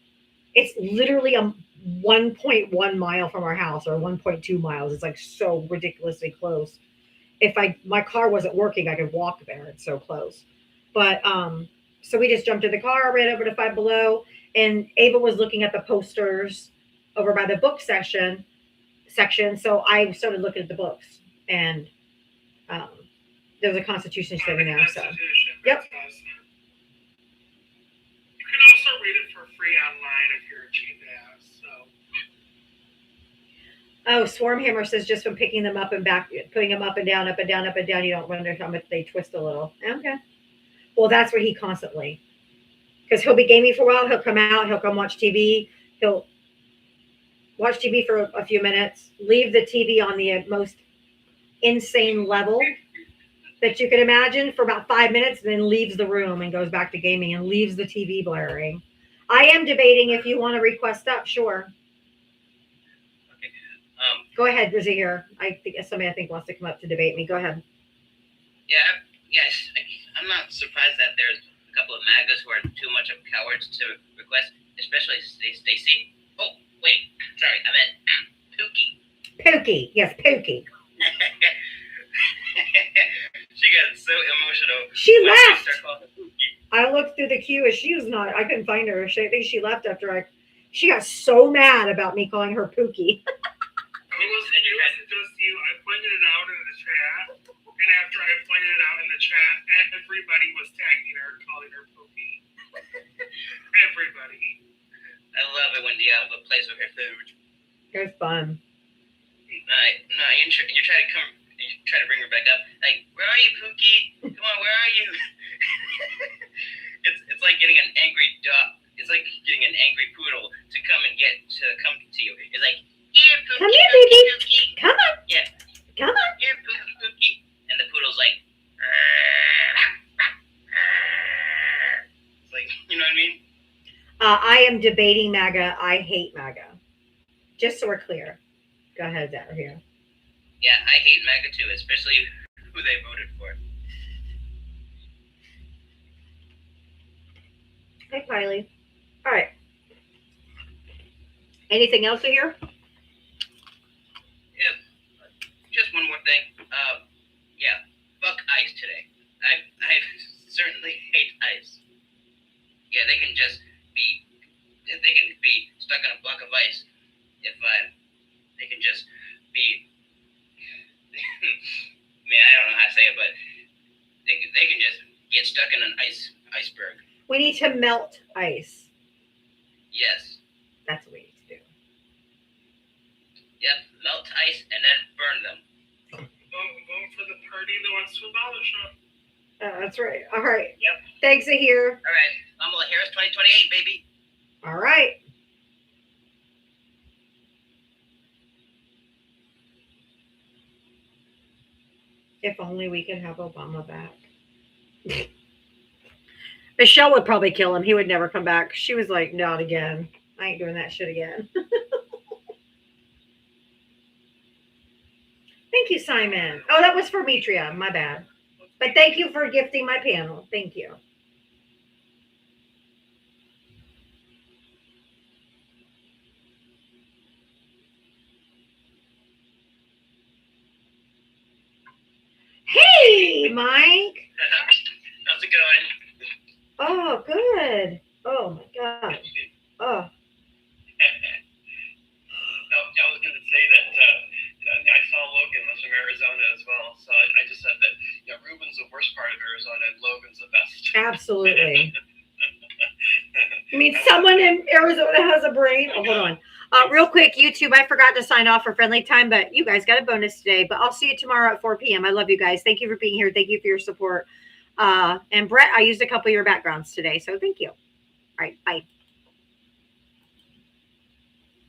S1: It's literally 1.1 mile from our house, or 1.2 miles. It's like so ridiculously close. if my car wasn't working, I could walk there. It's so close. But so we just jumped in the car, ran over to Five Below, and Ava was looking at the posters over by the book section. So I started looking at the books, and there was a Constitution sitting there. So Yep.
S6: That's awesome. You can also read it for free online if you're a cheap ass. So
S1: oh, Swarmhammer says just from picking them up and back, putting them up and down, up and down, up and down, you don't wonder how much they twist a little. Okay. Well, that's what he constantly, because he'll be gaming for a while. He'll come out. He'll come watch TV. He'll watch TV for a few minutes, leave the TV on the most insane level that you can imagine for about 5 minutes, and then leaves the room and goes back to gaming and leaves the TV blaring. I am debating if you want to request up. Sure.
S5: Okay.
S1: Go ahead, Rizzy here. I think somebody I think wants to come up to debate me. Go ahead.
S5: Yeah. Yes. I'm not surprised that there's a couple of MAGAs who are too much of cowards to request, especially Stacy. Oh, wait. Sorry, I meant Pookie.
S1: Pookie. Yes, Pookie.
S5: She got so emotional.
S1: She
S5: when
S1: left.
S5: started calling her Pookie.
S1: I looked through the queue and she was not. I couldn't find her. I think she left after she got so mad about me calling her Pookie.
S6: it wasn't just you. I pointed it out in the chat, and after I pointed it out in the chat, everybody was tagging her, calling her Pookie. Everybody.
S5: I love it when Diablo plays with her food.
S1: It was fun.
S5: No, you try to come. You try to bring her back up. Like, where are you, Pookie? Come on, where are you? it's like getting an angry dog. It's like getting an angry poodle to come to you. It's like, here, Pookie,
S1: Come here,
S5: Pookie,
S1: baby.
S5: Pookie.
S1: Come on.
S5: Yeah.
S1: Come on.
S5: Here, Pookie, Pookie. And the poodle's like, it's like, you know what I mean?
S1: I am debating MAGA. I hate MAGA. Just so we're clear. Go ahead, Zach, here.
S5: Yeah, I hate MAGA too, especially who they voted for.
S1: Hi, Kylie. All right. Anything else to hear?
S5: Yeah, just one more thing. Yeah, fuck ICE today. I certainly hate ICE. Yeah, they can be stuck on a block of ice if they can just be. I mean, I don't know how to say it, but they can just get stuck in an iceberg.
S1: We need to melt ice.
S5: Yes.
S1: That's what we need to do.
S5: Yep. Melt ice and then burn them.
S6: Vote for the party that wants to abolish them.
S1: That's right. All right.
S5: Yep.
S1: Thanks, Ahir.
S5: All right. Kamala Harris 2028, baby.
S1: All right. If only we could have Obama back. Michelle would probably kill him. He would never come back. She was like, not again. I ain't doing that shit again. Thank you, Simon. Oh, that was for Mitria. My bad. But thank you for gifting my panel. Thank you. Hey, Mike.
S5: How's it going?
S1: Oh, good. Oh, my God. Oh.
S3: No, I was going to say that I saw Logan was from Arizona as well. So I just said that Ruben's the worst part of Arizona and Logan's the best.
S1: Absolutely. I mean, someone in Arizona has a brain. Oh, hold on. Real quick, YouTube, I forgot to sign off for friendly time, but you guys got a bonus today. But I'll see you tomorrow at 4 p.m. I love you guys. Thank you for being here. Thank you for your support. And Brett, I used a couple of your backgrounds today, so thank you. All right, bye.